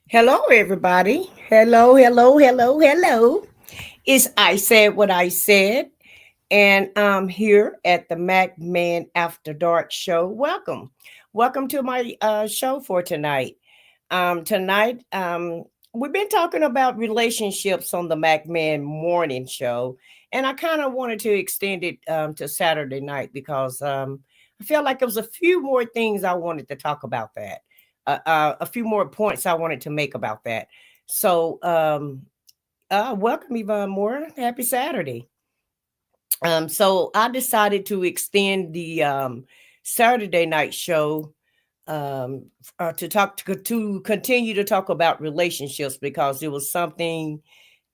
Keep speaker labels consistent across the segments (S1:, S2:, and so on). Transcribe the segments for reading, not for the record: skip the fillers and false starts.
S1: Hello, everybody. Hello, hello, hello, hello. It's I Said What I Said, and I'm here at the Mac Man After Dark show. Welcome. Welcome to my show for tonight. Tonight, we've been talking about relationships on the Mac Man morning show, and I kind of wanted to extend it to Saturday night because I felt like there was a few more things I wanted to talk about that. A few more points I wanted to make about that. So, welcome, Yvonne Moore. Happy Saturday. So I decided to extend the Saturday night show to continue to talk about relationships because it was something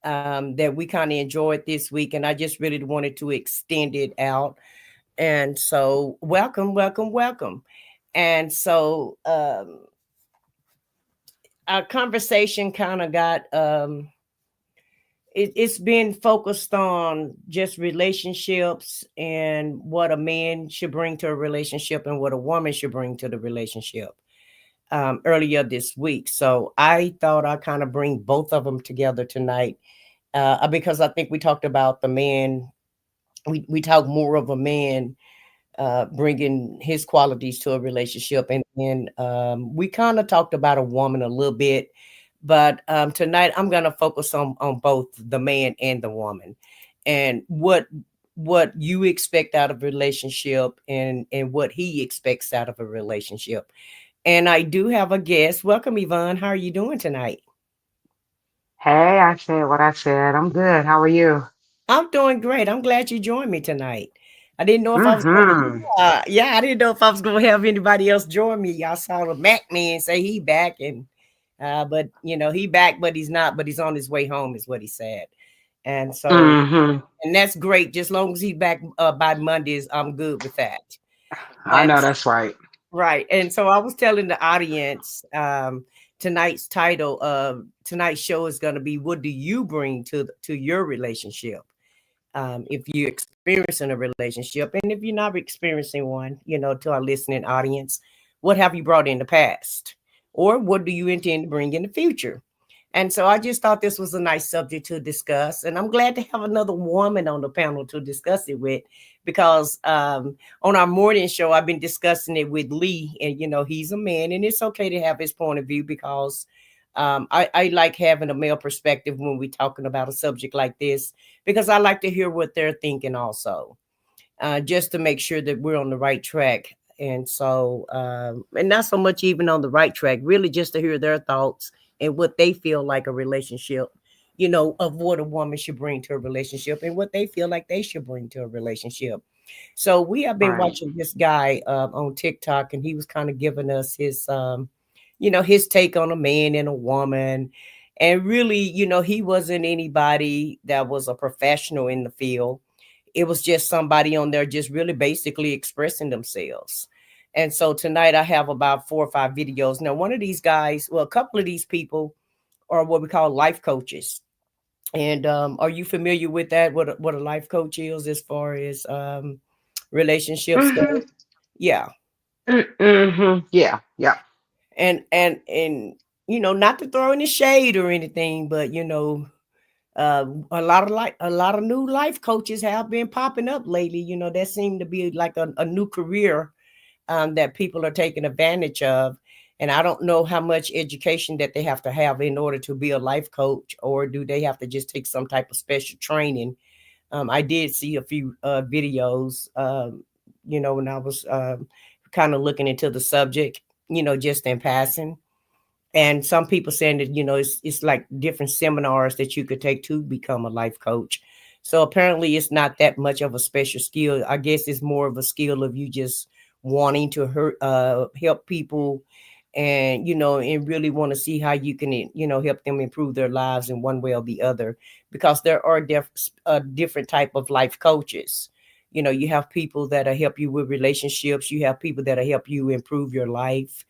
S1: that we kind of enjoyed this week, and I just really wanted to extend it out. And so, welcome, welcome, welcome. And so, our conversation kind of got it's been focused on just relationships and what a man should bring to a relationship and what a woman should bring to the relationship earlier this week. So I thought I'd kind of bring both of them together tonight because I think we talked about the man. We talked more of a man bringing his qualities to a relationship. And then we kind of talked about a woman a little bit. But tonight I'm going to focus on both the man and the woman and what you expect out of a relationship and what he expects out of a relationship. And I do have a guest. Welcome, Yvonne. How are you doing tonight?
S2: Hey, I said what I said. I'm good. How are you?
S1: I'm doing great. I'm glad you joined me tonight. I didn't know if I was going to,
S2: Mm-hmm.
S1: yeah, I didn't know if I was going to have anybody else join me. I saw the Mac man say he back and, but he back, but he's not, but he's on his way home is what he said. And so,
S2: Mm-hmm.
S1: and that's great. Just long as he's back by Mondays, I'm good with that.
S2: I
S1: And
S2: know that's right.
S1: right. And so I was telling the audience, tonight's title of tonight's show is going to be, what do you bring to your relationship? If you're experiencing a relationship, and if you're not experiencing one, to our listening audience, what have you brought in the past, or what do you intend to bring in the future? And so I just thought this was a nice subject to discuss, and I'm glad to have another woman on the panel to discuss it with, because on our morning show I've been discussing it with Lee, and he's a man, and it's okay to have his point of view because I like having a male perspective when we're talking about a subject like this because I like to hear what they're thinking also, just to make sure that we're on the right track. And so, and not so much even on the right track, really just to hear their thoughts and what they feel like a relationship, of what a woman should bring to a relationship and what they feel like they should bring to a relationship. So we have been
S2: Right.
S1: watching this guy on TikTok, and he was kind of giving us his take on a man and a woman. And really, he wasn't anybody that was a professional in the field. It was just somebody on there just really basically expressing themselves. And so tonight I have about 4 or 5 videos. Now, one of these guys, well, a couple of these people are what we call life coaches. And are you familiar with that? What a life coach is as far as relationships go?
S2: Mm-hmm.
S1: Yeah.
S2: Mm-hmm. Yeah. Yeah.
S1: And not to throw any shade or anything, but a lot of new life coaches have been popping up lately. That seemed to be like a new career that people are taking advantage of. And I don't know how much education that they have to have in order to be a life coach, or do they have to just take some type of special training. I did see a few videos, when I was kind of looking into the subject, just in passing. And some people saying that it's like different seminars that you could take to become a life coach. So apparently it's not that much of a special skill. I guess it's more of a skill of you just wanting to help people, and and really want to see how you can help them improve their lives in one way or the other, because there are different type of life coaches. You have people that help you with relationships, you have people that help you improve your life,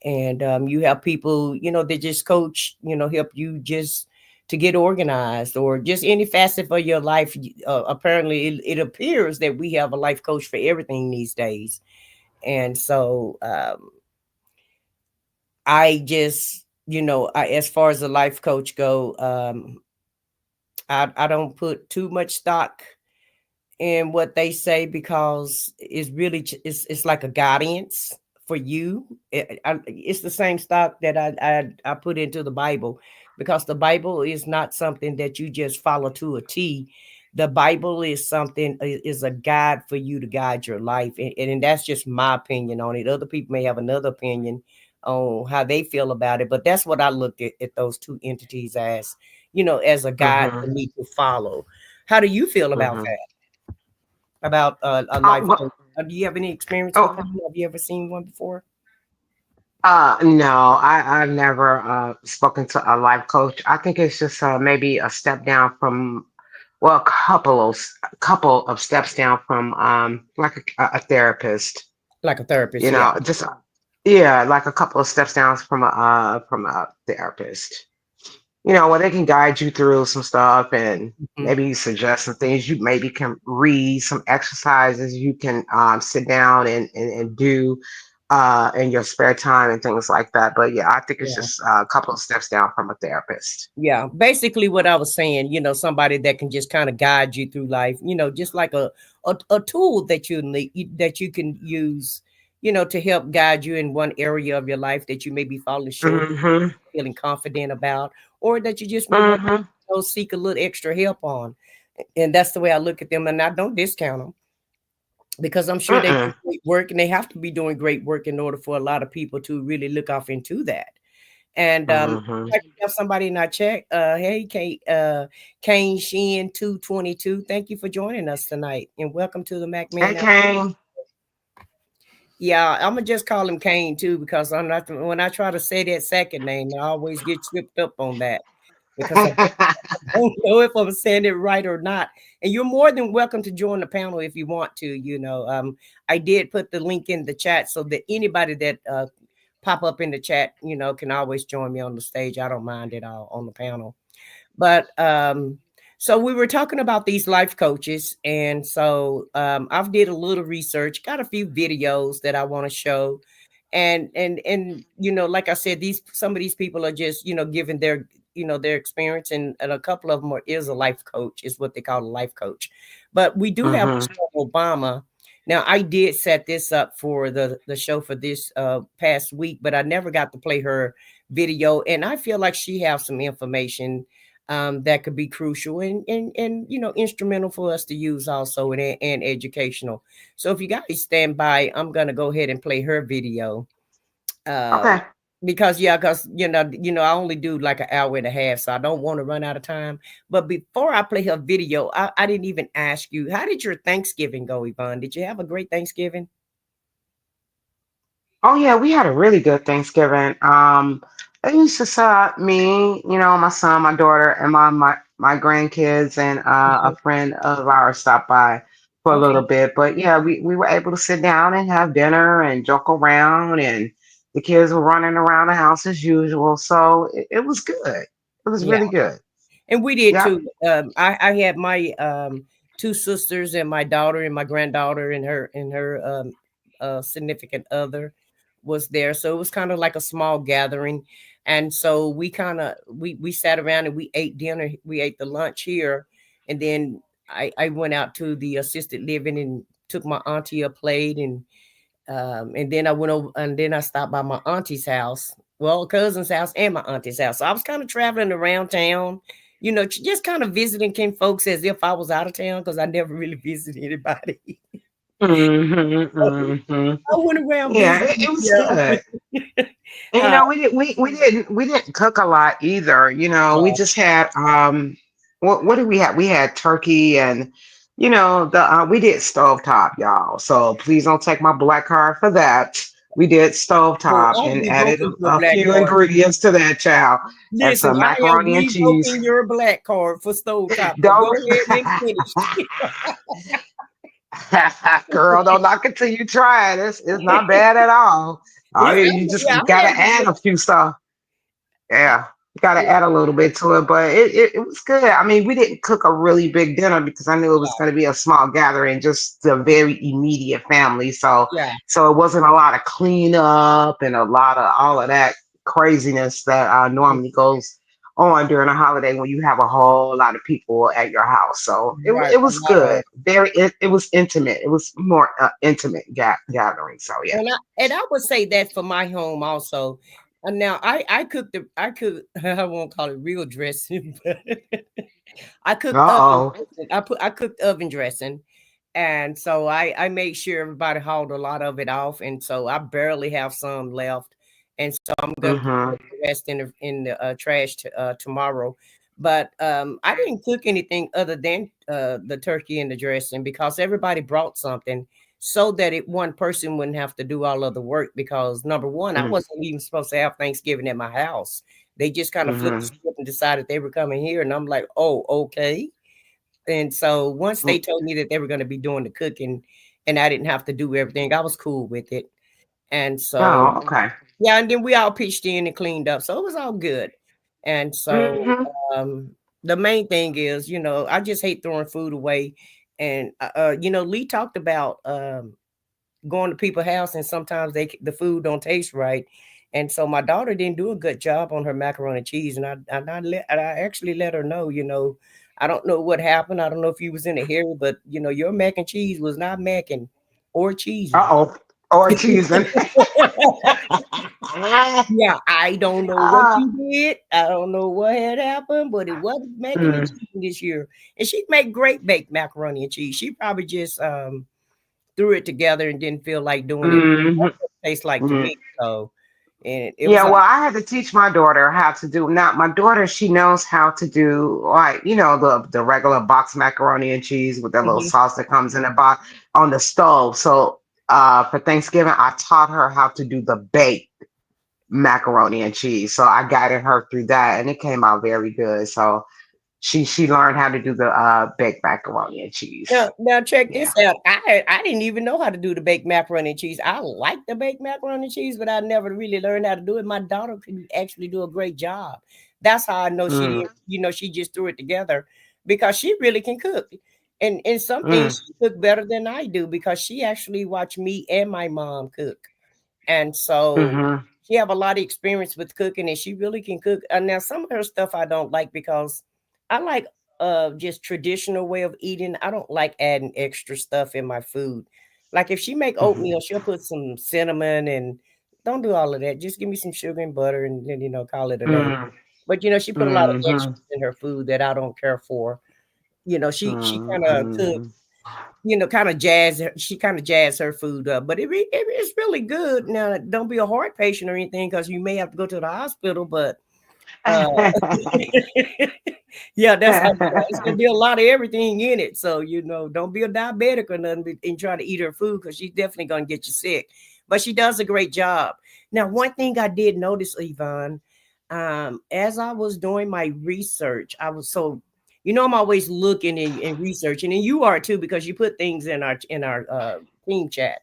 S1: and you have people that just coach, help you just to get organized, or just any facet for your life. Apparently it appears that we have a life coach for everything these days. And so I just as far as a life coach go, I don't put too much stock in what they say, because it's really it's like a guidance for you. It's the same stock that I put into the Bible, because the Bible is not something that you just follow to a T. The Bible is something, is a guide for you to guide your life, and that's just my opinion on it. Other people may have another opinion on how they feel about it, but that's what I look at those two entities as, as a guide for
S2: Mm-hmm.
S1: me to follow. How do you feel about
S2: Mm-hmm.
S1: that? About a
S2: Oh,
S1: life
S2: well,
S1: coach? Do you have any experience with
S2: oh,
S1: them? Have you ever seen one before?
S2: no, I've never spoken to a life coach. I think it's just maybe a step down from, well, couple of steps down from like a therapist.
S1: Like a therapist,
S2: You
S1: yeah.
S2: know, just yeah, like a couple of steps down from a therapist. You know, where they can guide you through some stuff and
S1: Mhm.
S2: maybe suggest some things you maybe can read, some exercises you can sit down and do in your spare time and things like that. But yeah, I think it's
S1: Yeah.
S2: just a couple of steps down from a therapist.
S1: Yeah. Basically what I was saying, somebody that can just kind of guide you through life, just like a tool that you need, that you can use, to help guide you in one area of your life that you may be falling short,
S2: Mm-hmm.
S1: feeling confident about, or that you just may want
S2: Mm-hmm.
S1: to go seek a little extra help on. And that's the way I look at them, and I don't discount them, because I'm sure they do
S2: Mm-mm.
S1: great work, and they have to be doing great work in order for a lot of people to really look off into that. And
S2: Mm-hmm.
S1: like we have somebody in our chat. Hey, Kane Shin 222. Thank you for joining us tonight, and welcome to the Mac Man.
S2: Hey, Kane.
S1: Yeah, I'm gonna just call him Kane too, because I'm not, when I try to say that second name, I always get tripped up on that, because I don't know if I'm saying it right or not. And you're more than welcome to join the panel if you want to. I did put the link in the chat so that anybody that pop up in the chat, can always join me on the stage. I don't mind at all on the panel. But so we were talking about these life coaches, and so I've did a little research, got a few videos that I want to show. And like I said, these some of these people are just giving their experience, and a couple of them is a life coach, is what they call a life coach. But we do have
S2: Mm-hmm.
S1: Michelle Obama. Now, I did set this up for the show for this past week, but I never got to play her video, and I feel like she has some information that could be crucial, and instrumental for us to use also, and educational. So if you guys stand by, I'm gonna go ahead and play her video. Um,
S2: Okay.
S1: because I only do like an hour and a half, so I don't want to run out of time. But before I play her video, I didn't even ask you, how did your Thanksgiving go, Yvonne? Did you have a great Thanksgiving?
S2: Oh yeah, we had a really good Thanksgiving. It was just me, you know, my son, my daughter, and my grandkids, and a
S1: Mhm.
S2: friend of ours stopped by. for a
S1: Okay.
S2: little bit. But yeah, we were able to sit down and have dinner and joke around, and the kids were running around the house as usual. So it was good. It was
S1: Yeah.
S2: really good.
S1: And we did
S2: Yep.
S1: too. I had my two sisters and my daughter and my granddaughter and her significant other was there. So it was kind of like a small gathering. And so we sat around and we ate dinner. We ate the lunch here, and then I went out to the assisted living and took my auntie a plate, and then I went over and then I stopped by my auntie's house, well, cousin's house and my auntie's house. So I was kind of traveling around town, just kind of visiting kin folks as if I was out of town because I never really visited anybody.
S2: Hmm.
S1: I went around
S2: Yeah,
S1: visiting.
S2: it was
S1: Yeah.
S2: good. And
S1: uh,
S2: we didn't cook a lot either. We
S1: yeah.
S2: just had what did we have? We had turkey and the we did stovetop, y'all. So please don't take my black card for that. We did
S1: Oh,
S2: stovetop
S1: I'll
S2: and
S1: revoke
S2: added
S1: your
S2: a
S1: black
S2: few
S1: card.
S2: ingredients to that, child, and
S1: Listen,
S2: some
S1: I am
S2: macaroni and cheese.
S1: revoking your black card for stovetop. So
S2: Don't
S1: go ahead and finish.
S2: girl, don't knock it till you try it. It's not bad at all. You just
S1: Yeah, I
S2: gotta
S1: had
S2: add a few stuff. Yeah, you got to
S1: yeah,
S2: add a little bit to it, but it was good. I mean, we didn't cook a really big dinner because I knew it was
S1: yeah,
S2: going to be a small gathering, just the very immediate family. So,
S1: yeah,
S2: so it wasn't a lot of cleanup and a lot of all of that craziness that normally goes on during a holiday when you have a whole lot of people at your house. So it
S1: right.
S2: it
S1: A
S2: was
S1: lot of
S2: good. It was intimate. It was more intimate gathering. So yeah.
S1: and I would say that for my home also. Now I cook I won't call it real dressing, but I
S2: Uh
S1: cooked oven
S2: oh.
S1: dressing. I cooked oven dressing, and so I made sure everybody hauled a lot of it off, and so I barely have some left, and so I'm gonna put
S2: Mm-hmm.
S1: the rest in the trash tomorrow. But I didn't cook anything other than the turkey and the dressing because everybody brought something so that one person wouldn't have to do all of the work. Because number one, I wasn't even supposed to have Thanksgiving at my house. They just kind of flipped the
S2: Mm-hmm.
S1: script and decided they were coming here, and I'm like, oh, okay. And so once they told me that they were going to be doing the cooking, and I didn't have to do everything, I was cool with it. And so
S2: Oh, okay.
S1: yeah, and then we all pitched in and cleaned up, so it was all good. And so
S2: Hmm.
S1: um, the main thing is, I just hate throwing food away. And Lee talked about going to people's house and sometimes the food don't taste right. And so my daughter didn't do a good job on her macaroni and cheese, and I actually let her know, I don't know what happened. I don't know if you was in a hurry, but your mac and cheese was not macking or cheesing.
S2: Uh-oh. Or cheesing.
S1: Yeah, I don't know what
S2: Ah.
S1: you did. I don't know what had happened, but it wasn't making and
S2: Mm.
S1: cheesing this year. And she make great baked macaroni and cheese. She probably just threw it together and didn't feel like doing it.
S2: Mhm.
S1: That's what it tastes like to
S2: Mm.
S1: me. So, and it
S2: Yeah,
S1: was all
S2: well, I had to teach my daughter how to do. Now, my daughter, she knows how to do like the regular box macaroni and cheese with that little
S1: mhm.
S2: sauce that comes in a box on the stove. So, for Thanksgiving, I taught her how to do the baked macaroni and cheese. So I guided her through that, and it came out very good. So she learned how to do the baked macaroni and cheese.
S1: Now check
S2: Yeah.
S1: this out. I didn't even know how to do the baked macaroni and cheese. I like the baked macaroni and cheese, but I never really learned how to do it. My daughter can actually do a great job. That's how I know she
S2: Mm,
S1: didn't. She just threw it together because she really can cook. And in some things
S2: mm,
S1: she cook better than I do because she actually watched me and my mom cook. And so
S2: mm-hmm,
S1: she have a lot of experience with cooking, and she really can cook. And now some of her stuff I don't like because I like just traditional way of eating. I don't like adding extra stuff in my food. Like if she make
S2: mm-hmm,
S1: oatmeal, she'll put some cinnamon and don't do all of that. Just give me some sugar and butter and then call it a day.
S2: mm,
S1: But she put a lot of
S2: mm-hmm,
S1: extras in her food that I don't care for. She kind of cook,
S2: mm-hmm.
S1: kind of she kind of jazz her food up, but it's really good. Now, don't be a heart patient or anything because you may have to go to the hospital, but uh, yeah, that's how it's gonna be a lot of everything in it. So, don't be a diabetic or nothing and try to eat her food because she's definitely gonna get you sick. But she does a great job. Now, one thing I did notice, Yvonne, as I was doing my research, I was so You know, I'm always looking and researching, and you are too, because you put things in our team chat.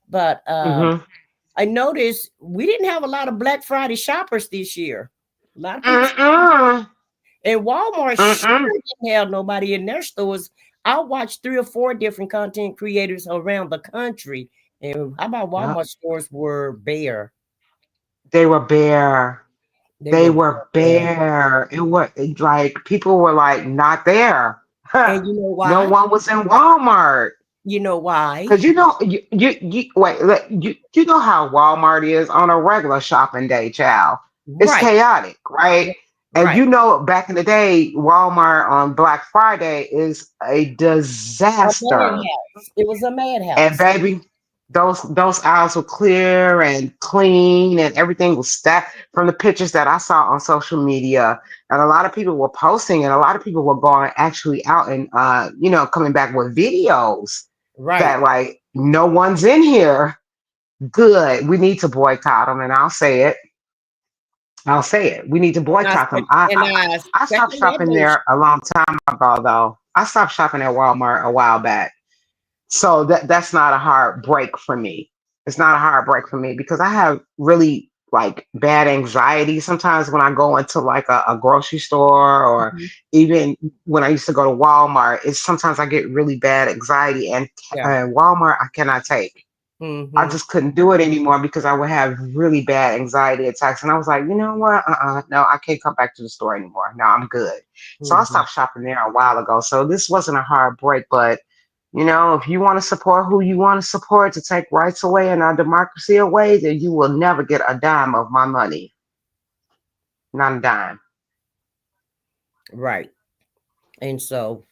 S1: But
S2: Mm-hmm.
S1: I noticed we didn't have a lot of Black Friday shoppers this year. A lot of people,
S2: Mm-mm.
S1: and Walmart sure
S2: Mm-mm.
S1: didn't have nobody in their stores. I watched 3 or 4 different content creators around the country, and how about
S2: Yep.
S1: Walmart stores were bare?
S2: They were bare.
S1: They
S2: They
S1: were
S2: were
S1: bare.
S2: bare. It was like people were like not there.
S1: And you know
S2: No
S1: why?
S2: one was in Walmart.
S1: You know why?
S2: Cause you wait you know how Walmart is on a regular shopping day, child. It's
S1: Right,
S2: chaotic, right? And
S1: right.
S2: you know back in the day, Walmart on Black Friday is a
S1: A
S2: disaster.
S1: madhouse. It was a
S2: And
S1: madhouse.
S2: baby, those aisles were clear and clean, and everything was stacked from the pictures that I saw on social media. And a lot of people were posting, and a lot of people were going actually out and coming back with videos
S1: Right.
S2: that like no one's in here. Good. We need to boycott them, and I'll say it. I'll say it. We need to
S1: And I
S2: boycott them. I stopped
S1: second that
S2: shopping
S1: motion.
S2: there a long time ago, though. I stopped shopping at Walmart a while back. So that's not a hard break for me. It's not a hard break for me because I have really like bad anxiety sometimes when I go into like a grocery store or
S1: Mhm.
S2: even when I used to go to Walmart. It's sometimes I get really bad anxiety and
S1: Yeah.
S2: Walmart I cannot take. I
S1: Hmm.
S2: just couldn't do it anymore because I would have really bad anxiety attacks. And I was like, you know what? No, I can't come back to the store anymore. No, I'm good. So I
S1: Hmm.
S2: stopped shopping there a while ago. So this wasn't a hard break, but if you want to support who you want to support to take rights away and our democracy away, then you will never get a dime of my money. Not a dime.
S1: Right. And so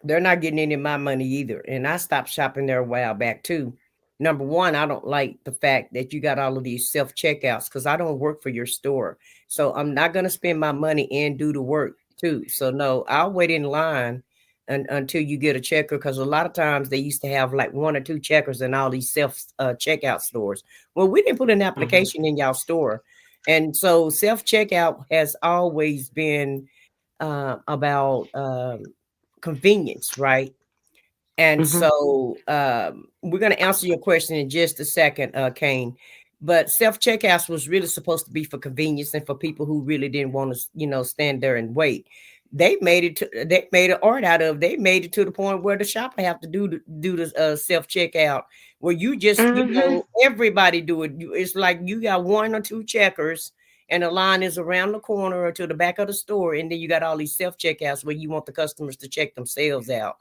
S1: they're not getting any of my money either. And I stopped shopping there a while back too. Number one, I don't like the fact that you got all of these self checkouts because I don't work for your store. So I'm not going to spend my money and do the work too. So no, I'll wait in line until you get a checker because a lot of times they used to have like 1 or 2 checkers in all these self checkout stores. Well, we didn't put an
S2: Hmm.
S1: application in y'all store. And so self checkout has always been about convenience, right? And
S2: Hmm.
S1: so we're going to answer your question in just a second, Kane. But self checkouts was really supposed to be for convenience and for people who really didn't want to, stand there and wait. They made an art out of. They made it to the point where the shopper have to do the self checkout, where you just,
S2: Hmm.
S1: everybody do it. It's like you got 1 or 2 checkers, and the line is around the corner or to the back of the store, and then you got all these self checkouts where you want the customers to check themselves out.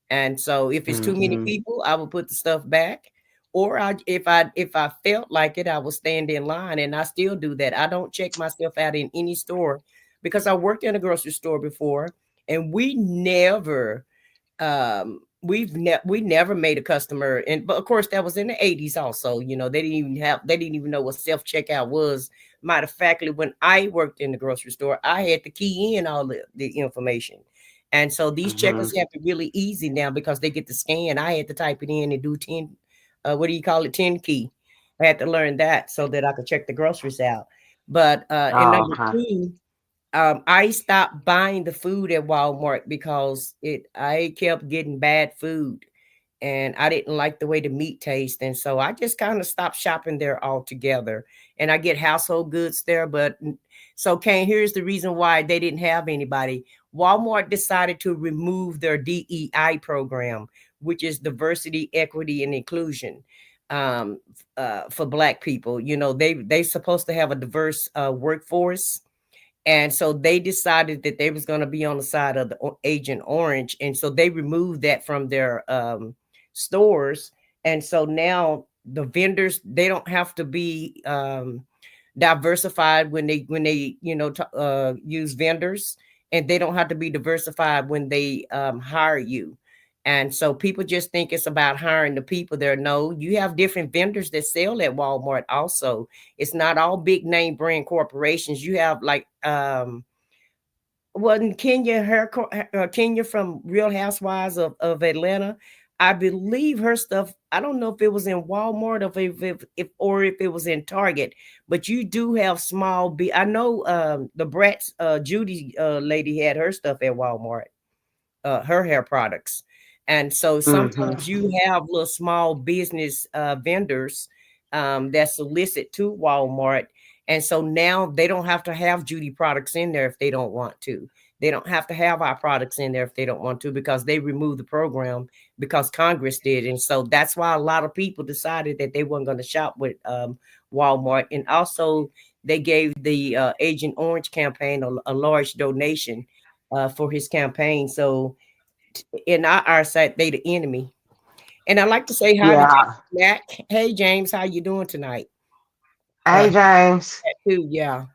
S1: And so if it's too many
S2: Hmm.
S1: people, I will put the stuff back. Or if I felt like it, I will stand in line, and I still do that. I don't check myself out in any store because I worked in a grocery store before, and we never made a customer. And but of course that was in the 80s also. They didn't even know what self-checkout was. Matter of factly, when I worked in the grocery store, I had to key in all the information. And so these
S2: Hmm.
S1: checkers have it really easy now because they get the scan. I had to type it in and do 10, what do you call it? 10 key. I had to learn that so that I could check the groceries out. But and
S2: Oh,
S1: number
S2: okay.
S1: two, I stopped buying the food at Walmart because I kept getting bad food and I didn't like the way the meat tastes. And so I just kind of stopped shopping there altogether. And I get household goods there. But so, Kane, here's the reason why they didn't have anybody. Walmart decided to remove their DEI program, which is diversity, equity, and inclusion. For Black people, they supposed to have a diverse workforce, and so they decided that they was going to be on the side of the Agent Orange. And so they removed that from their stores. And so now the vendors, they don't have to be diversified when they use vendors, and they don't have to be diversified when they hire you. And so people just think it's about hiring the people there. No, you have different vendors that sell at Walmart also. It's not all big name brand corporations. You have like wasn't Kenya Kenya from Real Housewives of Atlanta. I believe her stuff. I don't know if it was in Walmart or if it was in Target, but you do have small. I know the Bratz Judy lady had her stuff at Walmart, her hair products, and so
S2: Mm-hmm.
S1: sometimes you have little small business vendors that solicit to Walmart, and so now they don't have to have Judy products in there if they don't want to. They don't have to have our products in there if they don't want to because they removed the program because Congress did. And so that's why a lot of people decided that they weren't going to shop with Walmart. And also, they gave the Agent Orange campaign a large donation for his campaign. So, in our side, they the enemy. And I'd like to say hi to James
S2: Yeah.
S1: Mack. Hey, James, how you doing tonight?
S2: Hey, James.
S1: Too, yeah.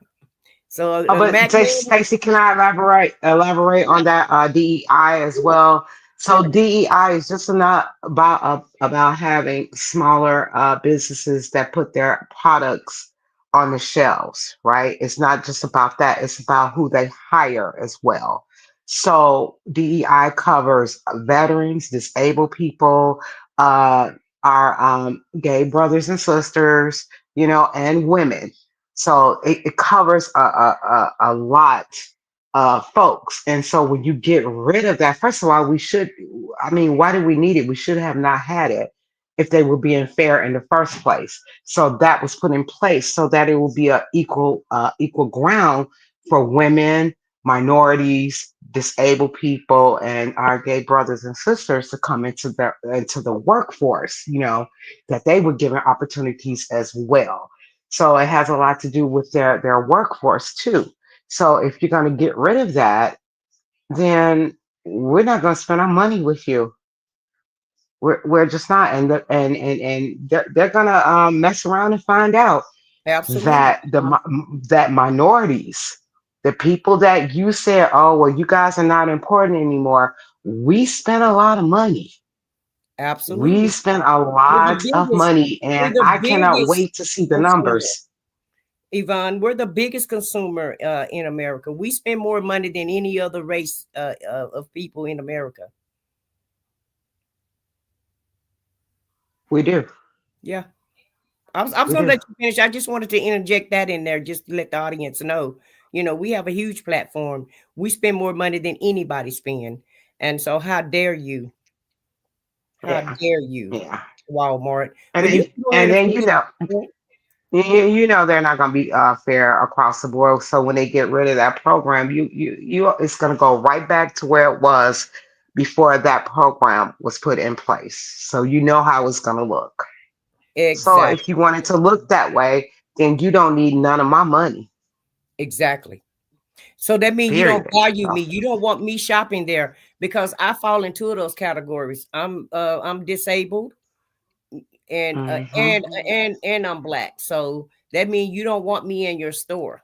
S1: So,
S2: Oh, but
S1: Mac,
S2: Stacey, can I elaborate on that DEI as well? So DEI is just not about having smaller businesses that put their products on the shelves, right? It's not just about that. It's about who they hire as well. So DEI covers veterans, disabled people, uh, our gay brothers and sisters, and women. So it covers a lot of folks. And so when you get rid of that, first of all, I mean, why do we need it? We should have not had it if they were being fair in the first place. So that was put in place so that it will be a equal ground for women, minorities, disabled people, and our gay brothers and sisters to come into the workforce, that they were given opportunities as well. So it has a lot to do with their workforce too. So if you're going to get rid of that, then we're not going to spend our money with you. We're just not, and they're going to mess around and find out
S1: absolutely.
S2: that minorities, the people that you said, oh well, you guys are not important anymore. We spent a lot of money. We
S1: Absolutely.
S2: spent a
S1: We're
S2: lot
S1: the
S2: of
S1: biggest.
S2: money,
S1: We're
S2: and
S1: the
S2: I cannot
S1: biggest
S2: wait to see the
S1: consumer.
S2: numbers.
S1: Yvonne, we're the biggest consumer in America. We spend more money than any other race of people in America.
S2: We do.
S1: Yeah. I was
S2: We
S1: going to
S2: do.
S1: let you finish. I just wanted to interject that in there just to let the audience know. We have a huge platform. We spend more money than anybody spend. And so how dare you? How
S2: Yeah.
S1: dare you,
S2: Yeah.
S1: Walmart?
S2: And
S1: But you
S2: then,
S1: can go ahead
S2: and
S1: and
S2: then
S1: finish.
S2: they're not going to be fair across the board. So when they get rid of that program, it's going to go right back to where it was before that program was put in place. So you know how it's going to look. So
S1: Exactly.
S2: if you want it to look that way, then you don't need none of my money.
S1: Exactly. So that means you don't
S2: Period.
S1: value
S2: So,
S1: me. You don't want me shopping there because I fall into those categories. I'm disabled and uh,
S2: mhm.
S1: and and I'm black. So that means you don't want me in your store.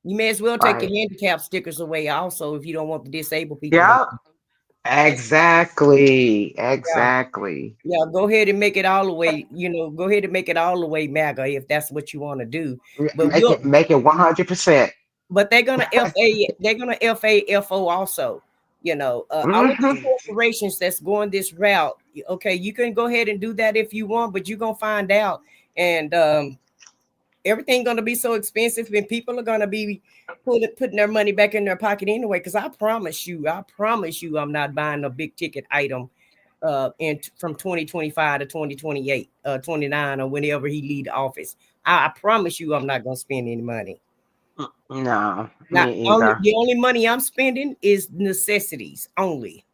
S1: You may as well take your
S2: Right.
S1: handicap stickers away also if you don't want the disabled people in.
S2: Yep. Exactly.
S1: Yeah.
S2: Exactly.
S1: Yeah, go ahead and make it all the way, go ahead and make it all the way MAGA if that's what you want to do.
S2: Yeah,
S1: But we'll
S2: make it 100%.
S1: but they're gonna FO also. All of these
S2: Hmm.
S1: corporations that's going this route. Okay, you can go ahead and do that if you want, but you're gonna find out, and everything gonna be so expensive, and people are gonna be putting their money back in their pocket anyway. Because I promise you, I'm not buying a big ticket item from 2025 to 2028, 29, or whenever he leave the office. I promise you, I'm not gonna spend any money.
S2: No,
S1: Not
S2: me
S1: only
S2: either.
S1: the only money I'm spending is necessities only.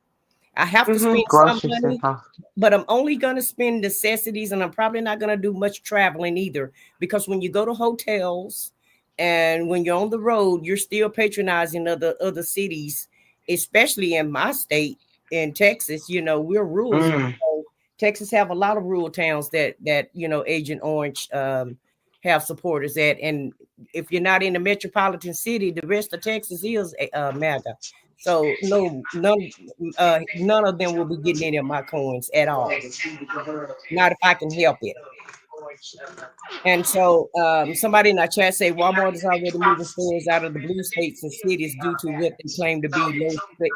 S1: I have to spend some
S2: Groceries and
S1: money,
S2: stuff.
S1: but I'm only going to spend necessities, and I'm probably not going to do much traveling either because when you go to hotels and when you're on the road, you're still patronizing other cities, especially in my state in Texas. We're rural.
S2: Mm,
S1: Texas have a lot of rural towns that Agent Orange have supporters at, and if you're not in the metropolitan city, the rest of Texas is MAGA. So no, none of them will be getting any of my coins at all. Not if I can help it. And so somebody in our chat say Walmart is already moving stores out of the blue states and cities due to what they claim to be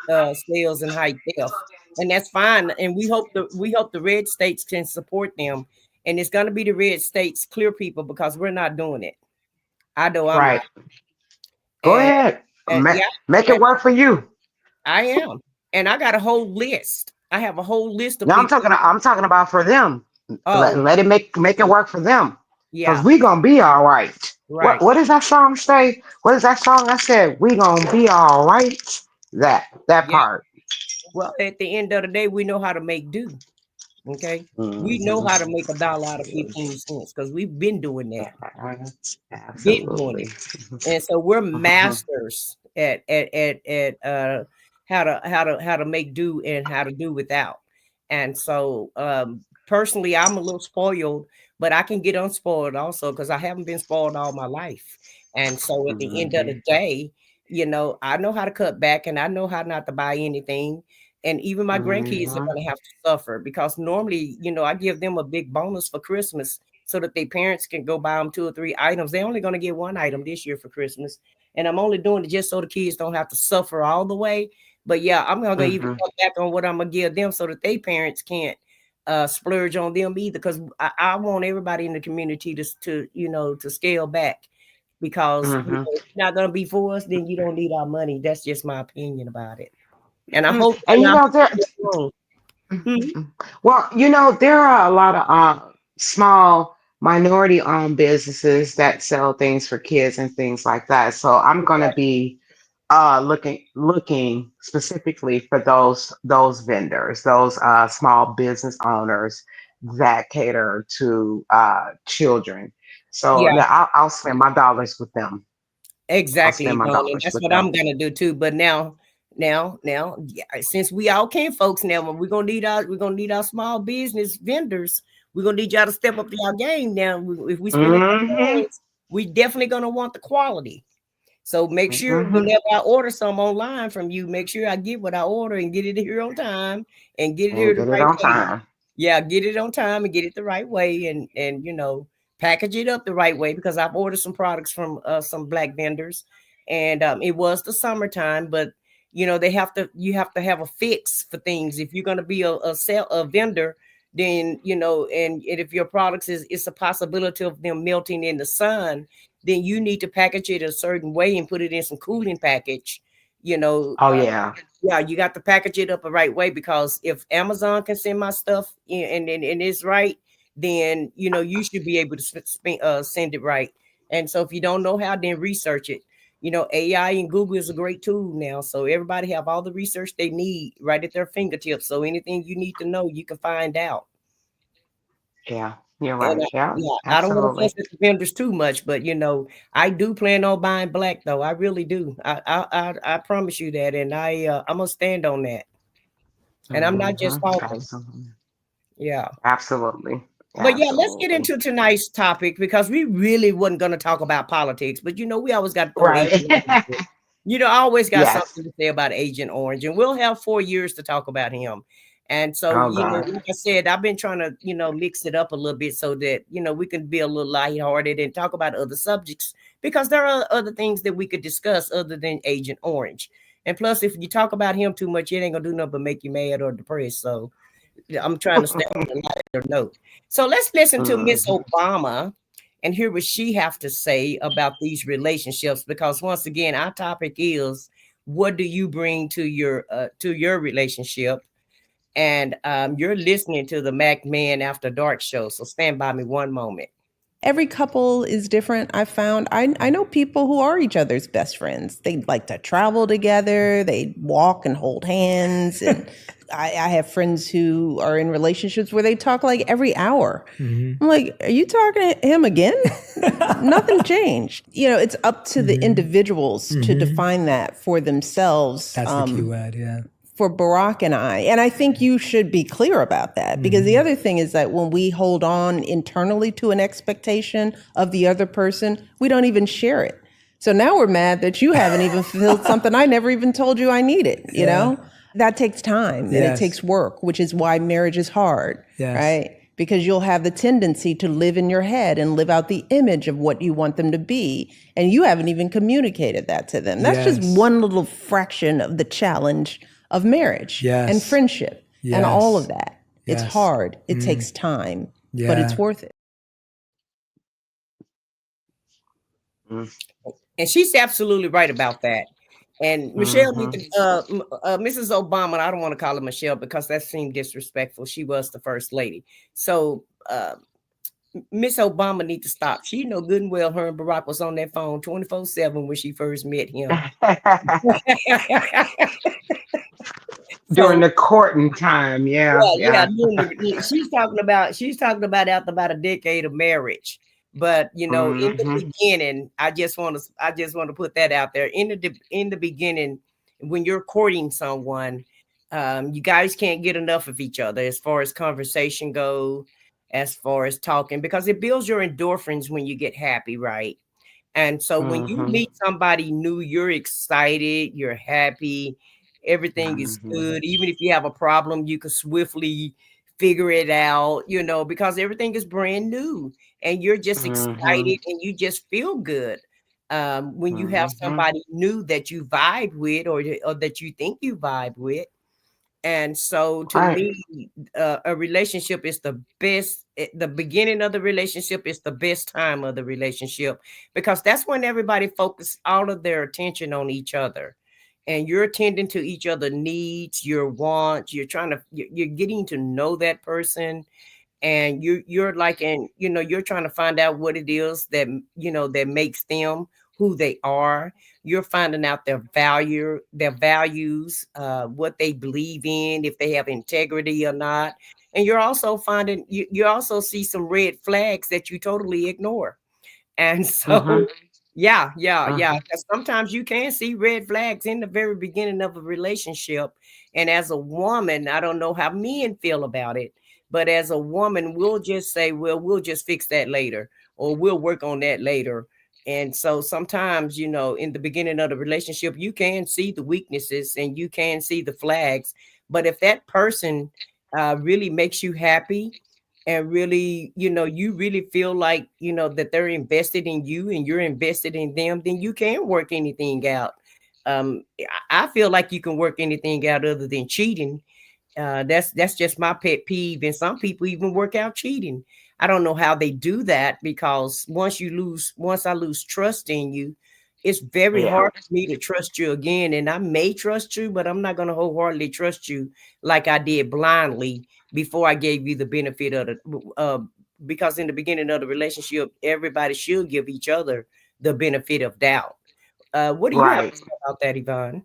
S1: low sales and high theft. and that's fine. And we hope the red states can support them. And it's going to be the red states clear people because we're not doing it. I know I'm
S2: Right.
S1: not.
S2: Go
S1: And,
S2: ahead.
S1: yeah,
S2: Make it
S1: and
S2: work for you.
S1: I am. And I got a whole list. I have a whole list of
S2: No,
S1: people.
S2: I'm talking about for them.
S1: Oh,
S2: Let it make it work for them. Because
S1: yeah,
S2: we gonna be all right.
S1: right.
S2: What does that song say? What is that song I said? We gonna be all right. That
S1: Yeah.
S2: part.
S1: Well, at the end of the day, we know how to make do. Okay. We know how to
S2: Mhm.
S1: make a dollar out of 15 cents because we've been doing that. Been doing
S2: Absolutely.
S1: it. And so we're
S2: Mhm.
S1: masters at how to make do and how to do without. And so personally, I'm a little spoiled, but I can get unspoiled also because I haven't been spoiled all my life. And so at the end of the
S2: Mhm.
S1: day, I know how to cut back and I know how not to buy anything. And even my grandkids are
S2: Mhm.
S1: going to have to suffer because normally, I give them a big bonus for Christmas so that their parents can go buy them 2 or 3 items. They're only going to get one item this year for Christmas. And I'm only doing it just so the kids don't have to suffer all the way. But yeah, I'm going to even
S2: Mhm.
S1: cut back on what I'm going to give them so that their parents can't splurge on them either. Because I want everybody in the community to scale back because
S2: Mhm.
S1: if you're not going to be for us, then you don't need our money. That's just my opinion about it. And I
S2: Mm.
S1: hope,
S2: And
S1: and I hope
S2: there.
S1: it's wrong. Hmm?
S2: Well, there are a lot of small minority-owned businesses that sell things for kids and things like that. So I'm gonna be looking specifically for those vendors, those small business owners that cater to children. So
S1: Yeah.
S2: I'll spend my dollars with them. I'll
S1: Exactly,
S2: spend my
S1: Yvonne, and
S2: dollars
S1: that's
S2: with
S1: what I'm
S2: them.
S1: gonna do too. But now, yeah, since we all can, folks, now we're gonna need our small business vendors. We're gonna need y'all to step up to our game now. If we spend
S2: Hmm.
S1: coins, we definitely gonna want the quality. So make sure
S2: Hmm.
S1: whenever I order some online from you, make sure I get what I order and get it here on time and get it here
S2: And
S1: the
S2: get it
S1: right
S2: on
S1: way.
S2: time.
S1: Yeah, get it on time and get it the right way and package it up the right way because I've ordered some products from some black vendors and it was the summertime, but you have to have a fix for things if you're going to be a vendor. Then and if your products is it's a possibility of them melting in the sun, then you need to package it a certain way and put it in some cooling package you know
S2: Oh
S1: uh,
S2: yeah.
S1: yeah, you got to package it up the right way because if Amazon can send my stuff and it's right, then you should be able to send it right. And so if you don't know how, then research it. AI and Google is a great tool now, so everybody have all the research they need right at their fingertips. So anything you need to know, you can find out.
S2: Yeah, you're
S1: And
S2: right. Yeah,
S1: yeah, I don't want to fuss
S2: absolutely.
S1: at the vendors too much, but I do plan on buying black though. I really do. I promise you that, and I'm gonna stand on that. And I'm not just talking.
S2: Absolutely.
S1: Yeah.
S2: Absolutely.
S1: But yeah, let's get
S2: Absolutely.
S1: into tonight's topic because we really wasn't going to talk about politics, but we always got to throw Agent
S2: Right.
S1: Orange in there. I always got
S2: Yes.
S1: something to say about Agent Orange, and we'll have 4 years to talk about him. And so,
S2: Oh God.
S1: like I said, I've been trying to, mix it up a little bit so that, we can be a little lighthearted and talk about other subjects because there are other things that we could discuss other than Agent Orange. And plus, if you talk about him too much, it ain't gonna do nothing but make you mad or depressed. So I'm trying to stay on the lighter note. So let's listen to Miss
S2: Mhm.
S1: Obama and hear what she have to say about these relationships. Because once again, our topic is what do you bring to your relationship? And you're listening to the Mac Man After Dark show. So stand by me one moment.
S3: Every couple is different. I found I know people who are each other's best friends. They like to travel together. They walk and hold hands. And I have friends who are in relationships where they talk like every hour. I'm like, are you talking to him again? Nothing changed. It's up to the individuals to define that for themselves.
S4: That's the key word, yeah.
S3: For Barack and I. And I think you should be clear about that because the other thing is that when we hold on internally to an expectation of the other person, we don't even share it. So now we're mad that you haven't even fulfilled something I never even told you I needed, you know? That takes time and it takes work, which is why marriage is hard, right? Because you'll have the tendency to live in your head and live out the image of what you want them to be. And you haven't even communicated that to them. That's just one little fraction of the challenge of marriage and friendship. and all
S4: Yes.
S3: of that. It's
S4: Yes.
S3: hard. It takes time, but it's
S4: Yeah.
S3: worth it.
S2: Mm,
S1: And she's absolutely right about that. And Michelle,
S2: mhm.
S1: Mrs. Obama, I don't want to call her Michelle because that seemed disrespectful. She was the first lady. So Miss Obama need to stop. She know good and well her and Barack was on that phone 24/7 when she first met him.
S2: During
S1: So
S2: the courting time, yeah,
S1: yeah,
S2: yeah.
S1: she's talking about after about a decade of marriage. But in
S2: Hmm.
S1: the beginning, I just want to put that out there. In the beginning, when you're courting someone, you guys can't get enough of each other as far as conversation go, as far as talking, because it builds your endorphins when you get happy, right? And so when you
S2: Hmm.
S1: meet somebody new, you're excited, you're happy, everything is
S2: Hmm.
S1: good. Even if you have a problem, you can swiftly figure it out, because everything is brand new and you're just
S2: Hmm.
S1: excited and you just feel good. When you have
S2: Hmm.
S1: somebody new that you vibe with or that you think you vibe with. And so to
S2: Right.
S1: me, a relationship is the best. The beginning of the relationship is the best time of the relationship because that's when everybody focus all of their attention on each other. And you're attending to each other needs, your wants, you're getting to know that person and you're like and you're trying to find out what it is that makes them who they are. You're finding out their values, what they believe in, if they have integrity or not. And you're also finding you also see some red flags that you totally ignore. And
S2: Hmm.
S1: so yeah, yeah,
S2: Hmm.
S1: yeah. 'Cause sometimes you can see red flags in the very beginning of a relationship. And as a woman, I don't know how men feel about it, but as a woman, we'll just say, well, we'll just fix that later, or we'll work on that later. And so sometimes, in the beginning of the relationship, you can see the weaknesses and you can see the flags. But if that person really makes you happy, and really, you really feel like, that they're invested in you and you're invested in them, then you can work anything out. I feel like you can work anything out other than cheating. That's just my pet peeve. And some people even work out cheating. I don't know how they do that because once I lose trust in you, it's very
S2: Yeah.
S1: hard for me to trust you again. And I may trust you, but I'm not going to wholeheartedly trust you like I did blindly before I gave you the benefit of because in the beginning of the relationship, everybody should give each other the benefit of doubt. What do you have
S2: Right.
S1: to say about that, Yvonne?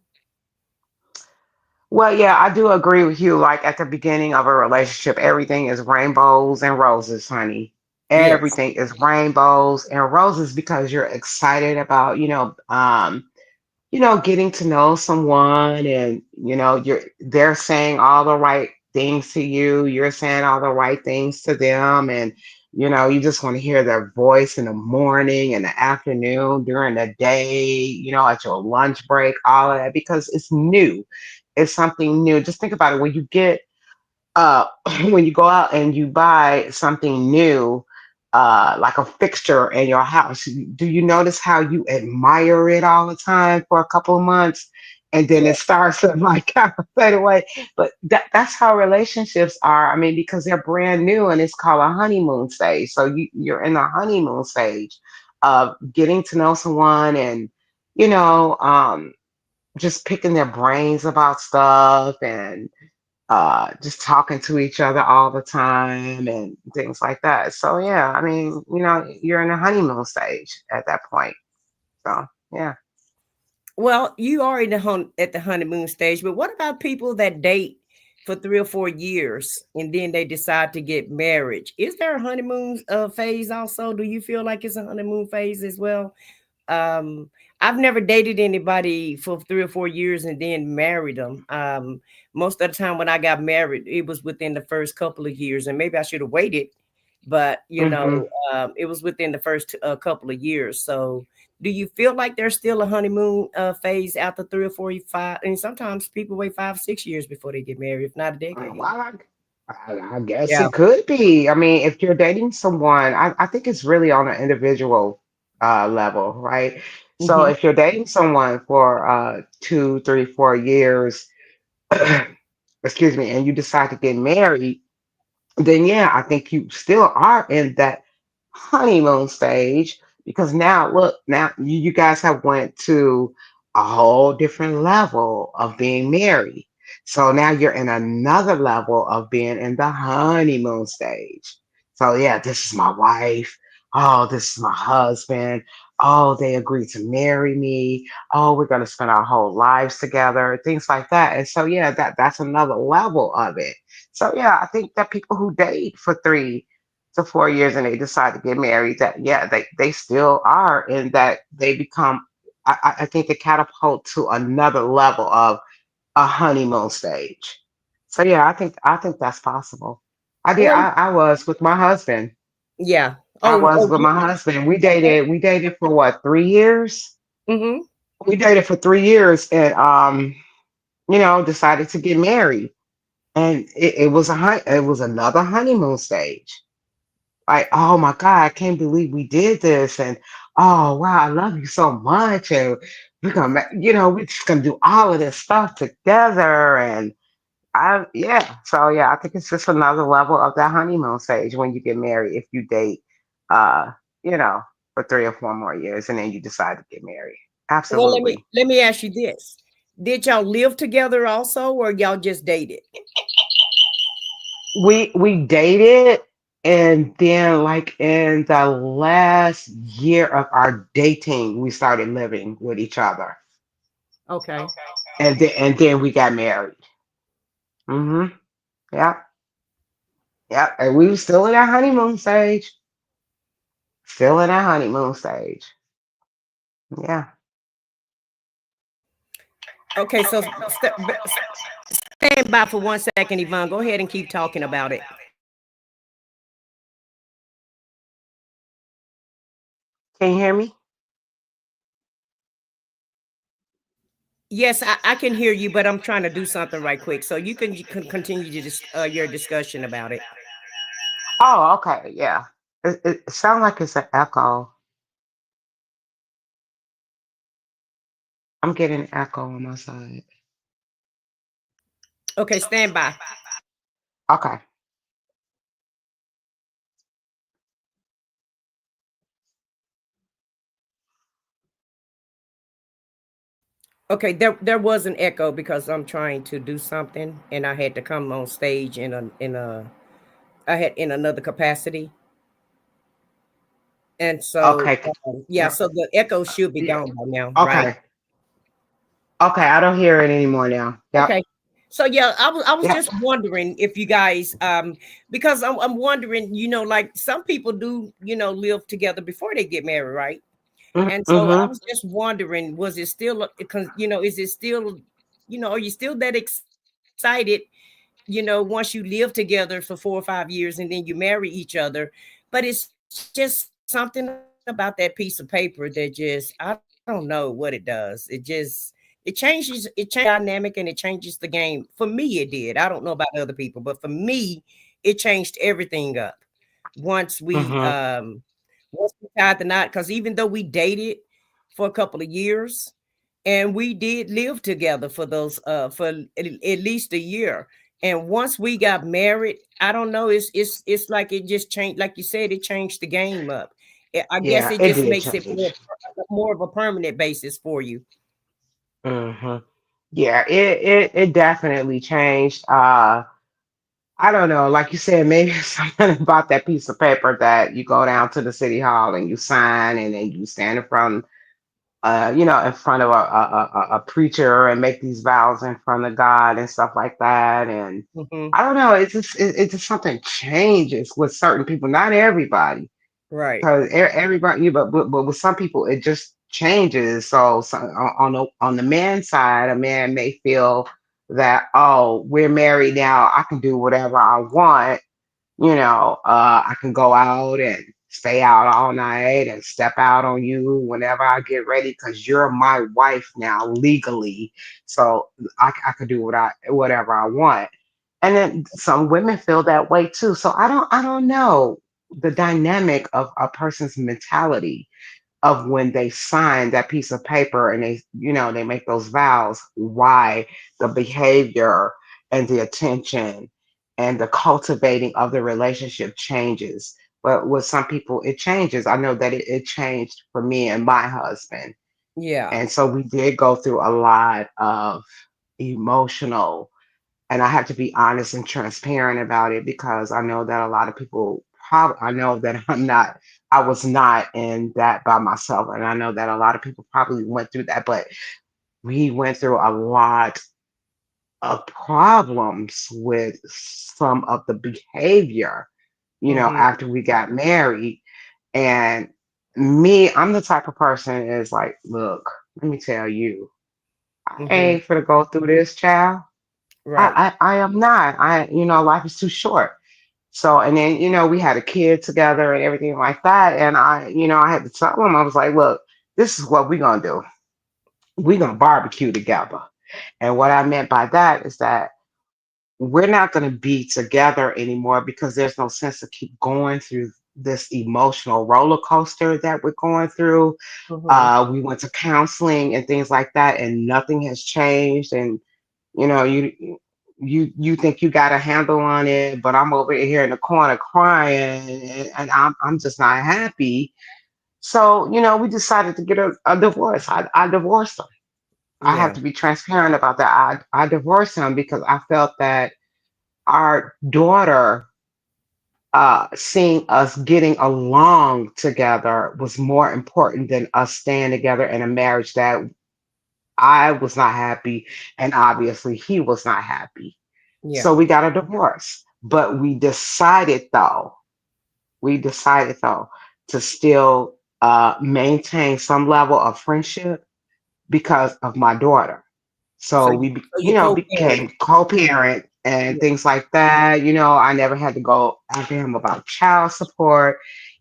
S2: Well, yeah, I do agree with you. Like at the beginning of a relationship, everything is rainbows and roses, honey.
S1: Yes.
S2: Everything is rainbows and roses because you're excited about, getting to know someone and, they're saying all the right things to you. You're saying all the right things to them. And, you just want to hear their voice in the morning and the afternoon, during the day, at your lunch break, all of that because it's new. It's something new. Just think about it. When you get uh when you go out and you buy something new, like a fixture in your house, do you notice how you admire it all the time for a couple of months and then
S1: Yeah.
S2: it starts to like kind of fade away? But that's how relationships are. I mean, because they're brand new and it's called a honeymoon stage. So you're in the honeymoon stage of getting to know someone and you know um just picking their brains about stuff and just talking to each other all the time and things like that. So yeah, I mean, you're in the honeymoon stage at that point. So yeah.
S1: Well, you are in at the honeymoon stage, but what about people that date for 3 or 4 years and then they decide to get married? Is there a honeymoon phase also? Do you feel like it's a honeymoon phase as well? Um, I've never dated anybody for 3 or 4 years and then married them. Most of the time when I got married, it was within the first couple of years, and maybe I should have waited, but
S2: Hmm.
S1: it was within the first couple of years. So, do you feel like there's still a honeymoon phase after 3 or 4, 5? And sometimes people wait 5, 6 years before they get married, if not a
S2: Well,
S1: decade.
S2: I guess
S1: Yeah.
S2: it could be. I mean, if you're dating someone, I think it's really on an individual level, right? So
S1: Hmm.
S2: if you're dating someone for 2, 3, 4 years, excuse me, and you decide to get married, then yeah, I think you still are in that honeymoon stage, because now look, now you guys have went to a whole different level of being married. So now you're in another level of being in the honeymoon stage. So yeah, this is my wife. Oh, this is my husband. Oh, they agreed to marry me. Oh, we're gonna spend our whole lives together, things like that. And so yeah, that's another level of it. So yeah, I think that people who date for 3 to 4 years and they decide to get married, that yeah, they still are in that they become, I think they catapult to another level of a honeymoon stage. So yeah, I think that's possible.
S1: Well,
S2: I was with my husband.
S1: yeah.
S2: I
S1: Oh,
S2: was
S1: oh,
S2: with
S1: you,
S2: my husband. We dated for what, 3 years?
S1: mm-hmm.
S2: We dated for 3 years and decided to get married. And it was another honeymoon stage. Like, oh my God, I can't believe we did this. And oh wow, I love you so much. And we're just gonna do all of this stuff together. And so yeah, I think it's just another level of that honeymoon stage when you get married, if you date uh, you know, for 3 or 4 more years and then you decide to get married.
S1: Well, let me
S2: Absolutely.
S1: let me ask you this: did y'all live together also, or y'all just dated?
S2: We dated, and then like in the last year of our dating, we started living with each other.
S1: Okay.
S2: And then we got married. Mm-hmm. Yeah. Yeah. And we were still in our honeymoon stage. Still in our honeymoon stage. Yeah.
S1: Okay. So stand by for 1 second, Yvonne. Go ahead and keep talking about it.
S2: Can you hear me?
S1: Yes, I can hear you, but I'm trying to do something right quick, so you can continue to your discussion about it.
S2: Oh, okay. Yeah. It sounds like it's an echo. I'm getting an echo on my side.
S1: Okay, stand by.
S2: Okay.
S1: Okay, there was an echo because I'm trying to do something, and I had to come on stage in a I had in another capacity, and so
S2: Okay.
S1: yeah,
S2: Yep.
S1: so the echo should be
S2: Yeah.
S1: gone by now, right?
S2: Okay. Okay. I don't hear it anymore now. Yep.
S1: Okay. So yeah, I was
S2: Yep.
S1: just wondering if you guys because I'm wondering, like some people do, live together before they get married, right? And so I
S2: Mm-hmm.
S1: was just wondering, was it still is it still, are you still that excited, once you live together for 4 or 5 years and then you marry each other? But it's just something about that piece of paper that just I don't know what it does. It changes dynamic and it changes the game. For me, it did. I don't know about other people, but for me, it changed everything up once we
S2: Mm-hmm.
S1: um once we tied the knot. Because even though we dated for a couple of years and we did live together for those for at least a year, and once we got married, I don't know, it's like it just changed, like you said, it changed the game up. I guess
S2: Yeah,
S1: it
S2: it
S1: just
S2: did
S1: makes it
S2: change.
S1: more of a permanent basis for you.
S2: Hmm. Yeah, it definitely changed. I don't know, like you said, maybe it's something about that piece of paper that you go down to the city hall and you sign, and then you stand in front of a preacher and make these vows in front of God and stuff like that. And
S1: Hmm.
S2: I don't know, it's just something changes with certain people, not everybody.
S1: Right.
S2: Because everybody, but with some people, it just changes. So on the man side, a man may feel that, oh, we're married now, I can do whatever I want. I can go out and stay out all night and step out on you whenever I get ready because you're my wife now legally. So I could do whatever I want. And then some women feel that way too. So I don't know the dynamic of a person's mentality of when they sign that piece of paper and they make those vows, why the behavior and the attention and the cultivating of the relationship changes. But with some people, it changes. I know that it changed for me and my husband.
S1: Yeah.
S2: And so we did go through a lot of emotional, and I have to be honest and transparent about it because I know that a lot of people probably, I know that I was not in that by myself. And I know that a lot of people probably went through that, but we went through a lot of problems with some of the behavior,
S1: Mm-hmm.
S2: after we got married. And I'm the type of person is like, look, let me tell you, I
S1: Mm-hmm.
S2: ain't gonna go through this, child.
S1: Right.
S2: I am not. Life is too short. So, and then, we had a kid together and everything like that. And I had to tell him, I was like, look, this is what we're gonna do. We're gonna barbecue together. And what I meant by that is that we're not going to be together anymore because there's no sense to keep going through this emotional roller coaster that we're going through.
S1: Mm-hmm.
S2: We went to counseling and things like that, and nothing has changed. And you think you got a handle on it, but I'm over here in the corner crying, and I'm just not happy. So we decided to get a divorce. I divorced him. I have
S1: Yeah.
S2: to be transparent about that. I divorced him because I felt that our daughter seeing us getting along together was more important than us staying together in a marriage that I was not happy and obviously he was not happy. So
S1: Yeah.
S2: we got a divorce. But we decided though to still maintain some level of friendship because of my daughter.
S1: So
S2: So
S1: you,
S2: we,
S1: so you
S2: became
S1: co-parenting.
S2: co-parent and
S1: Yeah.
S2: things like that. I never had to go after him about child support,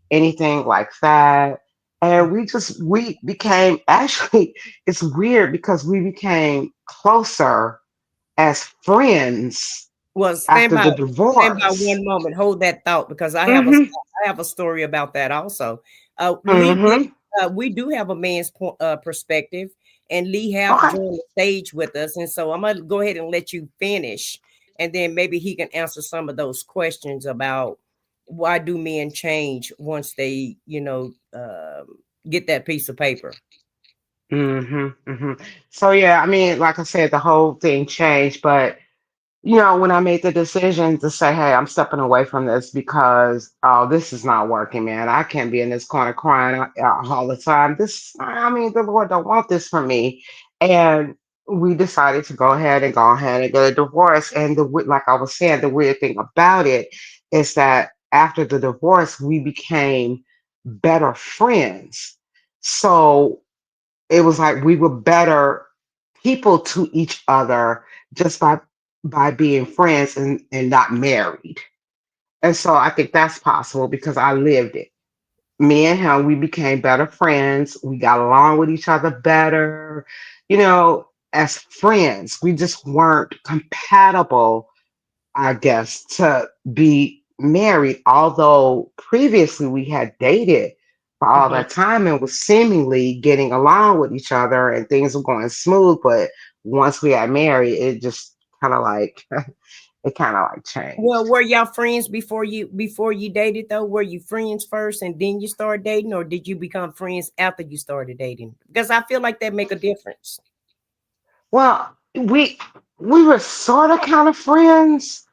S2: anything like that. And we became actually, it's weird because we became closer as friends
S1: Well,
S2: after the
S1: stand by
S2: divorce.
S1: one moment. Hold that thought because
S2: Mm-hmm.
S1: I have a story about that also. Lee,
S2: Mm-hmm.
S1: we do have a man's perspective, and Lee have
S2: Okay.
S1: joined the stage with us, and so I'm gonna go ahead and let you finish, and then maybe he can answer some of those questions about why do men change once they, get that piece of paper.
S2: Mm-hmm. Mm-hmm. So yeah, I mean, like I said, the whole thing changed, but when I made the decision to say, hey, I'm stepping away from this because, oh, this is not working, man. I can't be in this corner crying all the time. I mean, the Lord don't want this for me. And we decided to go ahead and get a divorce. And like I was saying, the weird thing about it is that after the divorce, we became better friends. So it was like we were better people to each other just by being friends and not married. And so I think that's possible because I lived it. Me and him, we became better friends. We got along with each other better. As friends, we just weren't compatible, I guess, to be married, although previously we had dated for all
S1: Mhm.
S2: that time and was seemingly getting along with each other and things were going smooth. But once we got married, it just kind of like it kind of like
S1: Well,
S2: changed.
S1: were y'all friends before you dated though? Were you friends first and then you started dating, or did you become friends after you started dating? Because I feel like that make a difference.
S2: Well, we were sort of kind of friends,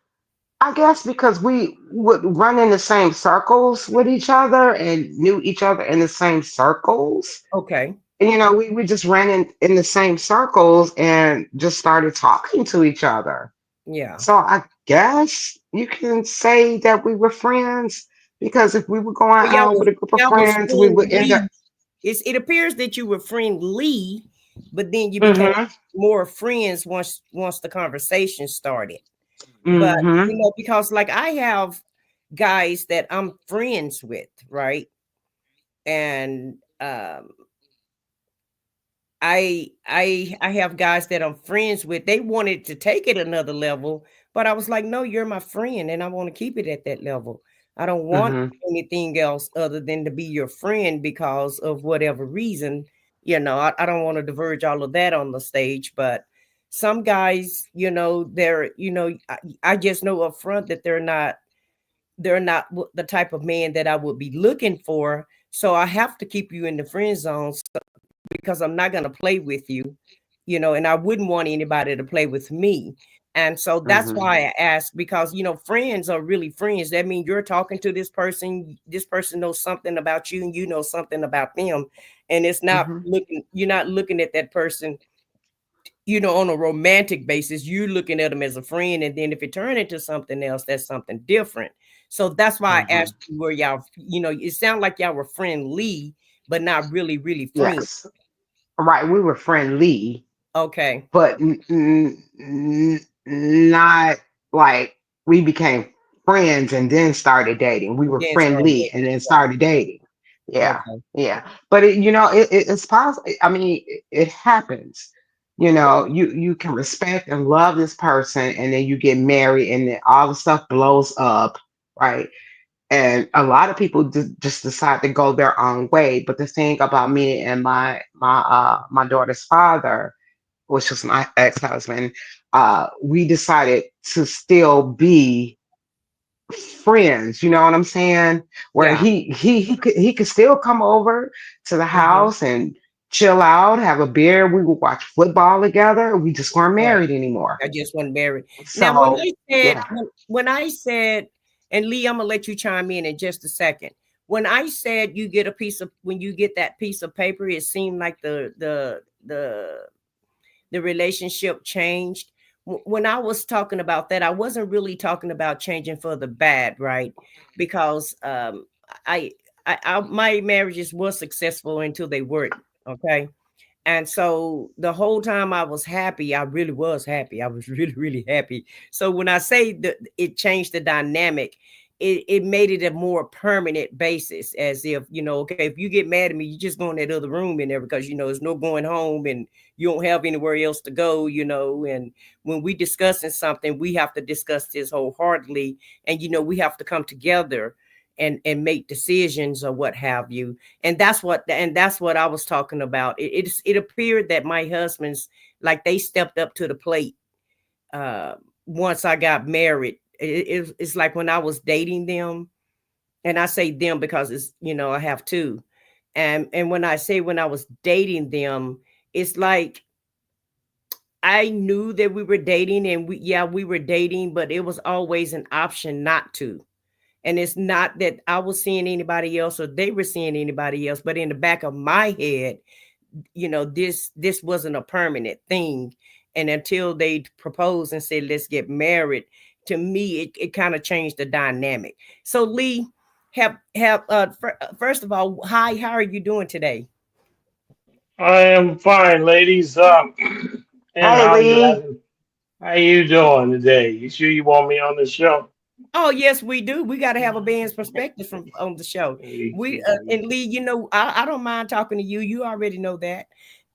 S2: I guess, because we would run in the same circles with each other and knew each other in the same circles.
S1: Okay.
S2: And, we just ran in the same circles and just started talking to each other.
S1: Yeah.
S2: So I guess you can say that we were friends because if we were going
S1: So y'all
S2: out with
S1: was
S2: a group of
S1: y'all was
S2: friends, we would end up.
S1: friendly. It appears that you were friendly, but then you became
S2: Mm-hmm.
S1: more friends once the conversation started. But
S2: Mm-hmm.
S1: because like I have guys that I'm friends with, right? And I have guys that I'm friends with. They wanted to take it another level, but I was like, no, you're my friend, and I want to keep it at that level. I don't want
S2: Mm-hmm.
S1: anything else other than to be your friend because of whatever reason. I don't want to diverge all of that on the stage, but Some guys, they're, I just know up front that they're not the type of man that I would be looking for. So I have to keep you in the friend zone because I'm not going to play with you, and I wouldn't want anybody to play with me. And so that's
S2: Mm-hmm.
S1: why I ask, because, friends are really friends. That means you're talking to this person knows something about you and you know something about them. And
S2: Mm-hmm.
S1: you're not looking at that person, on a romantic basis. You're looking at them as a friend. And then if it turn into something else, that's something different. So that's why I
S2: Mm-hmm.
S1: asked you where y'all, it sounded like y'all were friendly, but not really, really friends.
S2: Yes. Right. We were friendly,
S1: Okay.
S2: but not like we became friends and then started dating. We were
S1: Then start
S2: friendly and
S1: dating.
S2: then started dating. Yeah,
S1: Okay.
S2: yeah. But it's possible. I mean, it happens. You can respect and love this person, and then you get married, and then all the stuff blows up, right? And a lot of people just decide to go their own way. But the thing about me and my daughter's father, which was my ex-husband, we decided to still be friends. You know what I'm saying? Where
S1: Yeah.
S2: he could still come over to the
S1: Mhm.
S2: house and chill out, have a beer. We would watch football together. We just weren't
S1: Right.
S2: married anymore.
S1: I just wasn't married. Now,
S2: So yeah.
S1: when I said, and Lee, I'm gonna let you chime in just a second. When I said when you get that piece of paper, it seemed like the relationship changed. When I was talking about that, I wasn't really talking about changing for the bad, right? Because I, my marriages were successful until they weren't. Okay. And so the whole time I was happy, I really was happy. I was really, really happy. So when I say that it changed the dynamic, it made it a more permanent basis, as if, okay, if you get mad at me, you just go in that other room in there because, there's no going home and you don't have anywhere else to go, and when we discussing something, we have to discuss this wholeheartedly. And, we have to come together and make decisions or what have you. And that's what I was talking about. It appeared that my husband's, like, they stepped up to the plate uh once I got married. It's like when I was dating them, and I say them because it's, I have two. And when I say when I was dating them, it's like I knew that we were dating, and we were dating, but it was always an option not to. And it's not that I was seeing anybody else or they were seeing anybody else, but in the back of my head, this wasn't a permanent thing. And until they proposed and said, let's get married, to me, it kind of changed the dynamic. So Lee, first of all, hi, how are you doing today?
S4: I am fine, ladies. And
S2: Hey
S4: I'm
S2: Lee.
S4: glad. How you doing today? You sure you want me on the show?
S1: Oh yes, we do. We got to have a band's perspective from on the show. We and Lee, I don't mind talking to you. You already know that.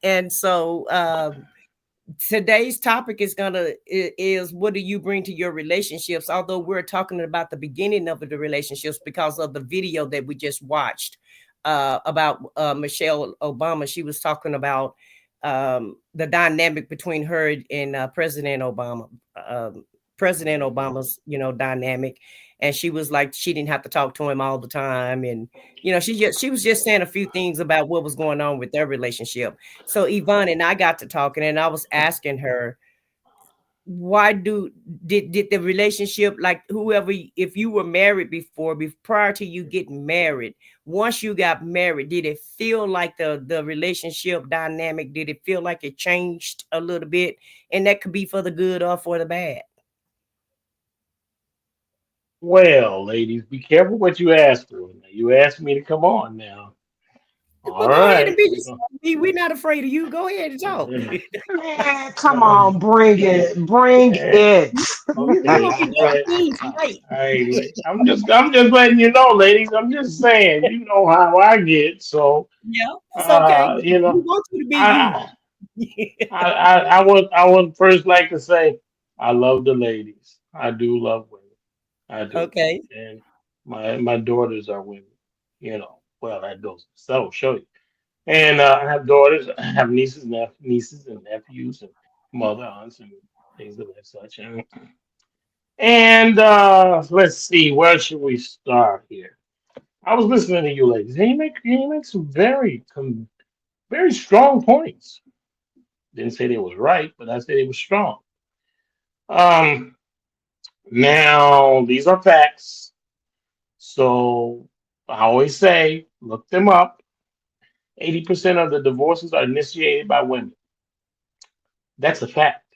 S1: And so today's topic is what do you bring to your relationships? Although we're talking about the beginning of the relationships because of the video that we just watched about Michelle Obama. She was talking about the dynamic between her and President Obama. President Obama's, dynamic. And she was like, she didn't have to talk to him all the time. And, she was just saying a few things about what was going on with their relationship. So Yvonne and I got to talking, and I was asking her, why did the relationship, like, whoever, if you were married prior to you getting married, once you got married, did it feel like the relationship dynamic, did it feel like it changed a little bit? And that could be for the good or for the bad.
S4: Well, ladies, be careful what you ask for. Now, you asked me to come on now.
S1: Well,
S4: All
S1: go ahead and
S4: right.
S1: be yourself. We're not afraid of you. Go ahead and talk.
S2: Man, come on, bring it. Bring it.
S1: Come
S4: Okay.
S1: on,
S4: Well,
S1: please, right.
S4: I'm just letting you know, ladies. I'm just saying, you know how I get. So,
S1: Yeah, it's okay.
S4: you
S1: We
S4: know,
S1: want you to be you.
S4: I, I would first like to say I love the ladies. I do love women. I do,
S1: Okay.
S4: and my daughters are women. Well, that goes so show you. And I have daughters, I have nieces and nephews, mother, aunts, and things of that such. And let's see, where should we start here? I was listening to you ladies, and you make some very strong points. Didn't say they was right, but I said they was strong. Um, Now these are facts, so I always say look them up. 80% of the divorces are initiated by women. That's a fact.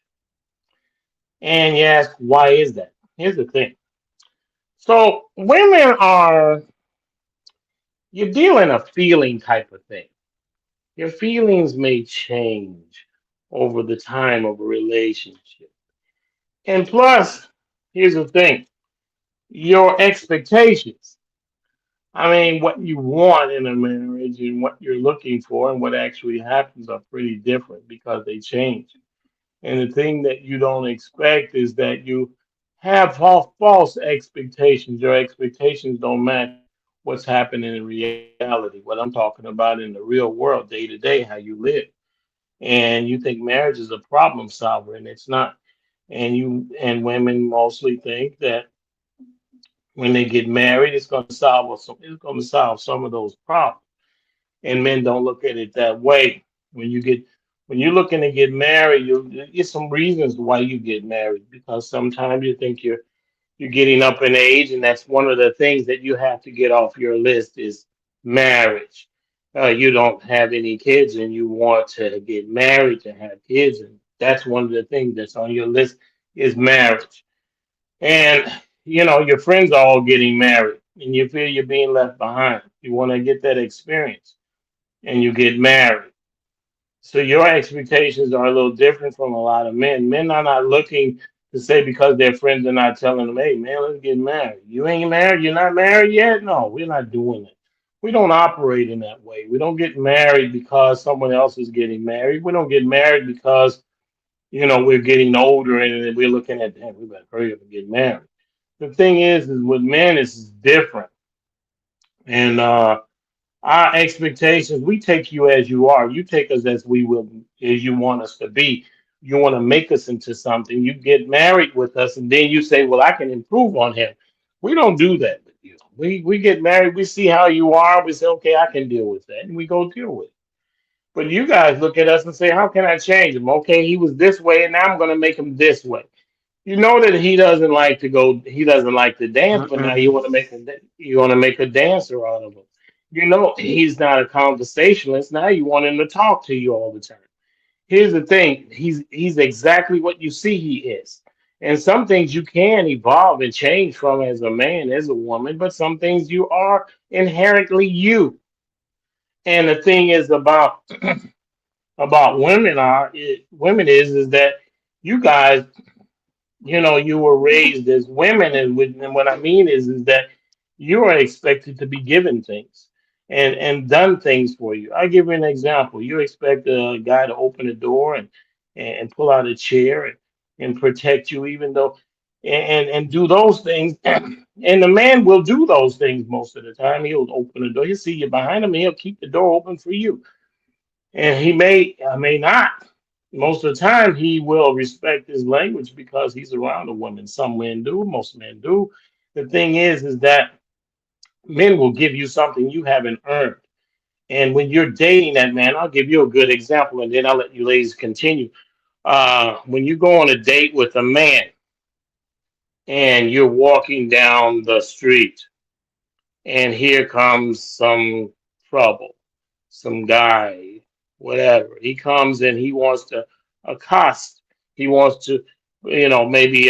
S4: And you ask, why is that? Here's the thing. So women are you're dealing a feeling type of thing. Your feelings may change over the time of a relationship. And plus, here's the thing, your expectations. I mean, what you want in a marriage and what you're looking for and what actually happens are pretty different because they change. And the thing that you don't expect is that you have false expectations. Your expectations don't match what's happening in reality. What I'm talking about in the real world, day to day, how you live. And you think marriage is a problem solver, and it's not. And women mostly think that when they get married, it's going to solve some of those problems. And men don't look at it that way. When you get when you're looking to get married, you get some reasons why you get married because sometimes you think you're getting up in age, and that's one of the things that you have to get off your list is marriage. You don't have any kids, and you want to get married to have kids, and that's one of the things that's on your list is marriage. And your friends are all getting married, and you feel you're being left behind. You want to get that experience, and you get married. So your expectations are a little different from a lot of men. Men are not looking to say because their friends are not telling them, "Hey, man, let's get married." You ain't married. You're not married yet. No, we're not doing it. We don't operate in that way. We don't get married because someone else is getting married. We don't get married because we're getting older and we're looking at, damn, we better hurry up and get married. The thing is with men, it's different. And our expectations, we take you as you are. You take us as you want us to be. You want to make us into something. You get married with us, and then you say, "Well, I can improve on him." We don't do that with you. We get married. We see how you are. We say, "Okay, I can deal with that," and we go deal with it. But you guys look at us and say, "How can I change him?" Okay, he was this way, and now I'm going to make him this way. You know that he doesn't like to go. He doesn't like to dance, but now
S2: Mm-mm.
S4: you want to make a dancer out of him. You know he's not a conversationalist. Now you want him to talk to you all the time. Here's the thing: he's exactly what you see he is. And some things you can evolve and change from as a man, as a woman, but some things you are inherently you. And the thing is about women is that you guys you were raised as women, and what I mean is that you are expected to be given things and done things for you. I give you an example. You expect a guy to open a door and pull out a chair and protect you, even though and do those things. And the man will do those things most of the time. He'll open the door. He'll see you behind him. And he'll keep the door open for you, and he may not. Most of the time, he will respect his language because he's around a woman. Some men do, most men do. The thing is that men will give you something you haven't earned. And when you're dating that man, I'll give you a good example, and then I'll let you ladies continue. When you go on a date with a man and you're walking down the street, and here comes some trouble, some guy, whatever. He comes and he wants to accost. He wants to, maybe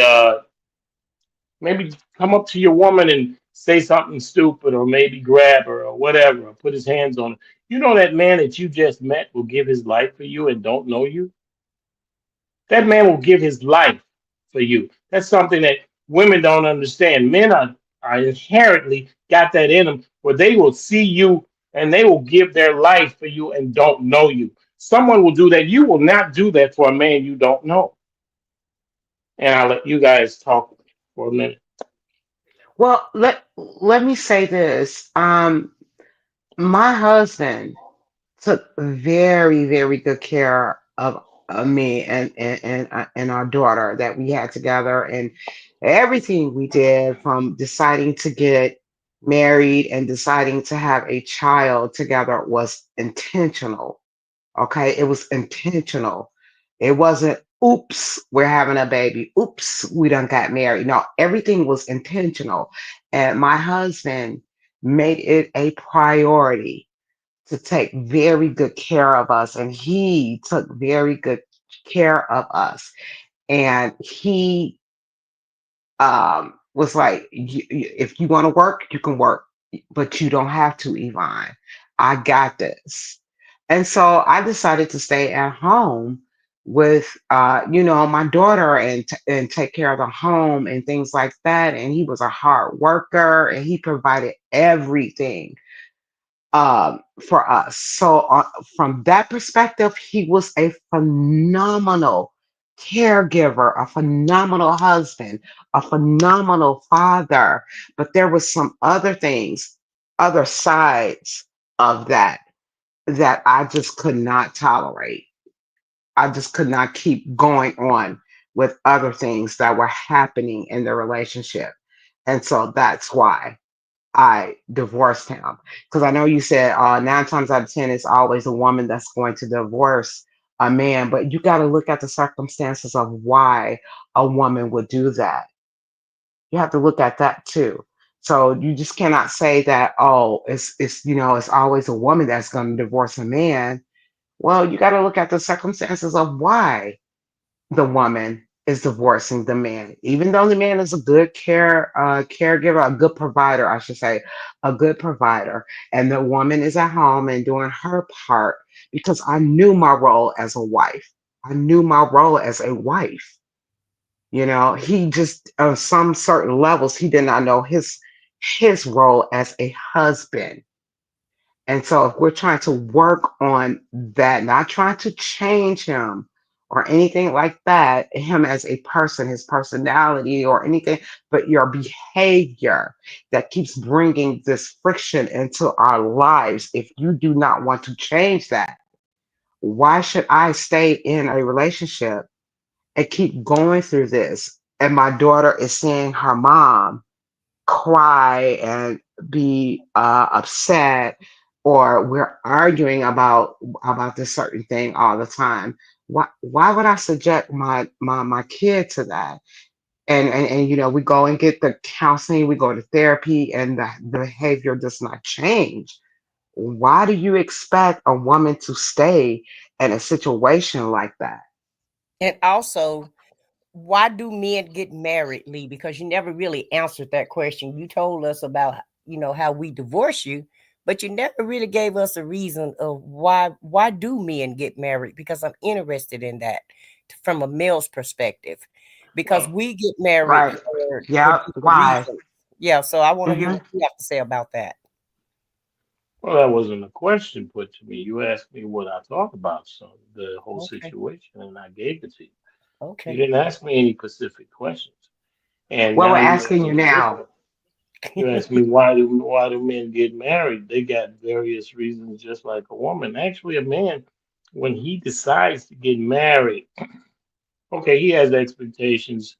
S4: come up to your woman and say something stupid, or maybe grab her or whatever, or put his hands on her. You know that man that you just met will give his life for you and don't know you. That man will give his life for you. That's something that women don't understand. Men are inherently got that in them where they will see you and they will give their life for you and don't know you. Someone will do that. You will not do that for a man you don't know. And I'll let you guys talk for a minute.
S2: Well, let me say this. My husband took very, very good care of me and our daughter that we had together, and everything we did from deciding to get married and deciding to have a child together was intentional. Okay, it was intentional. It wasn't, oops, we're having a baby. Oops, we done got married. No, everything was intentional. And my husband made it a priority to take very good care of us. And he took very good care of us. And he was like, if you want to work, you can work, but you don't have to, Yvonne. I got this. And so I decided to stay at home with, my daughter and take care of the home and things like that. And he was a hard worker and he provided everything for us. So, from that perspective, he was a phenomenal caregiver, a phenomenal husband, a phenomenal father. But there was some other things, other sides of that I just could not tolerate. I just could not keep going on with other things that were happening in the relationship. And so that's why I divorced him. Because I know you said 9 times out of 10 it's always a woman that's going to divorce a man, but you got to look at the circumstances of why a woman would do that. You have to look at that too. So you just cannot say that, oh, it's always a woman that's going to divorce a man. Well, you got to look at the circumstances of why the woman is divorcing the man, even though the man is a good caregiver, a good provider, I should say, a good provider, and the woman is at home and doing her part. Because I knew my role as a wife. I knew my role as a wife. He just on some certain levels he did not know his role as a husband. And so, if we're trying to work on that, not trying to change him or anything like that, him as a person, his personality or anything, but your behavior that keeps bringing this friction into our lives, if you do not want to change that, why should I stay in a relationship and keep going through this? And my daughter is seeing her mom cry and be upset, or we're arguing about this certain thing all the time. Why would I subject my kid to that? And we go and get the counseling, we go to therapy, and the behavior does not change. Why do you expect a woman to stay in a situation like that?
S1: And also, why do men get married, Lee? Because you never really answered that question. You told us about, how we divorce you, but you never really gave us a reason of why do men get married? Because I'm interested in that from a male's perspective. Because
S4: Well,
S1: we get married
S2: Right.
S1: for
S2: Yeah.
S1: different
S2: Why?
S1: reasons. Yeah, so I want to hear
S2: Hmm.
S1: what you have to say about that.
S4: well, that wasn't a question put to me. You asked me what I thought about the whole
S1: Okay.
S4: situation, and I gave it to you. You
S1: Okay.
S4: didn't ask me any specific questions. And
S2: Well, we're
S4: now you
S2: asking
S4: ask
S2: you
S4: me this
S2: now.
S4: one. You ask me why do men get married? They got various reasons, just like a woman. Actually, a man, when he decides to get married, okay, he has expectations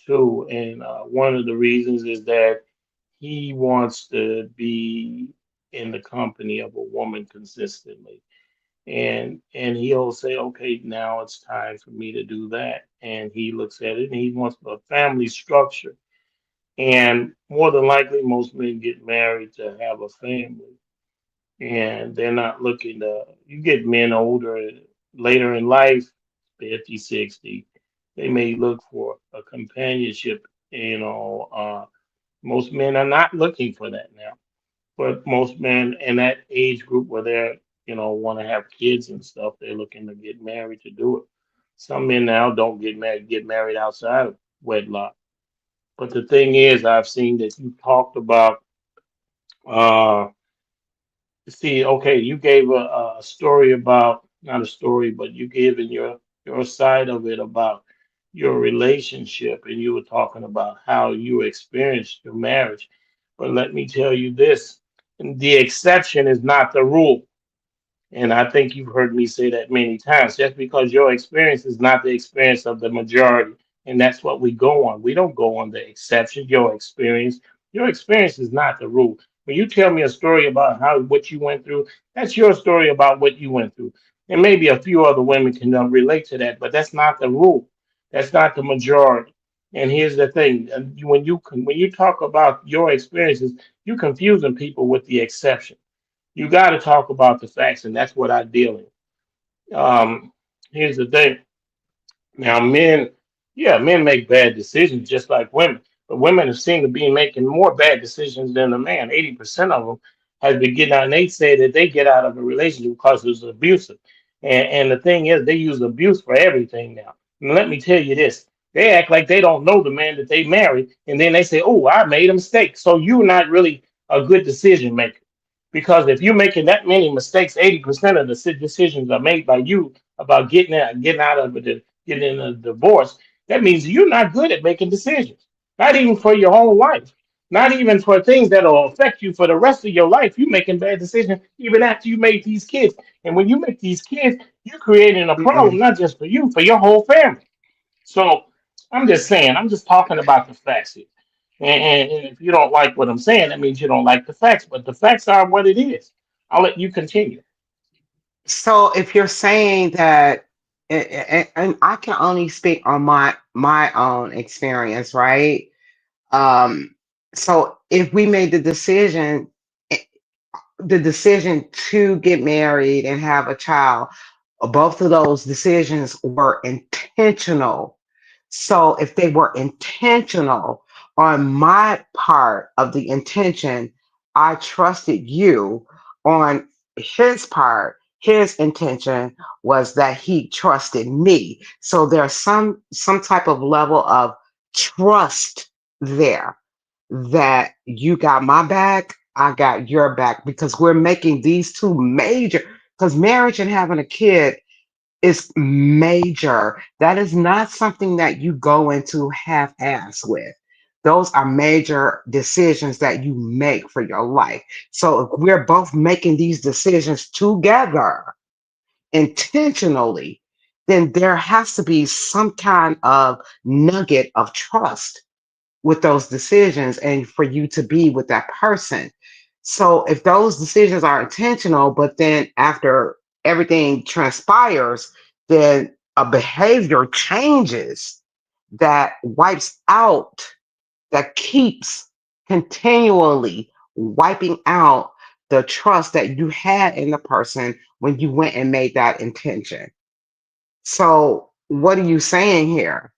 S4: too, and one of the reasons is that he wants to be in the company of a woman consistently, and he'll say, okay, now it's time for me to do that, and he looks at it and he wants a family structure, and more than likely, most men get married to have a family, and they're not looking to. You get men older later in life, 50, 60, they may look for a companionship. Most men are not looking for that now, but most men in that age group where they're, want to have kids and stuff, they're looking to get married to do it. Some men now don't get married outside of wedlock. But the thing is, I've seen that you talked about. Uh, See, okay, you gave a story about, not a story, but you gave in your side of it about your relationship, and you were talking about how you experienced your marriage. But let me tell you this, the exception is not the rule. And I think you've heard me say that many times. Just because your experience is not the experience of the majority, and that's what we go on. We don't go on the exception. Your experience is not the rule. When you tell me a story about how what you went through, that's your story about what you went through. And maybe a few other women can relate to that, but that's not the rule. That's not the majority. And here's the thing: when you talk about your experiences, you're confusing people with the exception. You got to talk about the facts, and that's what I deal in. Here's the thing. Now, men make bad decisions just like women, but women seem to be making more bad decisions than the man. 80% of them has been getting out, and they say that they get out of a relationship because it was abusive. And the thing is, they use abuse for everything now. And let me tell you this. They act like they don't know the man that they married, and then they say, "Oh, I made a mistake." So you're not really a good decision maker. Because if you're making that many mistakes, 80% of the decisions are made by you about getting out of it, getting in a divorce. That means you're not good at making decisions, not even for your own life, not even for things that will affect you for the rest of your life. You're making bad decisions even after you made these kids. And when you make these kids, you're creating a problem,
S2: Mm-mm.
S4: not just for you, for your whole family. So I'm just saying, I'm just talking about the facts here. And if you don't like what I'm saying, that means you don't like the facts. But the facts are what it is. I'll let you continue.
S2: So if you're saying that, and I can only speak on my own experience, right? Um, so if we made eh, the decision to get married and have a child, both of those decisions were intentional. So if they were intentional on my part of the intention, I trusted you. On his part, his intention was that he trusted me. So there's some type of level of trust there, that you got my back, I got your back, because we're making these two major, because marriage and having a kid is major. That is not something that you go into half ass with. Those are major decisions that you make for your life. So if we're both making these decisions together intentionally, then there has to be some kind of nugget of trust with those decisions and for you to be with that person. So if those decisions are intentional, but then after everything transpires, then a behavior changes that wipes out, that keeps continually wiping out the trust that you had in the person when you went and made that intention. So what are you saying here?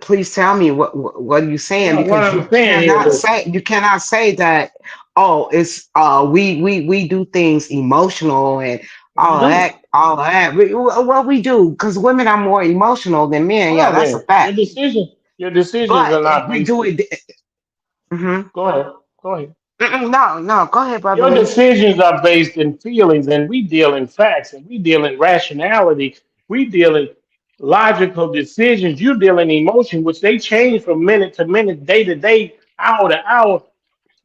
S2: Please tell me what are you saying,
S4: What
S2: because
S4: I'm saying is that
S2: you cannot say that, oh, it's we do things emotional and
S4: we do.
S2: all of that. Well, we do, because women are more emotional than men. Yeah,
S4: Well,
S2: that's a
S4: then
S2: fact.
S4: your decisions
S2: But
S4: are
S2: if
S4: not
S2: we
S4: based.
S2: do it, mhm.
S4: Go ahead. Go ahead.
S2: No, go ahead, brother
S4: Your
S2: Lee.
S4: decisions are based in feelings, and we deal in facts, and we deal in rationality. We deal in logical decisions. You deal in emotion, which they change from minute to minute, day to day, hour to hour,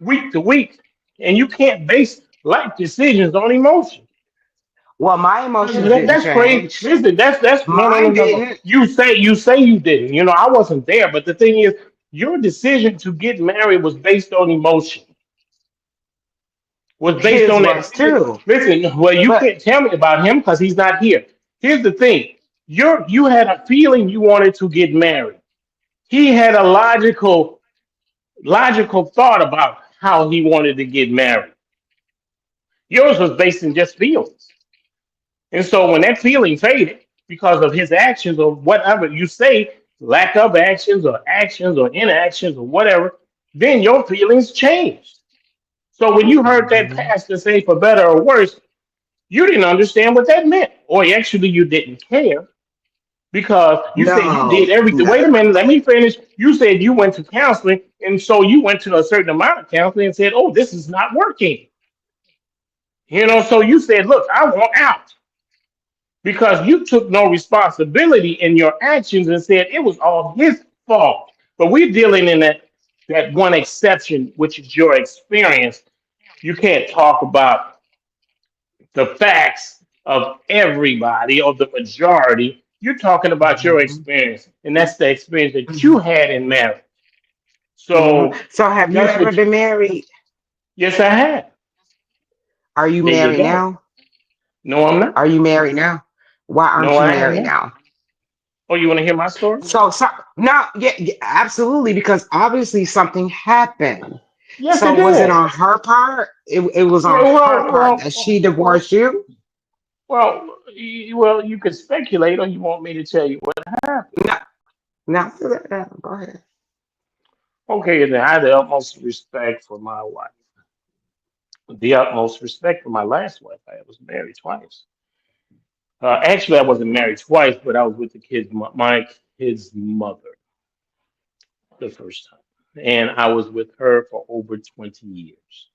S4: week to week. And you can't base life decisions on emotion.
S2: Well, my emotions didn't
S4: That's crazy.
S2: change.
S4: Listen, that's no, no, no,
S2: Mine
S4: no, no.
S2: didn't.
S4: You say you didn't. You know, I wasn't there, but the thing is, your decision to get married was based on emotion, was based
S2: His
S4: on that
S2: was
S4: feeling.
S2: too.
S4: Listen, well, you
S2: But
S4: can't tell me about him because he's not here. Here's the thing: you had a feeling you wanted to get married. He had a logical thought about how he wanted to get married. Yours was based in just feelings. And so when that feeling faded because of his actions or whatever you say, lack of actions or inactions or whatever, then your feelings changed. So when you heard that
S2: Mhm.
S4: pastor say for better or worse, you didn't understand what that meant. Or actually you didn't care because you said you did
S2: No,
S4: everything.
S2: no.
S4: Wait a minute, let me finish. You said you went to counseling, and so you went to a certain amount of counseling and said, oh, this is not working. So you said, look, I want out. Because you took no responsibility in your actions and said it was all his fault. But we're dealing in that one exception, which is your experience. You can't talk about the facts of everybody or the majority. You're talking about your
S2: Mhm.
S4: experience, and that's the experience that you
S2: Mhm.
S4: had in marriage.
S2: Mhm.
S4: So
S2: So, have you
S4: that's
S2: ever
S4: what.
S2: been married?
S4: Yes, I have.
S2: Are you
S4: There you
S2: married
S4: go.
S2: now?
S4: No, I'm
S2: Are
S4: not.
S2: you married now? Why
S4: No,
S2: aren't you
S4: I am
S2: married
S4: not.
S2: now?
S4: Oh, you want to hear my story?
S2: So no, yeah, yeah, absolutely, because obviously something happened.
S4: Yes,
S2: So
S4: it
S2: was it
S4: did.
S2: on her part? It was
S4: Yeah,
S2: on her part that she divorced you?
S4: well, you could speculate, or you want me to tell you what happened.
S2: No, no, go ahead.
S4: Okay, then I had the utmost respect for my wife, the utmost respect for my last wife. I was married twice. Actually, I wasn't married twice, but I was with the kids, my kid's mother, the first time, and I was with her for over 20 years.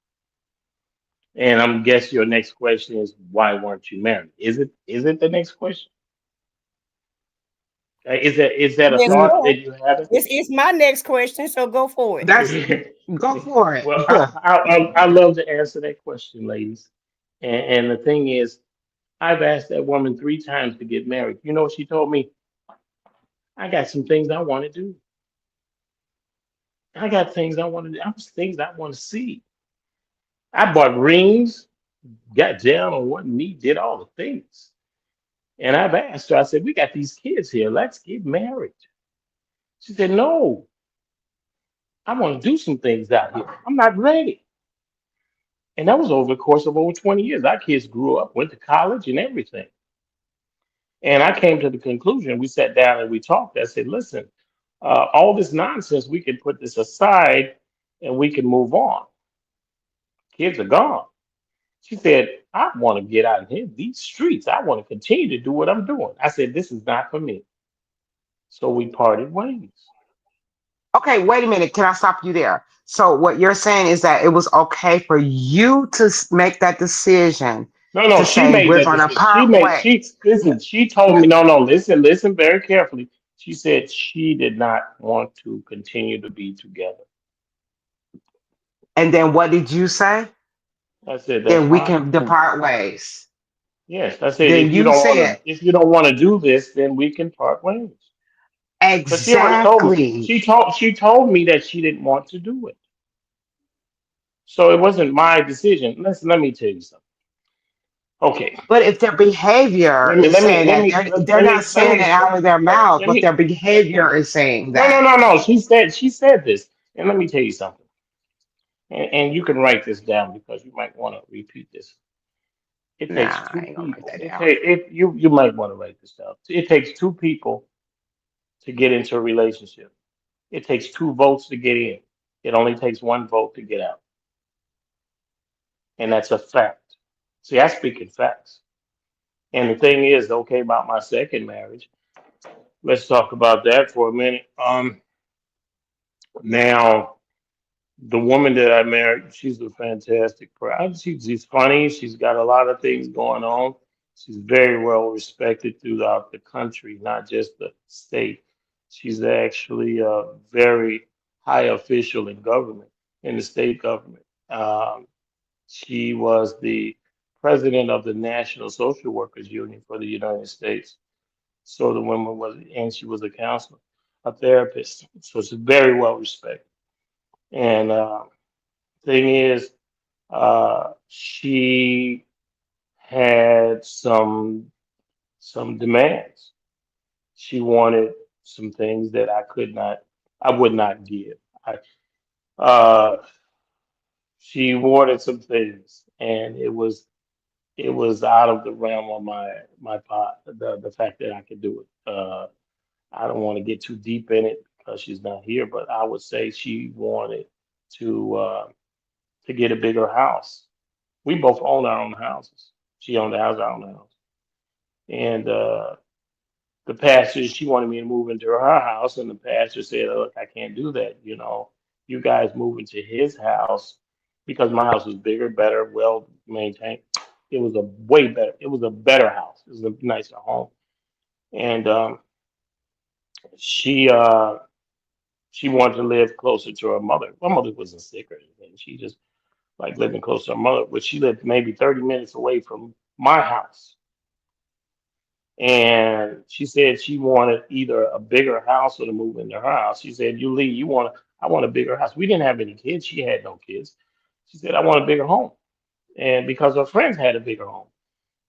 S4: And I'm guess your next question is why weren't you married? Is it the next question? Is that a
S1: Yes,
S2: Mm,
S4: thought that
S1: sir.
S4: you have?
S1: It's my next question, so go for it.
S2: that's go for it.
S4: Well, I love to answer that question, ladies. And the thing is, I've asked that woman 3 times to get married. You know what she told me? I got some things I want to do. I got things I want to do. I was things I want to see. I bought rings, got down on one knee, did all the things. And I've asked her, I said, we got these kids here. Let's get married. She said, no, I want to do some things out here. I'm not ready. And that was over the course of over 20 years. Our kids grew up, went to college and everything. And I came to the conclusion, we sat down and we talked. I said, listen, all this nonsense, we can put this aside and we can move on. Kids are gone. She said, I want to get out in here, these streets. I want to continue to do what I'm doing. I said, this is not for me. So we parted ways.
S2: Okay, wait a minute. Can I stop you there? So what you're saying is that it was okay for you to make that decision
S4: No, no,
S2: to
S4: she
S2: say
S4: made
S2: we're
S4: that
S2: going to
S4: decision. She
S2: part
S4: made, she,
S2: ways.
S4: listen, she told
S2: No,
S4: me, no, no, listen, listen very carefully. She said she did not want to continue to be together.
S2: and then what did you say?
S4: I said, that's
S2: Then we
S4: fine.
S2: can depart ways.
S4: Yes, I said
S2: Then you said
S4: if you don't want to do this, then we can part ways. But she already told me.
S2: exactly.
S4: She told me that she didn't want to do it. So it wasn't my decision. Let me tell you something. Okay.
S2: But if their behavior
S4: Let me
S2: is
S4: let me
S2: saying
S4: let
S2: that
S4: me
S2: they're
S4: let
S2: not
S4: me let
S2: saying
S4: me
S2: it out of their mouth,
S4: let
S2: but
S4: me
S2: their behavior is saying
S4: no, no,
S2: that.
S4: no, no. She said this. And let me tell you something. And you can write this down because you might want to repeat this. It takes
S2: Nah,
S4: two
S2: I ain't gonna write
S4: people.
S2: that
S4: It
S2: down.
S4: take if you might want to write this down. It takes two people to get into a relationship. It takes two votes to get in. It only takes one vote to get out. And that's a fact. See, I speak in facts. And the thing is, okay, about my second marriage, let's talk about that for a minute. Now, the woman that I married, she's a fantastic person. She's funny. She's got a lot of things going on. She's very well respected throughout the country, not just the state. She's actually a very high official in government, in the state government. She was the president of the National Social Workers Union for the United States. So the woman was, and she was a counselor, a therapist. So she's very well respected. And thing is, she had some demands. She wanted some things that I would not give. I, uh, she wanted some things, and it was out of the realm of my pot. The fact that I could do it. I don't want to get too deep in it because she's not here, but I would say she wanted to uh, to get a bigger house. We both own our own houses. She owned the house, I owned the house, and the pastor she wanted me to move into her house, and the pastor said, "Look, I can't do that. You guys move into his house because my house was bigger, better, well maintained. It was a way better. It was a better house. It was a nicer home." And she she wanted to live closer to her mother. My mother wasn't sick or anything. She just like living close to her mother, but she lived maybe 30 minutes away from my house. And she said she wanted either a bigger house or to move into her house. She said, "You leave, I want a bigger house." We didn't have any kids. She had no kids. She said, "I want a bigger home." And because her friends had a bigger home,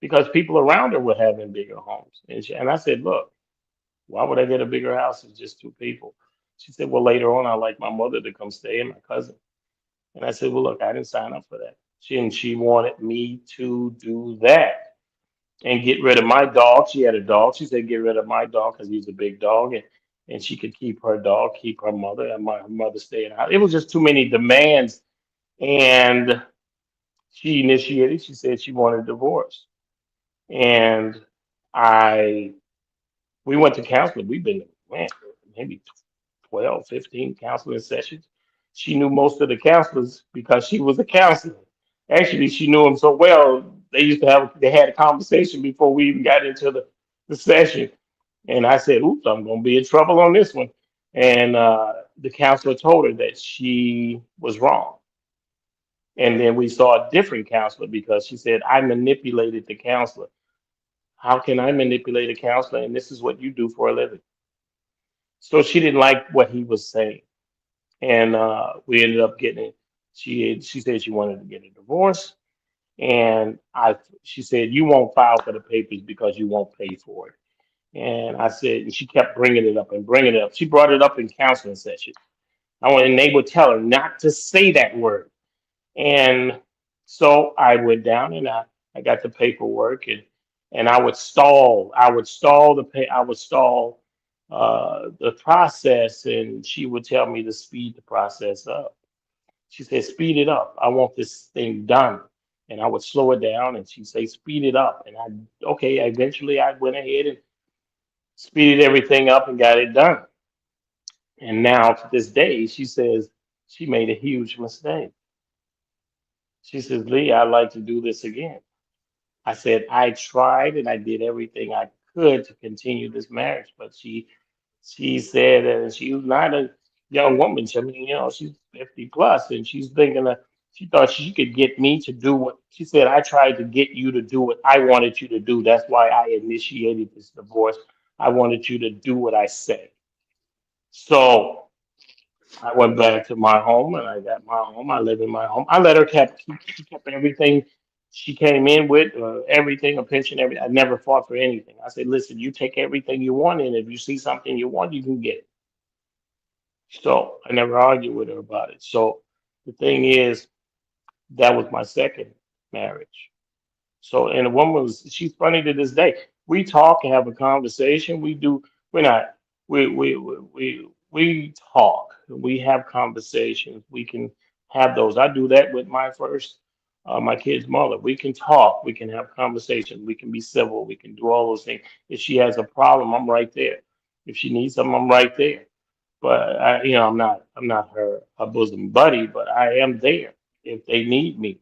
S4: because people around her were having bigger homes. And I said, "Look, why would I get a bigger house? It's just two people." She said, "Well, later on, I'd like my mother to come stay and my cousin." And I said, "Well, look, I didn't sign up for that." She wanted me to do that and get rid of my dog. She had a dog. She said, "Get rid of my dog because he's a big dog." And she could keep her dog, keep her mother, and my mother staying out. It was just too many demands. And she initiated, she said she wanted a divorce. And I we went to counseling. We've been, man, maybe 12, 15 counseling sessions. She knew most of the counselors because she was a counselor. Actually, she knew them so well, they had a conversation before we even got into the session. And I said, "Oops, I'm going to be in trouble on this one." And the counselor told her that she was wrong. And then we saw a different counselor because she said, "I manipulated the counselor." How can I manipulate a counselor? And this is what you do for a living. So she didn't like what he was saying. And we ended up getting, she said she wanted to get a divorce. And she said, "You won't file for the papers because you won't pay for it." And I said, and she kept bringing it up and bringing it up. She brought it up in counseling sessions. And they would tell her not to say that word. And so I went down and I got the paperwork and I would stall the process, and she would tell me to speed the process up. She said, "Speed it up. I want this thing done." And I would slow it down and she'd say, "Speed it up." And okay, eventually I went ahead and speeded everything up and got it done. And now to this day, she says she made a huge mistake. She says, "Lee, I'd like to do this again." I said, "I tried and I did everything I could to continue this marriage," but she said that she was not a young woman. I mean, she's 50 plus, and she's thinking that she thought she could get me to do what she said. "I tried to get you to do what I wanted you to do. That's why I initiated this divorce. I wanted you to do what I said." So I went back to my home and I got my home. I live in my home. I let her she kept everything she came in with, everything, a pension, everything. I never fought for anything. I said, "Listen, you take everything you want, and if you see something you want, you can get it." So I never argued with her about it. So the thing is, that was my second marriage. So, and the woman she's funny to this day. We talk and have a conversation. We're not, we talk, we have conversations. We can have those. I do that with my kid's mother. We can talk, we can have conversations, we can be civil, we can do all those things. If she has a problem, I'm right there. If she needs something, I'm right there. But I'm not her bosom buddy, but I am there if they need me.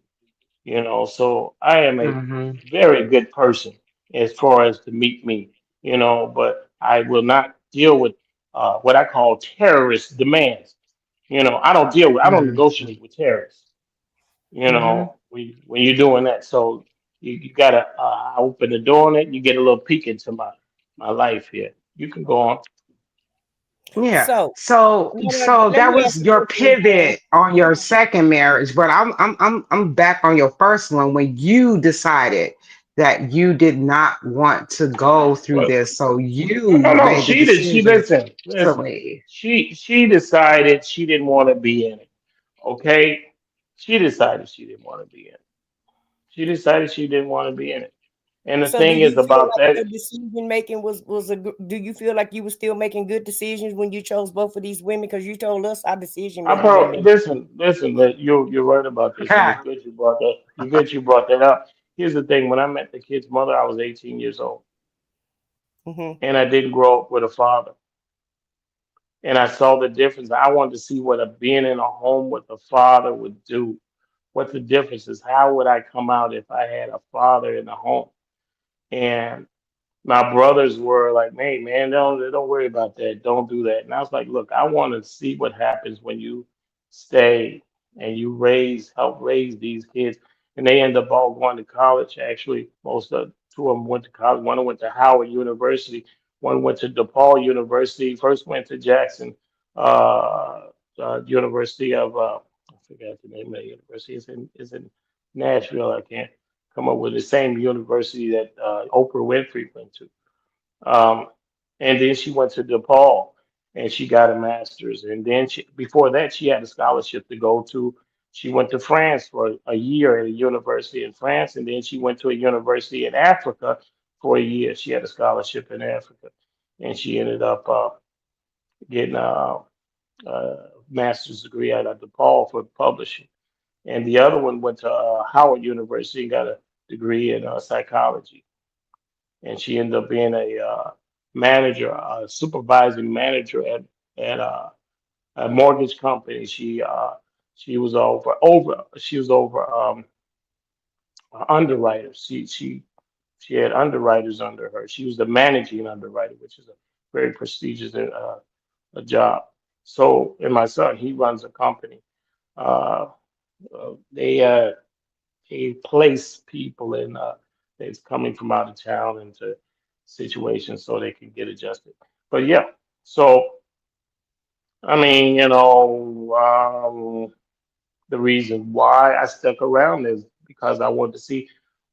S4: So I am a
S2: Hmm.
S4: very good person as far as to meet me, but I will not deal with what I call terrorist demands. I don't
S2: Hmm.
S4: negotiate with terrorists,
S2: Hmm.
S4: when you're doing that. So you gotta open the door on it, you get a little peek into my life here. You can go on.
S2: Yeah.
S1: So
S2: So
S1: let
S2: that
S1: me ask
S2: was
S1: you
S2: your
S1: this again.
S2: pivot on your second marriage, but I'm back on your first one when you decided that you did not want to go through
S4: Well,
S2: this, so
S4: no, no,
S2: you
S4: no.
S2: made the
S4: She did. She
S2: decision to
S4: listen.
S2: leave.
S4: She decided she didn't want to be in it. Okay, she decided she didn't want to be in it. She decided she didn't want to be in it. And the
S1: So do
S4: thing
S1: you
S4: is
S1: feel
S4: about
S1: like
S4: that.
S1: your decision making do you feel like you were still making good decisions when you chose both of these women? Because you told us our decision
S4: I
S1: making didn't
S4: probably
S1: make
S4: listen. That you're right about this, and it's good you brought that. You good you brought that up. Here's the thing: when I met the kid's mother, I was 18 years old,
S1: hmm
S4: and I didn't grow up with a father. And I saw the difference. I wanted to see what being in a home with a father would do. What the difference is. How would I come out if I had a father in the home? And my brothers were like, "Hey, man, don't worry about that. Don't do that." And I was like, "Look, I want to see what happens when you stay and you help raise these kids." and they end up all going to college. Actually, most of two of them went to college. One went to Howard University. One went to DePaul University. First went to Jackson uh, University of I forgot the name of the university. It's in Nashville. I can't come up with the same university that Oprah Winfrey went to. Um, and then she went to DePaul and she got a master's. And then before that, she had a scholarship to go to. She went to France for a year at a university in France, and then she went to a university in Africa for a year. She had a scholarship in Africa, and she ended up getting a master's degree out of DePaul for publishing. And the other one went to Howard University and got a degree in psychology. And she ended up being a manager, a supervising manager at a mortgage company. She was over she was over underwriters. She had underwriters under her. She was the managing underwriter, which is a very prestigious a job. So, and my son, he runs a company. Uh, they he place people in that's coming from out of town into situations so they can get adjusted. But yeah, so I mean, the reason why I stuck around is because I wanted to see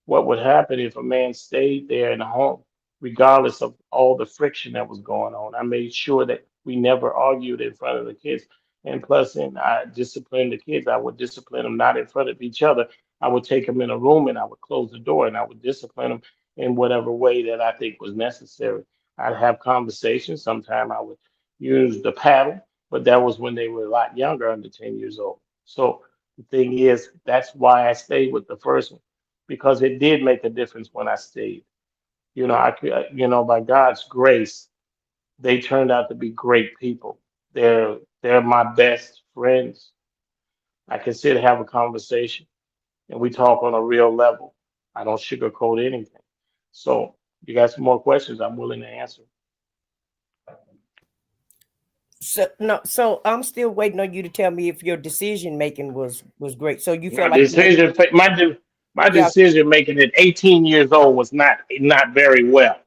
S4: what would happen if a man stayed there in the home, regardless of all the friction that was going on. I made sure that we never argued in front of the kids. And plus, and I disciplined the kids. I would discipline them not in front of each other. I would take them in a room and I would close the door and I would discipline them in whatever way that I think was necessary. I'd have conversations. Sometimes I would use the paddle, but that was when they were a lot younger, under 10 years old. So the thing is, that's why I stayed with the first one because it did make a difference when I stayed. I could, by God's grace, they turned out to be great people. They're my best friends. I can sit and have a conversation, and we talk on a real level. I don't sugarcoat anything. So, you got some more questions? I'm willing to answer.
S1: So no, so I'm still waiting on you to tell me if your decision making was great. So you
S4: My
S1: felt like
S4: decision, my
S1: yeah,
S4: decision making at 18 years old was not very well.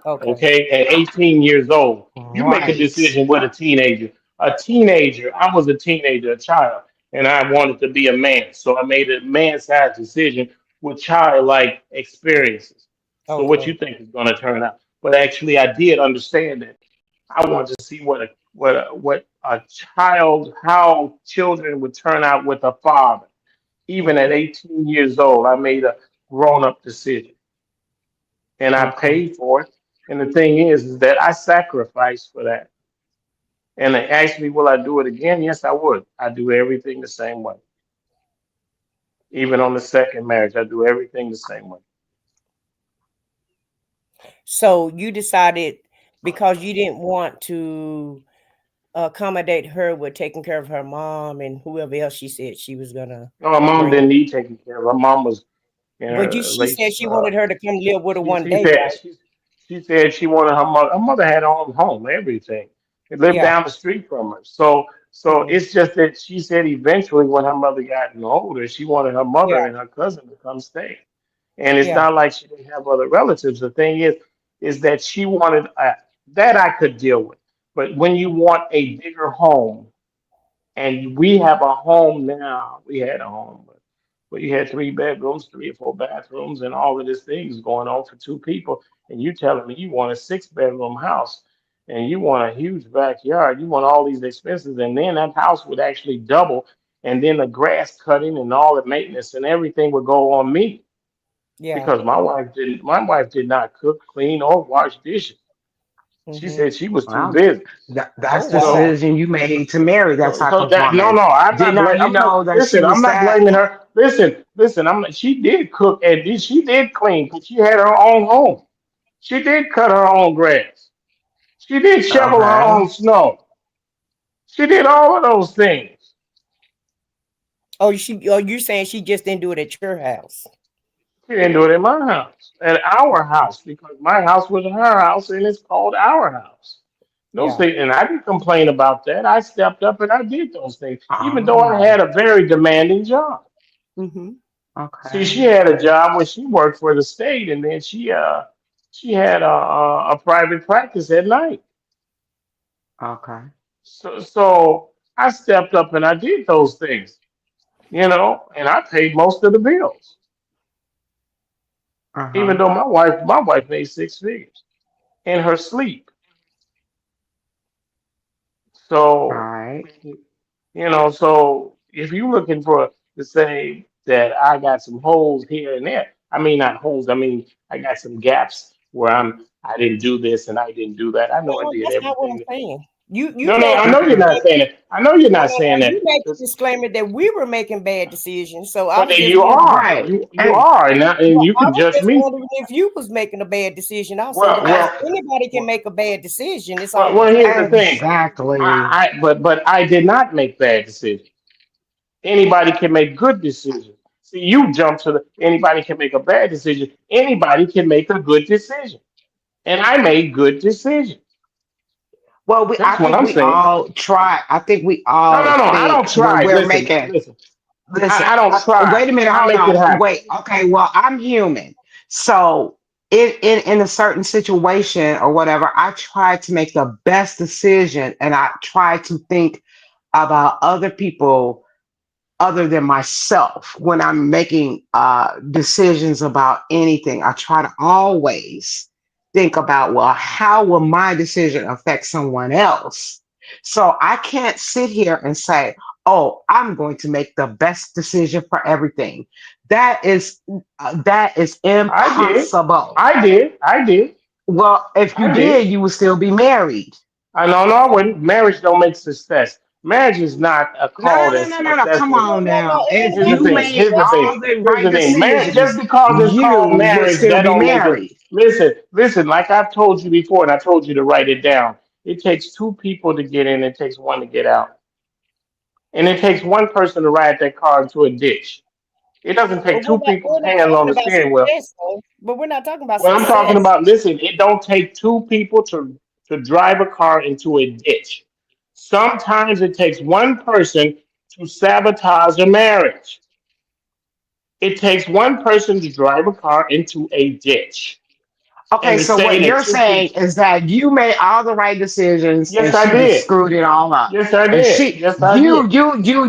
S1: okay.
S4: Okay, at 18 years old, you make a
S2: Right.
S4: decision with a teenager. A teenager, I was a teenager, a child, and I wanted to be a man. So I made a man-sized decision with childlike experiences. So what
S1: Okay.
S4: you think is going to turn out? But actually, I did understand that. I wanted to see what a child, how children would turn out with a father. Even at
S1: Mhm.
S4: 18 years old, I made a grown-up decision and I
S2: Okay.
S4: paid for it. And the thing is that I sacrificed for that. And they asked me, will I do it again? Yes, I would. I do everything the same way. Even on the second marriage, I do everything the same way.
S1: So you decided because you didn't want to accommodate her with taking care of her mom and whoever else she said she was gonna
S4: No, my mom
S1: bring.
S4: didn't need taking care of. Her mom was in
S1: But
S4: her
S1: she
S4: late.
S1: said she wanted her to come live with her
S4: She
S1: one
S4: she
S1: day,
S4: said
S1: right?
S4: she wanted her mother. Her mother had her own home, everything. It lived
S1: Yeah.
S4: down the street from her. So
S1: Mhm.
S4: it's just that she said eventually when her mother got older, she wanted her
S1: Yeah.
S4: mother and her cousin to come stay. And it's
S1: Yeah.
S4: not like she didn't have other relatives. The thing is that she wanted that I could deal with. But when you want a bigger home, and we have a home now, we had a home, but you had 3 bedrooms, 3 or 4 bathrooms, and all of these things going on for two people. And you telling me you want a 6 bedroom house and you want a huge backyard, you want all these expenses, and then that house would actually double, and then the grass cutting and all the maintenance and everything would go on me
S1: Yeah.
S4: because my wife did not cook, clean, or wash dishes. She
S1: Mhm.
S4: said she was too
S2: Well,
S4: busy.
S1: Oh
S2: that's the
S1: wow.
S4: So
S2: decision you made to marry that type
S4: so
S2: of
S4: that no,
S2: woman.
S4: no,
S2: Didn't you
S4: I'm not
S2: know that she
S4: listen, I'm
S2: was
S4: not
S2: that?
S4: blaming her. Listen, I'm not, she did cook and she did clean because she had her own home. She did cut her own grass. She did shovel her
S2: Okay.
S4: own snow. She did all of those things.
S1: Oh, you saying she just didn't do it at your house?
S4: She didn't do it in my house, at our house, because my house was her house and it's called our house. Those
S1: Yeah.
S4: things, and I didn't complain about that. I stepped up and I did those things, even though I
S2: Oh,
S4: had a very demanding job.
S1: Mhm.
S2: Okay.
S4: See, she had a job where she worked for the state, and then she had a private practice at night.
S2: Okay.
S4: So I stepped up and I did those things, and I paid most of the bills, even
S2: Uh-huh.
S4: though my wife made six figures in her sleep.
S2: All
S4: So,
S2: right.
S4: so if you're looking for to say that I got some holes here and there, I mean not holes, I mean I got some gaps where I didn't do this and I didn't do that. I know I
S1: No,
S4: did
S1: that's not what I'm
S4: everything.
S1: saying. You
S4: No, no,
S1: made
S4: I
S1: the
S4: know you're
S2: Mm-mm.
S4: not saying it. I know you're
S1: no,
S4: not
S1: no,
S4: saying
S1: no.
S4: that.
S1: You made the disclaimer that we were making bad decisions. So I
S4: But
S1: was just
S4: you
S1: wondering.
S4: are,
S2: Right.
S4: you
S2: And
S4: are, and
S1: Well,
S4: you
S1: I
S4: can
S1: was
S4: judge
S1: just
S4: me.
S1: wondering if you was making a bad decision also,
S4: Well,
S1: because
S4: well,
S1: anybody can
S4: well,
S1: make a bad decision. It's
S4: well,
S1: all the
S4: well, here's
S1: choice.
S4: the thing.
S2: exactly.
S4: But I did not make bad decisions. Anybody can make good decisions. See, you jump to the anybody can make a bad decision. Anybody can make a good decision, and I made good decisions.
S2: Well, I
S4: That's what
S2: think
S4: I'm
S2: we
S4: saying.
S2: all try. I think we
S4: No,
S2: all
S4: no, no. I
S2: think
S4: don't
S2: when
S4: try.
S2: we're
S4: Listen,
S2: making,
S4: listen.
S2: listen,
S4: I don't try.
S2: wait a minute,
S4: I
S2: hold
S4: make it
S2: on.
S4: happen.
S2: Wait. Okay. Well, I'm human. So in a certain situation or whatever, I try to make the best decision and I try to think about other people other than myself when I'm making decisions about anything. I try to always think about, well, how will my decision affect someone else? So I can't sit here and say, oh, I'm going to make the best decision for everything. That is
S4: I did.
S2: impossible.
S4: I did.
S2: Well, if you
S4: I did.
S2: did, you would still be married.
S4: I know, no, I wouldn't. Marriage don't make success. Marriage is not a
S2: No, no,
S4: call
S2: no,
S4: that's
S2: no, no, no. Come
S4: successful.
S1: No,
S2: on
S1: no, no.
S2: now.
S1: It
S2: If
S1: ain't
S4: Here's the
S1: about
S2: you
S4: thing.
S2: made
S4: Here's the
S1: success.
S4: thing.
S2: all the
S4: Here's
S2: right
S4: the thing. Marriage, just
S2: decisions,
S4: because it's called
S2: you would
S4: marriage,
S2: still
S4: that
S2: be
S4: don't make it.
S2: married.
S4: Listen. Like I've told you before, and I told you to write it down. It takes two people to get in. It takes one to get out, and it takes one person to ride that car into a ditch. It doesn't
S1: But
S4: take two people's
S1: we're not
S4: hands on
S1: talking
S4: the
S1: about
S4: steering wheel.
S1: success, though. But we're not talking about
S4: Well, I'm talking
S1: success.
S4: about, listen, it don't take two people to drive a car into a ditch. Sometimes it takes one person to sabotage a marriage. It takes one person to drive a car into a ditch. And
S2: Okay,
S4: to
S2: so
S4: say
S2: what
S4: that
S2: you're
S4: two
S2: saying
S4: people,
S2: is that you made all the right decisions
S4: yes,
S2: and
S4: I
S2: she just
S4: did.
S2: screwed it all up.
S4: Yes, I
S2: And
S4: did. Yes, I did.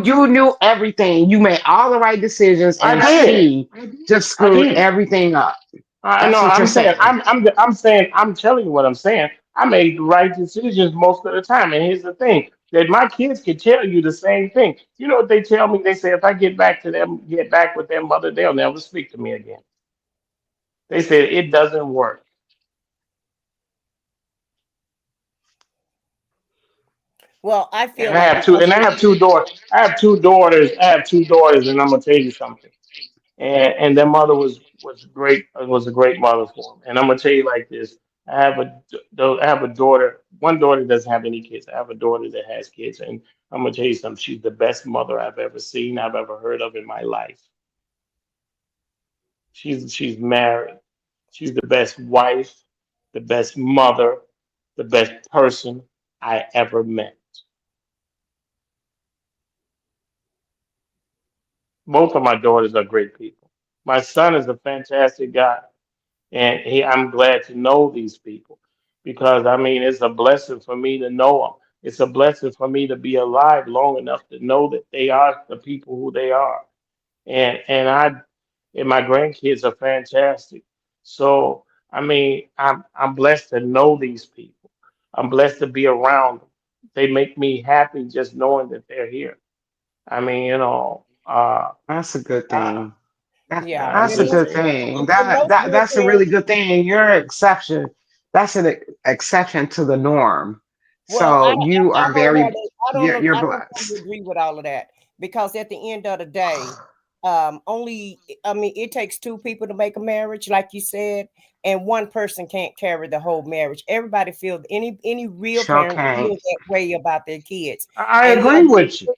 S2: you knew everything. You made all the right decisions
S4: I
S2: and
S4: did.
S2: she just
S4: I
S2: screwed
S4: did.
S2: everything up.
S4: I know.
S2: That's what you're
S4: I'm saying.
S2: saying.
S4: I'm saying. I'm telling you what I'm saying. I make the right decisions most of the time. And here's the thing: that my kids can tell you the same thing. You know what they tell me? They say if I get back with their mother, they'll never speak to me again. They said it doesn't work.
S1: Well, I
S4: And
S1: feel like
S4: I have two daughters. I have two daughters, and I'm gonna tell you something. And their mother was great, was a great mother for them. And I'm gonna tell you like this: I have a daughter. One daughter doesn't have any kids. I have a daughter that has kids, and I'm gonna tell you something. She's the best mother I've ever seen, I've ever heard of in my life. She's married. She's the best wife, the best mother, the best person I ever met. Both of my daughters are great people. My son is a fantastic guy. And I'm glad to know these people because I mean, it's a blessing for me to know them. It's a blessing for me to be alive long enough to know that they are the people who they are. And my grandkids are fantastic. So I mean, I'm blessed to know these people. I'm blessed to be around them. They make me happy just knowing that they're here. I mean,
S2: That's a good
S4: I,
S2: thing. That,
S1: yeah.
S4: I
S2: that's a
S4: just
S2: good thing.
S1: And
S2: That,
S1: most
S2: that
S1: good
S2: that's a
S1: things.
S2: really good thing. You're an exception. That's an exception to the norm.
S1: Well,
S2: So you
S1: I
S2: are
S1: don't have
S2: very
S1: to,
S2: you're
S1: I don't fully
S2: blessed.
S1: agree with all of that because at the end of the day, only I mean it takes two people to make a marriage, like you said, and one person can't carry the whole marriage. Everybody feels any real
S2: Sure
S1: parent
S2: can.
S1: feels that way about their kids,
S4: I
S1: and
S4: agree with you.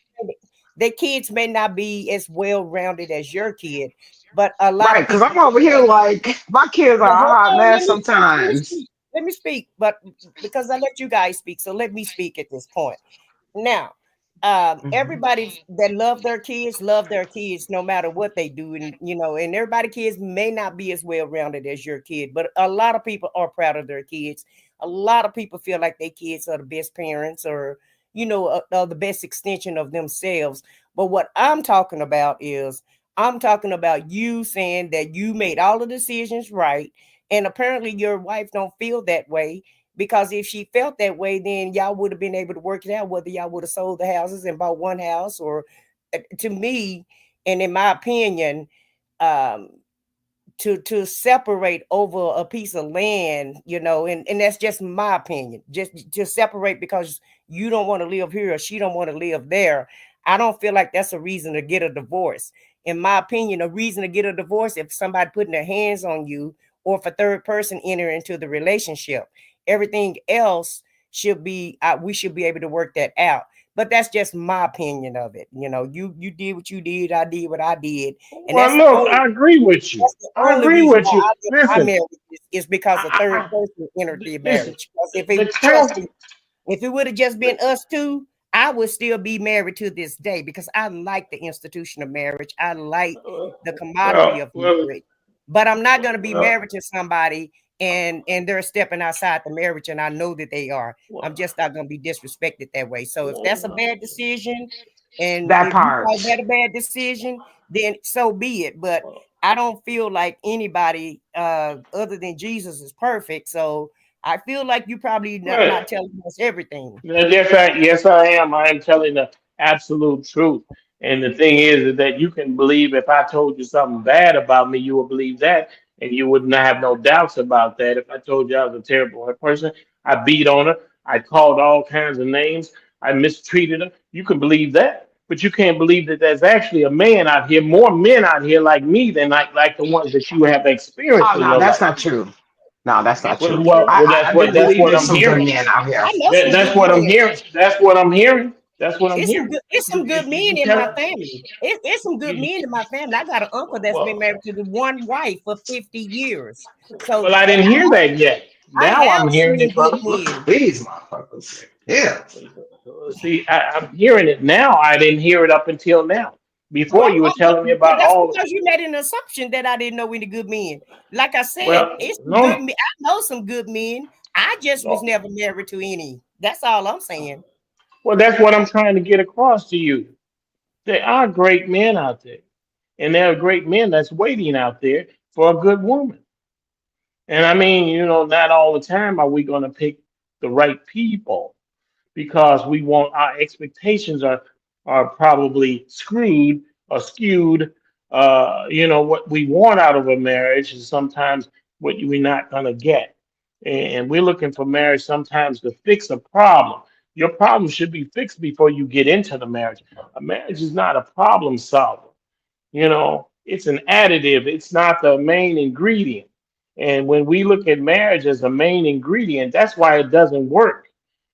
S1: their kids may not be as well rounded as your kid, but a lot
S2: Right,
S1: of
S2: because
S1: people.
S2: I'm over here like my kids are
S1: But
S2: a
S1: hold
S2: hot
S1: on,
S2: mess sometimes.
S1: let me speak, but because I let you guys speak, so let me speak at this point. Now,
S2: Mhm.
S1: Everybody that love their kids no matter what they do, and and everybody kids may not be as well rounded as your kid, but a lot of people are proud of their kids. A lot of people feel like their kids are the best parents, or are the best extension of themselves. But what I'm talking about is, I'm talking about you saying that you made all the decisions right, and apparently your wife don't feel that way, because if she felt that way, then y'all would have been able to work it out, whether y'all would have sold the houses and bought one house, or to me, and in my opinion, um, to separate over a piece of land, and that's just my opinion. Just separate because you don't want to live here or she don't want to live there. I don't feel like that's a reason to get a divorce. In my opinion, a reason to get a divorce if somebody putting their hands on you, or if a third person enter into the relationship. Everything else should be, we should be able to work that out. But that's just my opinion of it. You did what you did, I did what I did, and
S4: Well, look, I agree with you.
S1: that's the
S4: I
S1: only
S4: agree
S1: reason
S4: with
S1: why
S4: you.
S1: I left my
S4: Listen,
S1: marriage is because a third
S4: I
S1: person entered the
S4: listen.
S1: marriage. Because
S4: The
S1: trust
S4: count.
S1: me, if it would have just been us two, I would still be married to this day, because I like the institution of marriage. I like the camaraderie
S4: Well,
S1: of
S4: well,
S1: marriage. But I'm not going to be
S4: well,
S1: married to somebody and they're stepping outside the marriage, and I know that they are. I'm
S4: well,
S1: just not going to be disrespected that way. So if that's a
S4: well,
S1: bad decision, and
S2: That
S1: if you
S2: part.
S1: call that a bad decision, then so be it. But
S4: well,
S1: I don't feel like anybody other than Jesus is perfect. So I feel like you probably not
S4: well,
S1: telling us everything.
S4: yes, I am. I am telling the absolute truth. And the thing is that you can believe if I told you something bad about me, you would believe that, and you would not have no doubts about that. If I told you I was a terrible person, I beat on her, I called all kinds of names, I mistreated her, you can believe that. But you can't believe that there's actually a man out here, more men out here like me than like the ones that you have experienced
S2: Oh
S4: in
S2: no,
S4: your
S2: that's
S4: life.
S2: not true. No, that's not
S1: It's
S2: true.
S1: true.
S2: I do
S4: That's
S2: believe
S4: what
S2: there's
S4: I'm
S2: some good
S4: hearing.
S2: men out here.
S1: I know some
S4: That's
S1: good
S4: what I'm
S1: men.
S4: hearing. That's what I'm hearing. That's what I'm hearing.
S1: It's some good men
S4: You
S1: in my
S4: tell
S1: family. It's some good
S4: you,
S1: men in my family. I got an uncle that's been
S4: well,
S1: married to the one wife for 50 years. So
S4: well, I didn't hear that yet.
S1: I
S4: Now
S1: have
S4: I'm hearing
S1: seen
S4: it
S1: good
S4: from.
S2: Look
S1: men.
S2: at these motherfuckers. Yeah.
S4: See, I'm hearing it now. I didn't hear it up until now. Before
S1: Well,
S4: you were telling me about
S1: that's
S4: all.
S1: because you made an assumption that I didn't know any good men. Like I said,
S4: Well,
S1: it's some good
S4: no.
S1: men. I know some good men. I just was
S4: No.
S1: never married to any. That's all I'm saying.
S4: Well, that's what I'm trying to get across to you. There are great men out there, and there are great men that's waiting out there for a good woman. And I mean, not all the time are we going to pick the right people because we want our expectations are probably screwed or skewed. What we want out of a marriage is sometimes what we're not gonna get, and we're looking for marriage sometimes to fix a problem. Your problem should be fixed before you get into the marriage. A marriage is not a problem solver. It's an additive. It's not the main ingredient. And when we look at marriage as a main ingredient, that's why it doesn't work.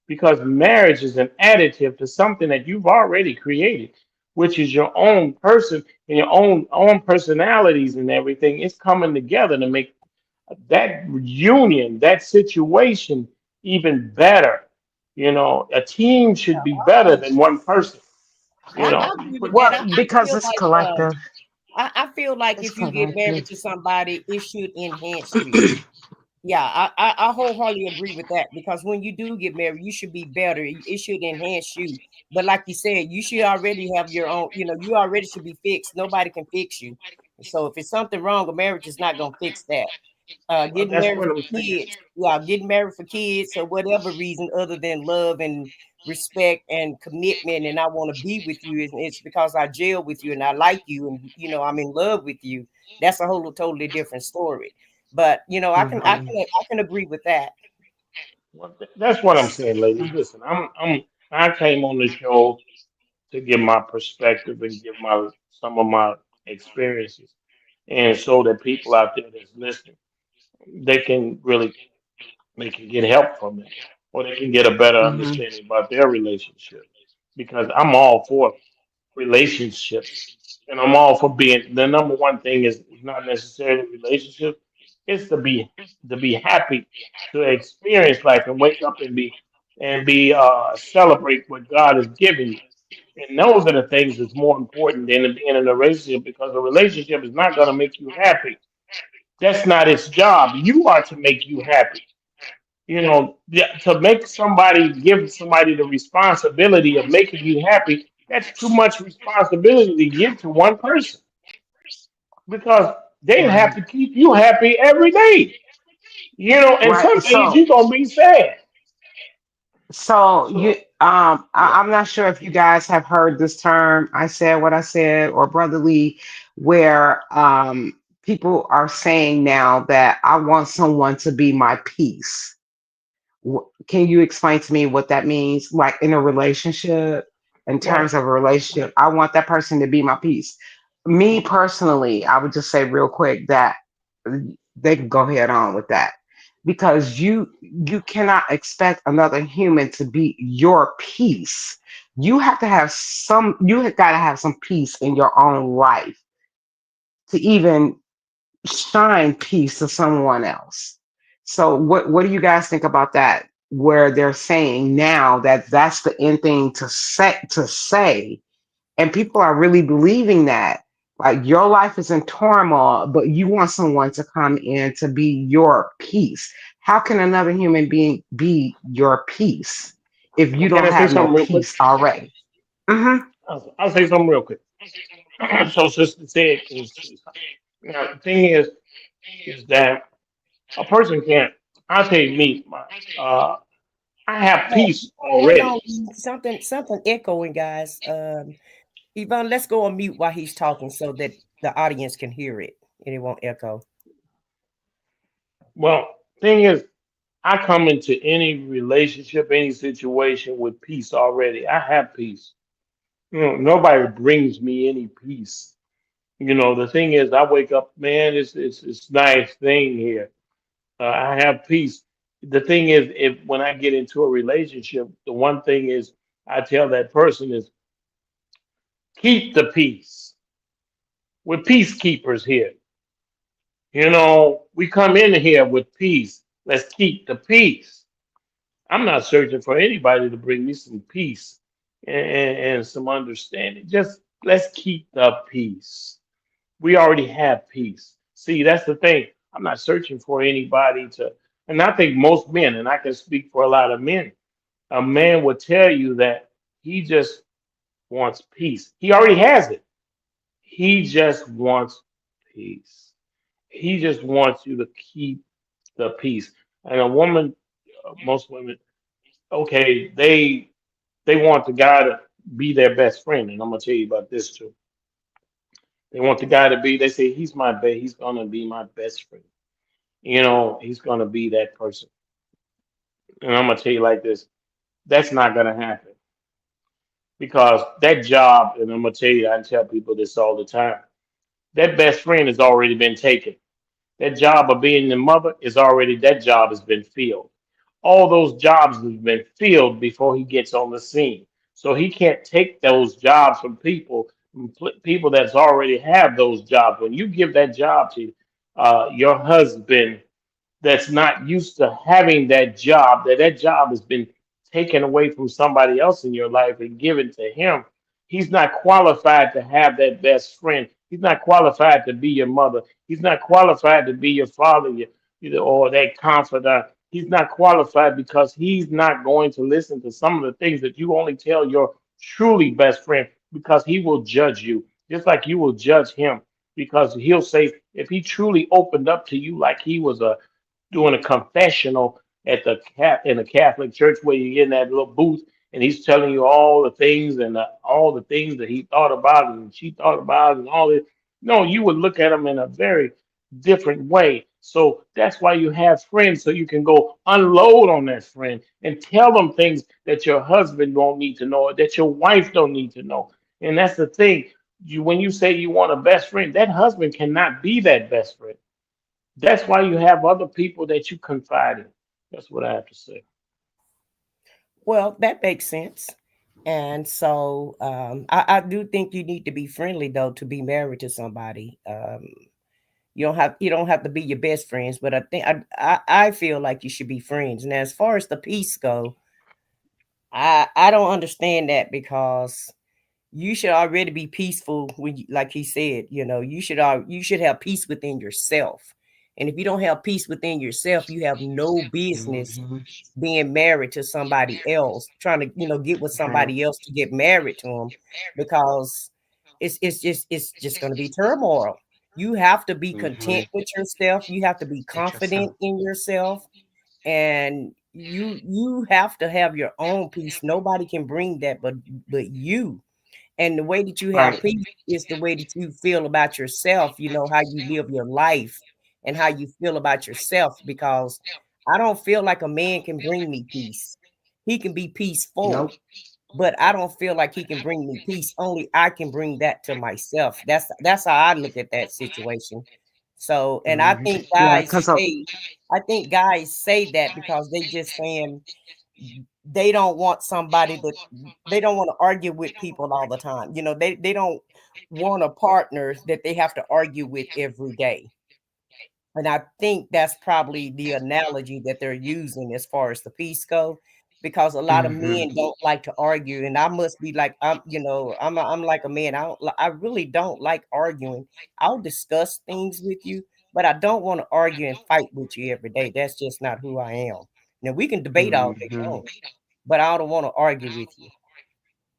S4: Because marriage is an additive to something that you've already created, which is your own person and your own personalities and everything. It's coming together to make that union, that situation even better. A team should be better than one person.
S1: I
S4: You
S1: agree with
S4: put
S1: that.
S2: Well,
S1: I
S2: because
S1: feel
S2: it's
S1: like
S2: collective.
S1: I feel like
S2: It's
S1: if you get married
S2: collective.
S1: to somebody, it should enhance you. Yeah, I wholeheartedly agree with that, because when you do get married, you should be better. It should enhance you. But like you said, you should already have your own, you already should be fixed. Nobody can fix you. So if it's something wrong, a marriage is not gonna fix that. Getting
S4: That's
S1: married
S4: what
S1: for
S4: I'm saying.
S1: kids, yeah, getting married for kids or whatever reason other than love and respect and commitment, and I want to be with you, it's because I jail with you and I like you, and I'm in love with you. That's a whole totally different story. But
S2: Mhm.
S1: I can agree with that.
S4: Well, that's what I'm saying, ladies. Listen, I came on the show to give my perspective and give my some of my experiences, and so that people out there that's listening, they can really they can get help from it, or they can get a better
S2: Mhm.
S4: understanding about their relationship. Because I'm all for relationships, and I'm all for being the number one thing is not necessarily relationship. It's to be happy, to experience life and wake up and be celebrate what God has given you. And those are the things that's more important than being in a relationship, because a relationship is not going to make you happy. That's not its job. You are to make you happy. To make somebody, give somebody the responsibility of making you happy, that's too much responsibility to give to one person, because they have
S2: Right.
S4: to keep you happy every day. And
S2: Right.
S4: some days you're
S2: So
S4: gonna be sad.
S2: so you
S4: So yeah.
S2: I'm not sure if you guys have heard this term, I said what I said, or brotherly, where people are saying now that I want someone to be my peace. Can you explain to me what that means? Like in a relationship, in terms
S4: Well,
S2: of a relationship, I want that person to be my peace. Me personally, I would just say real quick that they can go ahead on with that, because you cannot expect another human to be your peace. You have got to have some peace in your own life to even shine peace to someone else. So what do you guys think about that? Where they're saying now that that's the end thing to say, and people are really believing that. Like your life is in turmoil, but you want someone to come in to be your peace. How can another human being be your peace if you
S4: can
S2: don't
S4: I say
S2: have no
S4: something real quick?
S2: peace already? Hmm.
S4: I'll say something real quick. So sister said, now the thing is that a person can't. I'll tell you me, uh, I have peace
S1: Hold on,
S4: already.
S1: something echoing, guys. Yvonne, let's go on mute while he's talking so that the audience can hear it and it won't echo.
S4: Well, thing is, I come into any relationship, any situation with peace already. I have peace. Nobody brings me any peace. The thing is, I wake up, man. It's nice thing here. I have peace. The thing is, if when I get into a relationship, the one thing is I tell that person is keep the peace. We're peacekeepers here. We come in here with peace. Let's keep the peace. I'm not searching for anybody to bring me some peace and some understanding. Just let's keep the peace. We already have peace. See, that's the thing. I'm not searching for anybody to, and I think most men, and I can speak for a lot of men, a man would tell you that he just wants peace. He already has it. He just wants peace. He just wants you to keep the peace. And a woman, most women, okay, they want the guy to be their best friend. And I'm gonna tell you about this too. They want the guy to be, they say, he's gonna be my best friend. He's gonna be that person. And I'm gonna tell you like this, that's not gonna happen. Because that job, and I'm gonna tell you, I tell people this all the time, that best friend has already been taken. That job of being the mother that job has been filled. All those jobs have been filled before he gets on the scene. So he can't take those jobs from people that's already have those jobs. When you give that job to your husband that's not used to having that job has been taken away from somebody else in your life and given to him. He's not qualified to have that best friend. He's not qualified to be your mother. He's not qualified to be your father, or that confidant. He's not qualified because he's not going to listen to some of the things that you only tell your truly best friend, because he will judge you just like you will judge him, because he'll say if he truly opened up to you like he was doing a confessional in a Catholic church where you get in that little booth and he's telling you all the things and all the things that he thought about and she thought about and all this. No, you would look at him in a very different way. So that's why you have friends, so you can go unload on that friend and tell them things that your husband don't need to know, or that your wife don't need to know. And that's the thing. When you say you want a best friend, that husband cannot be that best friend. That's why you have other people that you confide in. That's what I have to say.
S1: Well, that makes sense. And so I do think you need to be friendly though to be married to somebody. You don't have to be your best friends, but I think I feel like you should be friends. Now, as far as the peace go, I don't understand that because you should already be peaceful when like he said, you should have peace within yourself. And if you don't have peace within yourself, you have no business
S2: Mhm.
S1: being married to somebody else, trying to, get with
S2: Right.
S1: somebody else to get married to them, because it's just going to be turmoil. You have to be content
S2: Mhm.
S1: with yourself. You have to be
S2: With yourself.
S1: confident in yourself, and you have to have your own peace. Nobody can bring that but you. And the way that you have
S2: Right.
S1: peace is the way that you feel about yourself, how you live your life and how you feel about yourself. Because I don't feel like a man can bring me peace. He can be peaceful,
S2: Nope.
S1: but I don't feel like he can bring me peace. Only I can bring that to myself. That's how I look at that situation. So, and I
S2: Mhm.
S1: think
S2: Yeah,
S1: guys
S2: because of.
S1: say, I think guys say that because they just saying they don't want somebody that they don't want to argue with people all the time. They don't want a partner that they have to argue with every day. And I think that's probably the analogy that they're using as far as the peace go, because a lot of
S2: Mhm.
S1: men don't like to argue, and I must be like I'm like a man. I really don't like arguing. I'll discuss things with you, but I don't want to argue and fight with you every day. That's just not who I am. Now we can debate all day
S2: Mhm.
S1: long, but I don't want to argue with you.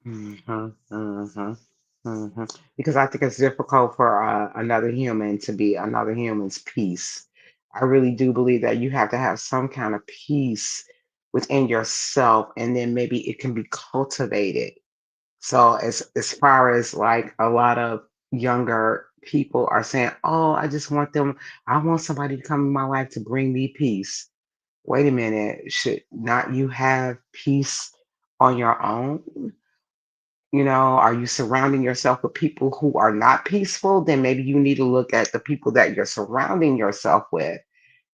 S2: Mhm. Mhm. Mhm. Because I think it's difficult for another human to be another human's peace. I really do believe that you have to have some kind of peace within yourself, and then maybe it can be cultivated. So as far as like a lot of younger people are saying, "Oh, I want somebody to come in my life to bring me peace." Wait a minute, should not you have peace on your own? Are you surrounding yourself with people who are not peaceful? Then maybe you need to look at the people that you're surrounding yourself with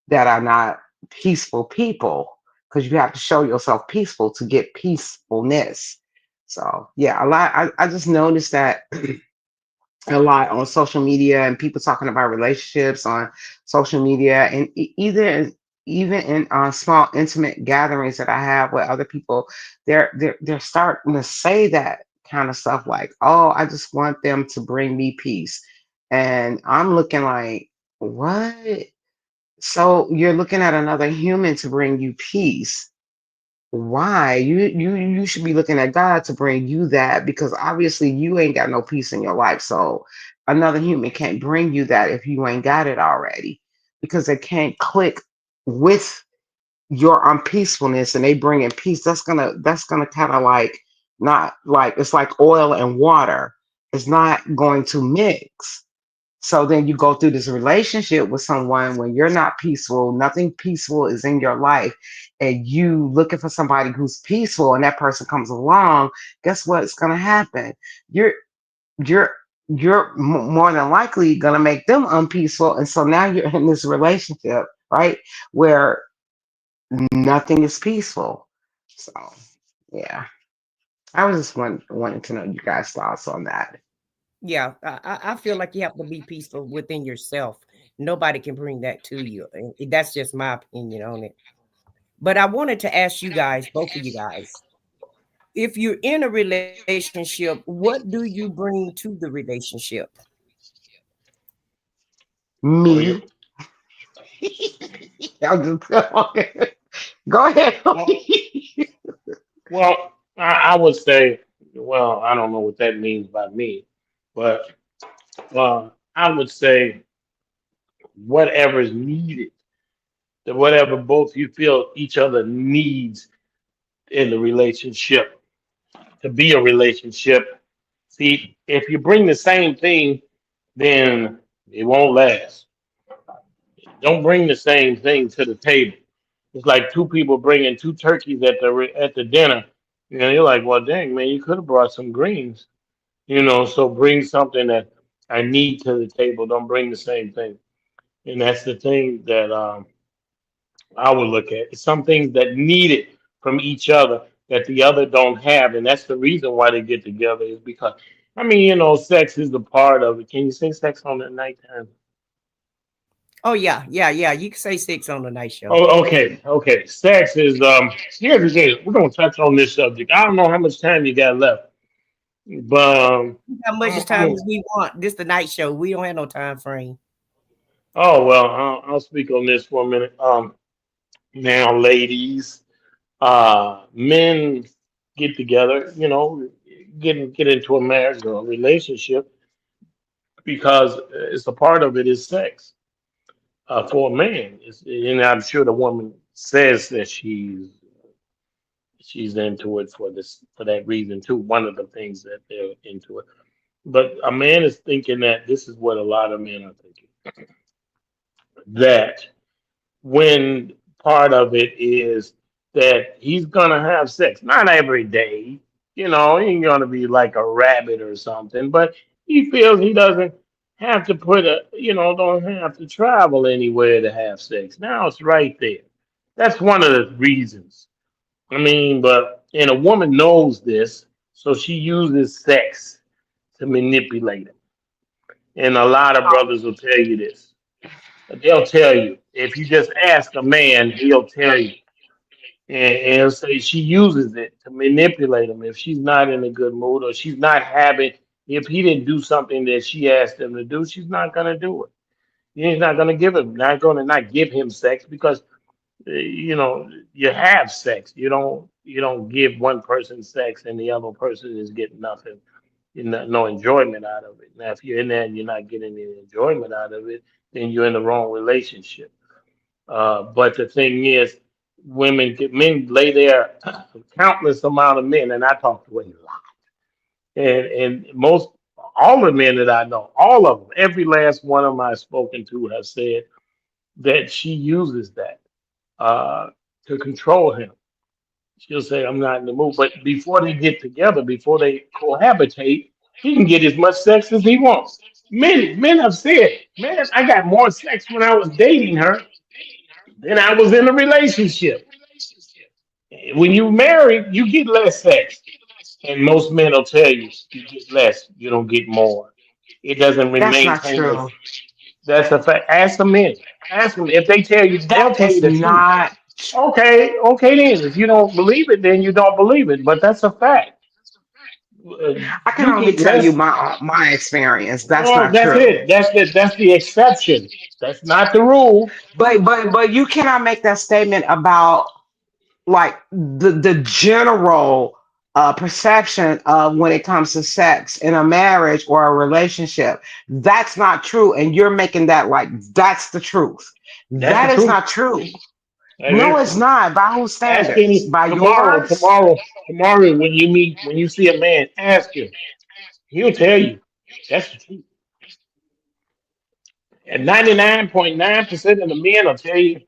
S2: that are not peaceful people, because you have to show yourself peaceful to get peacefulness. So yeah, a lot. I just noticed that a lot on social media, and people talking about relationships on social media, and even in small intimate gatherings that I have with other people, they're starting to say that kind of stuff like, "Oh, I just want them to bring me peace," and I'm looking like, what? So you're looking at another human to bring you peace. Why? You should be looking at God to bring you that, because obviously you ain't got no peace in your life. So another human can't bring you that if you ain't got it already, because they can't click with your unpeacefulness and they bring in peace. That's gonna kind of like, not like, it's like oil and water. It's not going to mix. So then you go through this relationship with someone when you're not peaceful, nothing peaceful is in your life, and you looking for somebody who's peaceful, and that person comes along. Guess what's gonna happen? You're you're more than likely gonna make them unpeaceful, and so now you're in this relationship, right, where nothing is peaceful. So yeah, I was just wanting to know you guys' thoughts on that.
S1: Yeah, I feel like you have to be peaceful within yourself. Nobody can bring that to you. And that's just my opinion on it. But I wanted to ask you guys, both of you guys, if you're in a relationship, what do you bring to the relationship?
S4: Oh, you.
S2: Me, I'll just go ahead.
S4: Well, well, I would say, well, I don't know what that means by me, but I would say whatever is needed, that whatever both you feel each other needs in the relationship to be a relationship. See, if you bring the same thing, then it won't last. Don't bring the same thing to the table. It's like two people bringing two turkeys at the dinner. You're like, well, dang man, you could have brought some greens. So bring something that I need to the table. Don't bring the same thing. And that's the thing that I would look at. It's some things that need it from each other that the other don't have, and that's the reason why they get together. Is because, I mean, sex is a part of it. Can you say sex on the nighttime?
S1: Oh yeah, yeah, yeah. You can say six on the night show.
S4: Oh, okay, okay. Sex is here's the thing. We're gonna touch on this subject. I don't know how much time you got left, But
S1: How much time as we want. This the night show. We don't have no time frame.
S4: oh well, I'll speak on this for a minute. Now, ladies, men get together, get into a marriage or a relationship because it's a part of it is sex. For a man, and I'm sure the woman says that she's into it for that reason too. One of the things that they're into it, but a man is thinking that this is what a lot of men are thinking, that when part of it is that he's gonna have sex, not every day, he ain't gonna be like a rabbit or something, but he feels he doesn't have to don't have to travel anywhere to have sex. Now it's right there. That's one of the reasons. I mean, but and a woman knows this, so she uses sex to manipulate him. And a lot of brothers will tell you this. They'll tell you. If you just ask a man, he'll tell you. And he'll say she uses it to manipulate him. If she's not in a good mood or she's not having, if he didn't do something that she asked him to do, she's not going to do it. He's not going to not going to not give him sex because you have sex. You don't give one person sex and the other person is getting nothing, no enjoyment out of it. Now, if you're in there and you're not getting any enjoyment out of it, then you're in the wrong relationship. But the thing is, men lay there, countless amount of men, and I talk to a lot, and most all the men that I know, all of them, every last one of them I've spoken to have said that she uses that to control him. She'll say, I'm not in the mood. But before they get together, before they cohabitate, he can get as much sex as he wants. Men have said, man, I got more sex when I was dating her than I was in a relationship. When you marry, you get less sex. And most men will tell you, you get less, you don't get more. It doesn't
S2: That's
S4: remain
S2: not
S4: maintain.
S2: true.
S4: That's a fact. Ask the men. Ask them. If they tell you, they'll
S2: That
S4: tell you
S2: is
S4: the truth.
S2: not.
S4: Okay then. If you don't believe it, then you don't believe it. But that's a fact.
S2: I can
S4: You
S2: only
S4: get
S2: tell you
S4: less.
S2: my experience. That's
S4: Well,
S2: not
S4: that's
S2: true.
S4: it. That's the exception. That's not the rule.
S2: But you cannot make that statement about like the general perception of when it comes to sex in a marriage or a relationship. That's not true, and you're making that like that's the truth.
S4: That's the
S2: That is
S4: truth.
S2: not true.
S4: That
S2: No,
S4: is
S2: it's
S4: true.
S2: not. By whose
S4: Ask
S2: standards?
S4: any
S2: By
S4: tomorrow,
S2: yours?
S4: tomorrow, tomorrow when you see a man, ask him. He'll tell you. That's the truth. And 99.9% of the men will tell you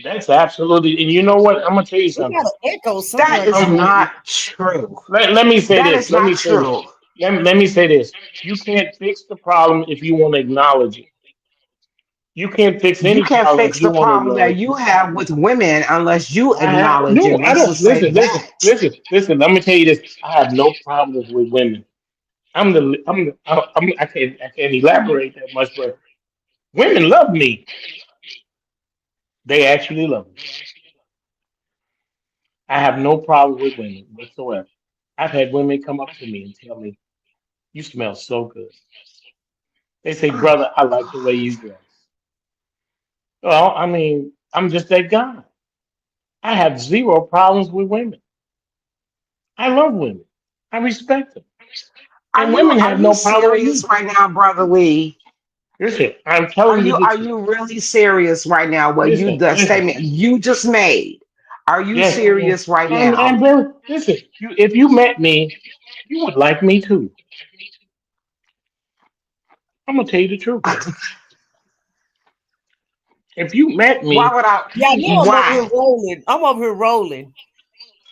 S4: that's absolutely. And you know what? I'm gonna tell you
S1: We got
S4: something.
S1: an echo
S2: That
S1: somewhere
S2: is
S1: going on.
S2: not true.
S4: Let me say
S2: That
S4: this.
S2: is
S4: Let me
S2: not
S4: say this.
S2: true.
S4: Let me say this. You can't fix the problem if you want to acknowledge it. You can't fix
S2: You
S4: any
S2: can't
S4: problem if
S2: fix
S4: you
S2: the
S4: want to
S2: problem that
S4: acknowledge it.
S2: you have with women unless you
S4: I have
S2: acknowledge
S4: no.
S2: it.
S4: I
S2: Let's
S4: don't
S2: just say that.
S4: listen. Let me tell you this. I have no problems with women. I can't elaborate that much, but women love me. They actually love me. I have no problem with women whatsoever. I've had women come up to me and tell me, "You smell so good." They say, "Brother, I like the way you dress." Well, I mean, I'm just that guy. I have zero problems with women. I love women. I respect them,
S2: Are
S4: and
S2: you
S4: women
S2: are
S4: have
S2: you
S4: no problem with
S2: serious
S4: me.
S2: right now, brother Lee?
S4: Listen, I'm telling you the
S2: Are
S4: truth.
S2: you really serious right now? What you
S4: Listen,
S2: the
S4: listen.
S2: statement you just made? Are you
S4: Yes, I am.
S2: serious right
S4: I'm
S2: now?
S4: very. Listen, if you met me, you would like me too. I'm gonna tell you the truth. If you met
S2: Why
S4: me,
S2: would I?
S1: Yeah, I
S4: you
S1: know I'm
S4: would.
S1: over here
S2: Why?
S1: rolling. I'm over here rolling.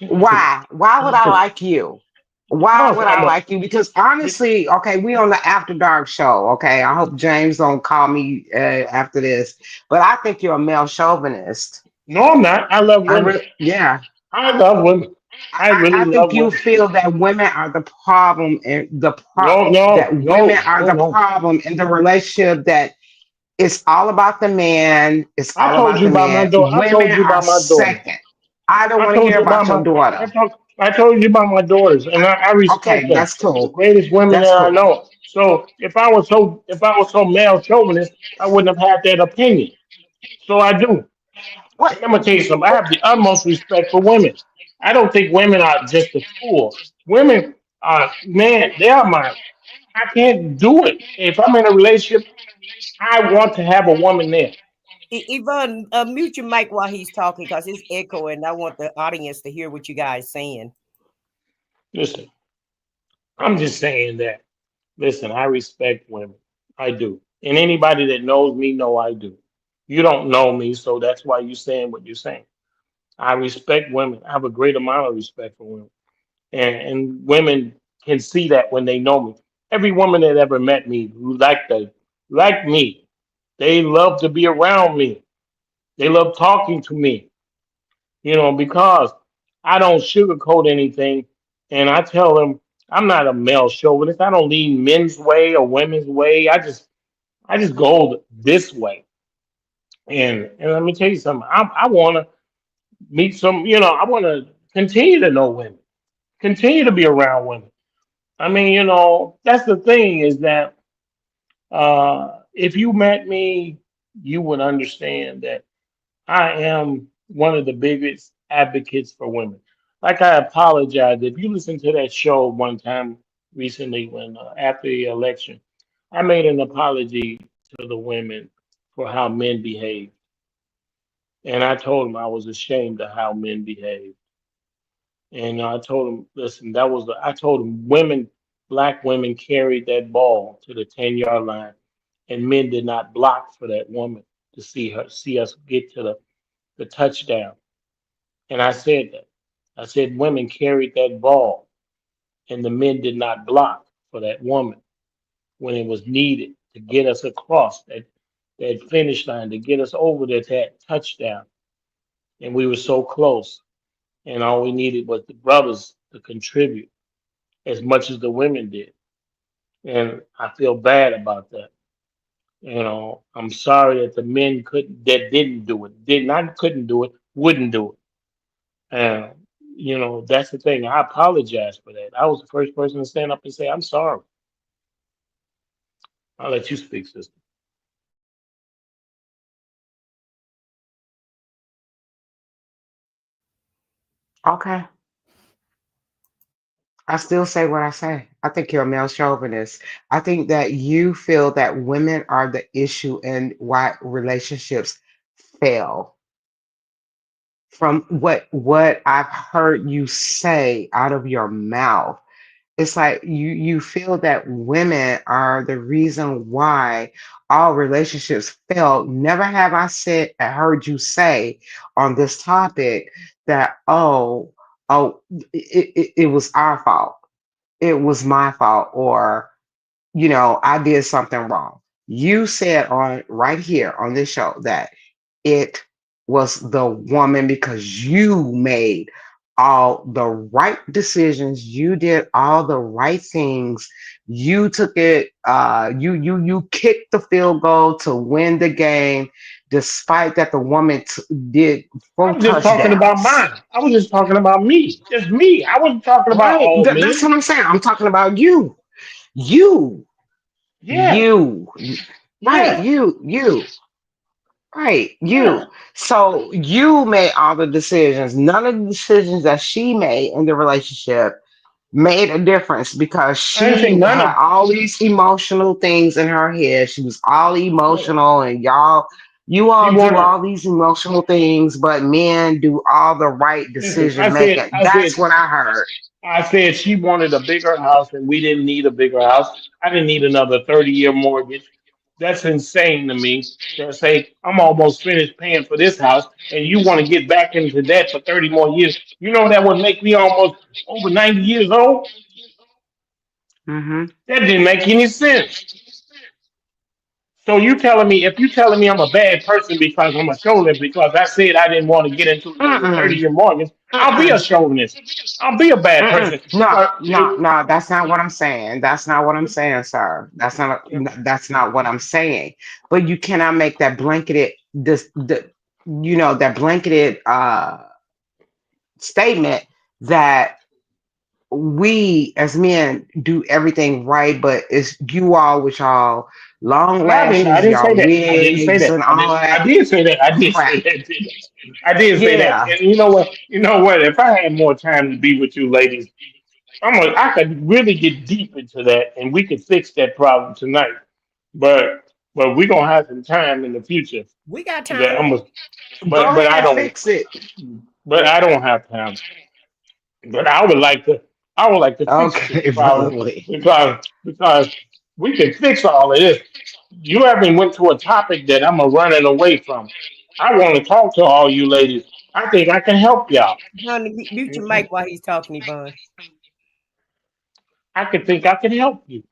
S2: Why? Why would I like you? Why
S4: Because
S2: would I like you? Because honestly, okay, we on the After Dark show. Okay, I hope James don't call me after this, but I think you're a male chauvinist.
S4: no, I'm not. I love women.
S2: Yeah,
S4: I love women. I really
S2: I
S4: love
S2: think you
S4: women.
S2: feel that women are the problem, and
S4: No,
S2: that
S4: no,
S2: women
S4: no,
S2: are
S4: no,
S2: the
S4: no.
S2: problem in the relationship. That it's all about the man. It's
S4: I
S2: all
S4: told
S2: about
S4: you
S2: the
S4: about my
S2: man.
S4: daughter. I
S2: Women
S4: told you
S2: are
S4: about my daughter.
S2: second. I don't
S4: I
S2: want to
S4: told
S2: hear
S4: you about
S2: about your
S4: my.
S2: daughter.
S4: I told you about my daughters, and I respect
S2: Okay,
S4: them.
S2: that's
S4: The
S2: cool.
S4: greatest women
S2: That's
S4: that I
S2: cool.
S4: know. So if I was so male chauvinist, I wouldn't have had that opinion. So I do.
S2: What?
S4: And I'm gonna tell you something. I have the utmost respect for women. I don't think women are just a tool. Women are man. They are my. I can't do it. If I'm in a relationship, I want to have a woman there.
S1: Yvonne, mute your mic while he's talking because it's echoing. I want the audience to hear what you guys saying.
S4: Listen, I'm just saying that. Listen, I respect women. I do. And anybody that knows me know I do. You don't know me, so that's why you're saying what you're saying. I respect women. I have a great amount of respect for women. And women can see that when they know me. Every woman that ever met me who like me, they love to be around me. They love talking to me, because I don't sugarcoat anything. And I tell them I'm not a male chauvinist. I don't lean men's way or women's way. I just go this way. And let me tell you something. I want to meet some. I want to continue to know women, continue to be around women. I mean, that's the thing is that if you met me, you would understand that I am one of the biggest advocates for women. Like I apologize if you listen to that show one time recently when after the election, I made an apology to the women for how men behave, and I told them I was ashamed of how men behave. And I told them, listen, I told them black women carried that ball to the 10-yard line, and men did not block for that woman to see us get to the touchdown. And I said that. I said women carried that ball, and the men did not block for that woman when it was needed to get us across that finish line, to get us over that touchdown. And we were so close, and all we needed was the brothers to contribute as much as the women did. And I feel bad about that. I'm sorry that the men that didn't do it, did not couldn't do it, wouldn't do it. And that's the thing. I apologize for that. I was the first person to stand up and say, I'm sorry. I'll let you speak, sister.
S2: Okay. I still say what I say. I think you're a male chauvinist. I think that you feel that women are the issue and why relationships fail. From what I've heard you say out of your mouth, it's like you feel that women are the reason why all relationships fail. Never have I said heard you say on this topic that it was our fault, it was my fault, or I did something wrong. You said on right here on this show that it was the woman because you made all the right decisions, you did all the right things, you took it, you kicked the field goal to win the game, despite that the woman did
S4: I
S2: four
S4: was just talking about
S2: touchdowns.
S4: mine. I was just talking about me. Just me. I wasn't talking about
S2: Right,
S4: all
S2: that's
S4: men.
S2: what I'm saying. I'm talking about you, you,
S4: Yeah.
S2: you, right,
S4: Yeah.
S2: you. Right,
S4: Yeah.
S2: you. So you made all the decisions. None of the decisions that she made in the relationship made a difference because
S4: I didn't say
S2: she
S4: none
S2: had
S4: of
S2: all these emotional things in her head. She was all
S4: no.
S2: emotional, and you
S4: She
S2: all do
S4: wanted
S2: all these emotional things, but men do all the right
S4: listen,
S2: decision making. That's what I heard.
S4: I said she wanted a bigger house and we didn't need a bigger house. I didn't need another 30-year mortgage. That's insane to me. To say I'm almost finished paying for this house and you want to get back into debt for 30 more years. That would make me almost over 90 years old.
S2: Hmm.
S4: That didn't make any sense. So if you telling me I'm a bad person because I'm a chauvinist because I said I didn't want to get into another
S2: Mm-mm,
S4: 30-year mortgage, I'll be a
S2: mm-mm.
S4: chauvinist. I'll be a bad
S2: Mm-mm.
S4: person
S2: No,
S4: because
S2: no, no, that's not what I'm saying. That's not what I'm saying, sir. That's not what I'm saying. But you cannot make that blanketed that blanketed statement that we as men do everything right, but it's you all with y'all long
S4: I
S2: lashes,
S4: didn't say
S2: y'all
S4: that. I didn't say
S2: wigs,
S4: that.
S2: and all
S4: I
S2: that
S4: did say that. I did
S2: crap.
S4: say that. I did say that.
S2: Yeah.
S4: And you know what? You know what? If I had more time to be with you ladies, I could really get deep into that, and we could fix that problem tonight. But we're gonna have some time in the future
S1: We got
S4: that
S1: time.
S2: Go
S4: but
S2: ahead and fix it.
S4: I don't have time. But I would like to fix this
S2: Okay,
S4: problem
S2: brotherly.
S4: because we can fix all of this. You haven't went to a topic that I'm running away from. I want to talk to all you ladies. I think I can help y'all.
S1: Honey, mute your mic while he's talking, Yvonne.
S4: I can think I can help you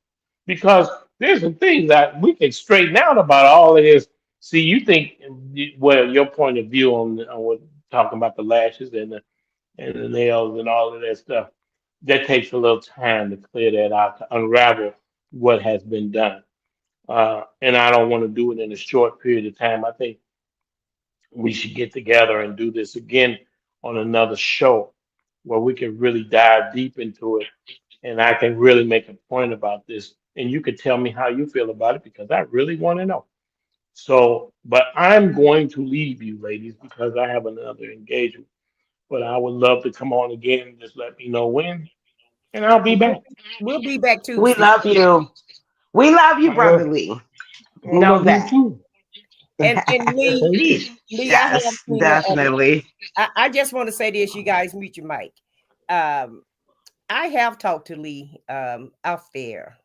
S4: because there's some things that we can straighten out about all of this. See, you think well, your point of view on what talking about the lashes and the nails and all of that stuff. That takes a little time to clear that out, to unravel what has been done. And I don't want to do it in a short period of time. I think we should get together and do this again on another show where we can really dive deep into it and I can really make a point about this. And you could tell me how you feel about it because I really want to know. So, but I'm going to leave you, ladies, because I have another engagement. But I would love to come on again and just let me know when, and I'll be back.
S1: We'll be back
S2: We
S1: Tuesday.
S2: love you. We love you,
S4: I love,
S2: brotherly.
S4: I
S2: Know
S4: love you
S2: that.
S4: too.
S1: And
S4: Yes,
S1: Lee,
S4: indeed.
S1: Lee, I have
S2: Yes,
S1: to.
S2: definitely.
S1: I just want to say this. You guys mute your mic. Um, I have talked to Lee off the air,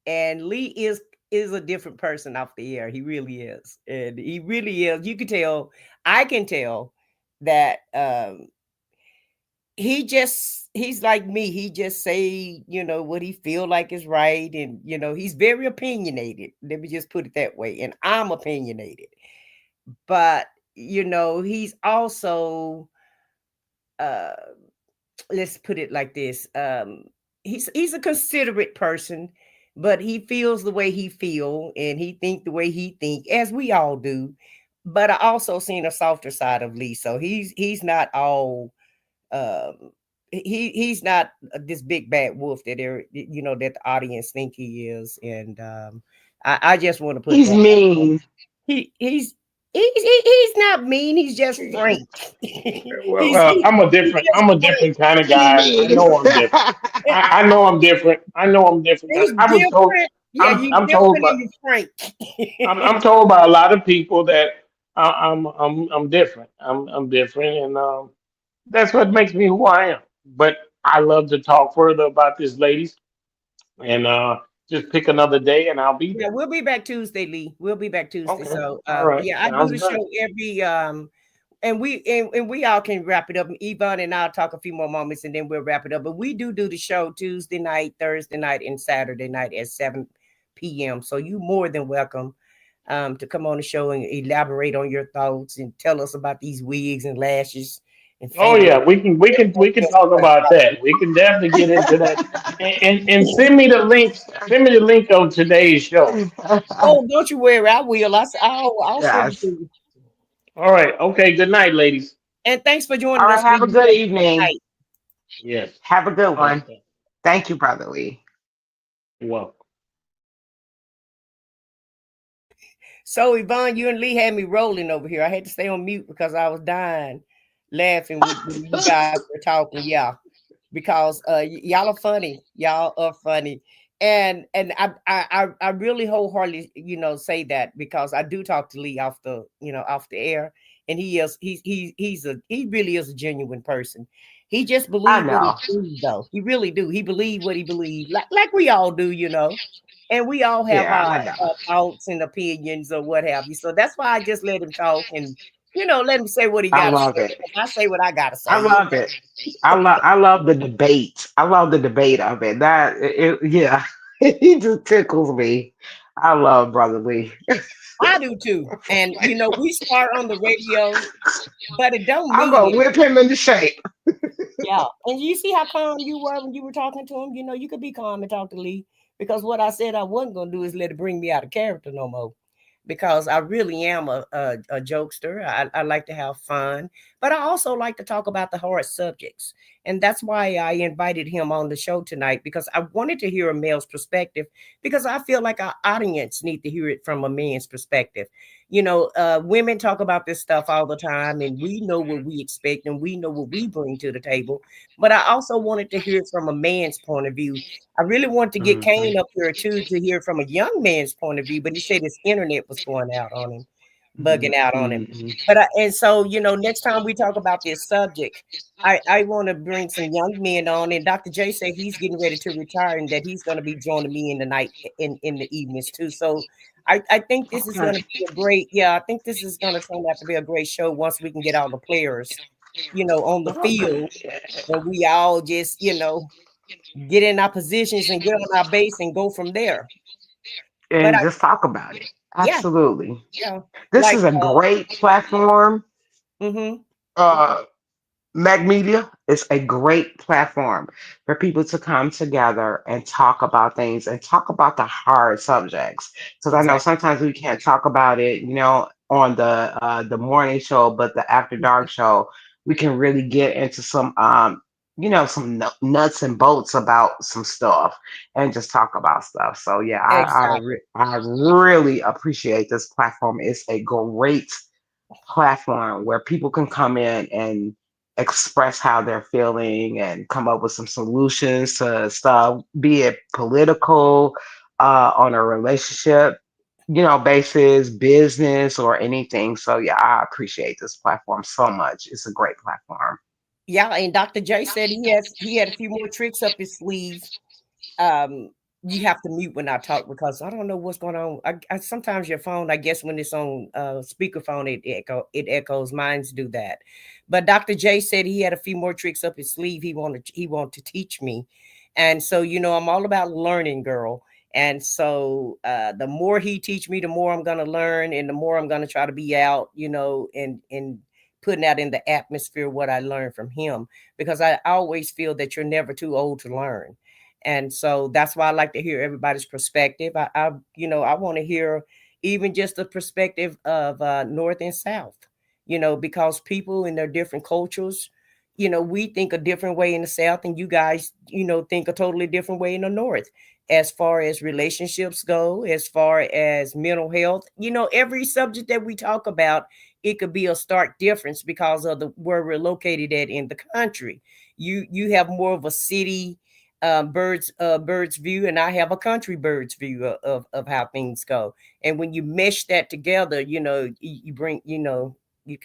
S1: and Lee is a different person off the air. He really is, and he really is. You can tell. I can tell that he's like me. He just say, what he feel like is right, and he's very opinionated. Let me just put it that way. And I'm opinionated, but he's also uh let's put it like this. He's a considerate person, but he feels the way he feel and he think the way he think, as we all do. But I also seen a softer side of Lee. So he's not all um he's not this big bad wolf that that the audience think he is. And I just want to put
S2: He's
S1: that
S2: mean.
S1: he's not mean, he's just frank.
S4: I'm a
S1: Just frank.
S4: different kind of
S2: He
S4: guy. I
S2: mean.
S4: know I'm different. I know I'm different. I know I'm different.
S1: He's
S4: I was told.
S1: different. Yeah, you
S4: I'm told,
S1: different
S4: but
S1: and you frank.
S4: I'm told by a lot of people that I'm different. I'm different, and that's what makes me who I am. But I love to talk further about this, ladies, and just pick another day, and I'll be
S1: Yeah,
S4: there.
S1: we'll be back Tuesday, Lee. We'll be back Tuesday.
S4: Okay,
S1: So
S4: all right,
S1: yeah, I do
S4: sounds
S1: the
S4: good.
S1: show every and we all can wrap it up. Yvonne and I'll talk a few more moments and then we'll wrap it up. But we do the show Tuesday night, Thursday night, and Saturday night at 7 p.m. So you more than welcome to come on the show and elaborate on your thoughts and tell us about these wigs and lashes and
S4: Oh
S1: fingers.
S4: yeah, we can talk about that. We can definitely get into that, and send me the link. Send me the link of today's show.
S1: Oh, don't you worry, I will. I'll send it to
S2: Yes.
S1: you.
S4: All right. Okay. Good night, ladies.
S1: And thanks for
S2: All
S1: joining
S2: right.
S1: us,
S2: Have a
S1: Lee.
S2: good evening.
S1: Tonight.
S4: Yes.
S2: Have a good one.
S4: Okay.
S2: Thank you, brotherly.
S4: Well.
S1: So Yvonne, you and Lee had me rolling over here. I had to stay on mute because I was dying laughing when you guys were talking. Yeah, because y'all are funny. Y'all are funny. And I really wholeheartedly say that because I do talk to Lee off the air, and he really is a genuine person. He just
S2: I
S1: believes what he
S2: know.
S1: believes, though. He really do. He believes what he believes, like we all do, and we all have
S2: Yeah,
S1: our
S2: I know.
S1: thoughts and opinions or what have you. So that's why I just let him talk and let him say what he
S2: I
S1: got to say.
S2: love it.
S1: I say what I got to
S2: I
S1: say.
S2: love it. I love the debate. I love the debate of it. Yeah. He just tickles me. I love brotherly.
S1: I do too. And we start on the radio, but it don't
S2: I'm
S1: mean
S2: gonna
S1: it.
S2: whip him into shape.
S1: Yeah. And you see how calm you were when you were talking to him? You could be calm and talk to Lee because what I said I wasn't gonna do is let it bring me out of character no more. because I really am a jokester. I like to have fun, but I also like to talk about the hard subjects. And that's why I invited him on the show tonight, because I wanted to hear a male's perspective, because I feel like our audience need to hear it from a man's perspective. Women talk about this stuff all the time, and we know what we expect and we know what we bring to the table. But I also wanted to hear it from a man's point of view. I really wanted to get
S2: Mhm.
S1: Kane up here too to hear from a young man's point of view, but he said his internet was going out on him, bugging
S2: Mhm.
S1: out on him.
S2: Mhm.
S1: And so, next time we talk about this subject, I want to bring some young men on. And Dr. J said he's getting ready to retire and that he's going to be joining me in the night, in the evenings too. So I think this is
S2: Okay.
S1: going to be a great, yeah, I think this is going to turn out to be a great show once we can get all the players, on the field,
S2: Okay.
S1: and we all just, get in our positions and get on our base and go from there. But
S2: And just talk about it.
S1: yeah,
S2: Absolutely.
S1: yeah,
S2: This
S1: like,
S2: is a great platform.
S1: mm-hmm,
S2: Uh, Mag Media is a great platform for people to come together and talk about things and talk about the hard subjects. Because I know
S1: exactly.
S2: sometimes we can't talk about it, on the morning show, but the after dark show, we can really get into some some nuts and bolts about some stuff and just talk about stuff. So yeah,
S1: Exactly.
S2: I really appreciate this platform. It's a great platform where people can come in and express how they're feeling and come up with some solutions to stuff, be it political, on a relationship, basis, business, or anything. So yeah, I appreciate this platform so much. It's a great platform.
S1: Yeah, and Dr. J said he had a few more tricks up his sleeve. Um, you have to mute when I talk because I don't know what's going on. Sometimes your phone, I guess when it's on speakerphone, it echoes. Mine's do that. But Dr. J said he had a few more tricks up his sleeve. He wanted to teach me, and so I'm all about learning, girl. And so the more he teach me, the more I'm gonna learn, and the more I'm gonna try to be out, and putting out in the atmosphere what I learned from him, because I always feel that you're never too old to learn. And so that's why I like to hear everybody's perspective. I want to hear even just the perspective of North and South, because people in their different cultures, we think a different way in the South, and you guys, think a totally different way in the North, as far as relationships go, as far as mental health. Every subject that we talk about, it could be a stark difference because of the where we're located at in the country. You have more of a city bird's view, and I have a country bird's view of how things go. And when you mesh that together, you bring, you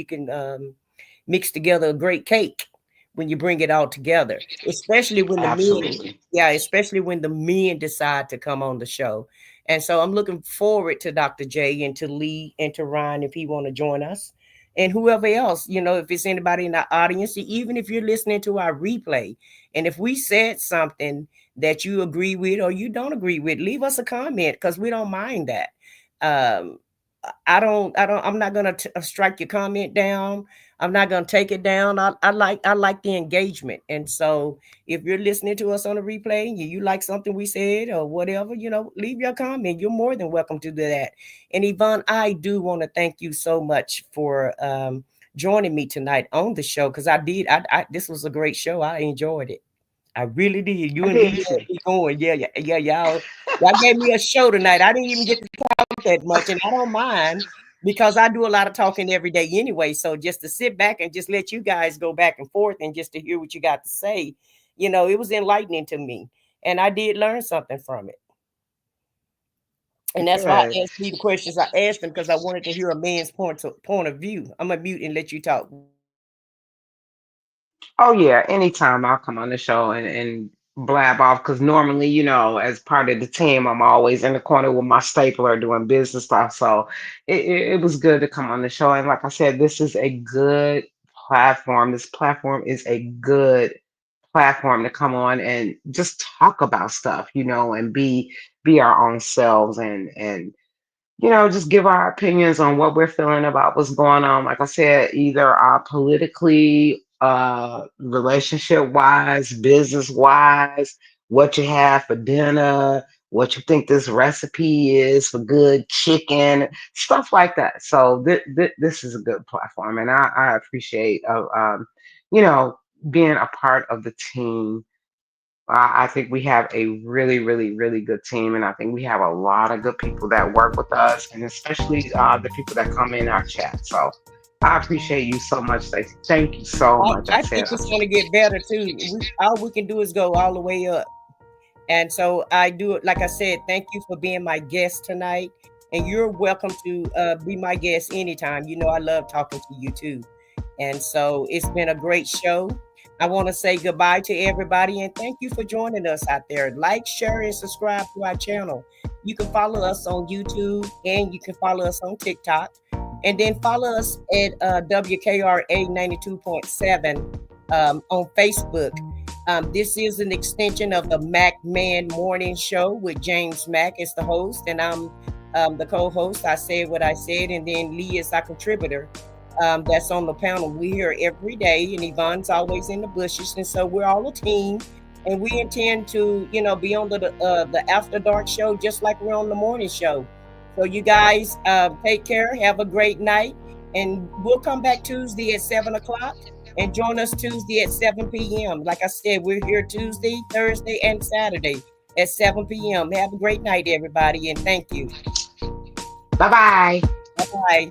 S1: can mix together a great cake when you bring it all together, especially when the men,
S2: Absolutely.
S1: yeah, especially when the men decide to come on the show. And so I'm looking forward to Dr. J and to Lee and to Ryan if he want to join us, and whoever else, if it's anybody in the audience, even if you're listening to our replay, and if we said something that you agree with or you don't agree with, leave us a comment because we don't mind that. Um, I'm not gonna strike your comment down. I'm not gonna take it down. I like the engagement, and so if you're listening to us on a replay and you like something we said or whatever, leave your comment. You're more than welcome to do that. And Yvonne, I do want to thank you so much for joining me tonight on the show, because this was a great show. I enjoyed it. I really did. You
S2: I
S1: and
S2: did
S1: Lee
S2: too.
S1: kept me going. Yeah, yeah, yeah, y'all gave me a show tonight. I didn't even get to talk that much, and I don't mind because I do a lot of talking every day anyway. So just to sit back and just let you guys go back and forth and just to hear what you got to say, it was enlightening to me, and I did learn something from it. And that's why
S2: Good.
S1: I asked me the questions I asked them, because I wanted to hear a man's point of view. I'm gonna mute and let you talk.
S2: Oh yeah, anytime I'll come on the show and blab off because normally, as part of the team, I'm always in the corner with my stapler doing business stuff. So it was good to come on the show. And like I said, this is a good platform. This platform is a good platform to come on and just talk about stuff, and be our own selves and just give our opinions on what we're feeling about what's going on. Like I said, either politically, relationship wise, business wise, what you have for dinner, what you think this recipe is for good chicken, stuff like that. So this is a good platform, and I appreciate you know, being a part of the team. I think we have a really, really, really good team, and I think we have a lot of good people that work with us, and especially the people that come in our chat. So I appreciate you so much, Stacey. Thank you so much.
S1: I think it's going to get better too. All we can do is go all the way up. And so I do it. Like I said, thank you for being my guest tonight. And you're welcome to be my guest anytime. You know, I love talking to you too. And so it's been a great show. I want to say goodbye to everybody and thank you for joining us out there. Like, share, and subscribe to our channel. You can follow us on YouTube and you can follow us on TikTok. And then follow us at WKRA 92.7 on Facebook. This is an extension of the Mac Man Morning Show with James Mack as the host, and I'm the co-host. I said what I said, and then Lee is our contributor. That's on the panel. We're here every day, and Yvonne's always in the bushes, and so we're all a team. And we intend to, you know, be on the After Dark show just like we're on the morning show. So you guys take care. Have a great night, and we'll come back Tuesday at 7 o'clock. And join us Tuesday at 7 p.m. Like I said, we're here Tuesday, Thursday, and Saturday at 7 p.m. Have a great night, everybody, and thank you.
S2: Bye-bye.
S1: Bye-bye.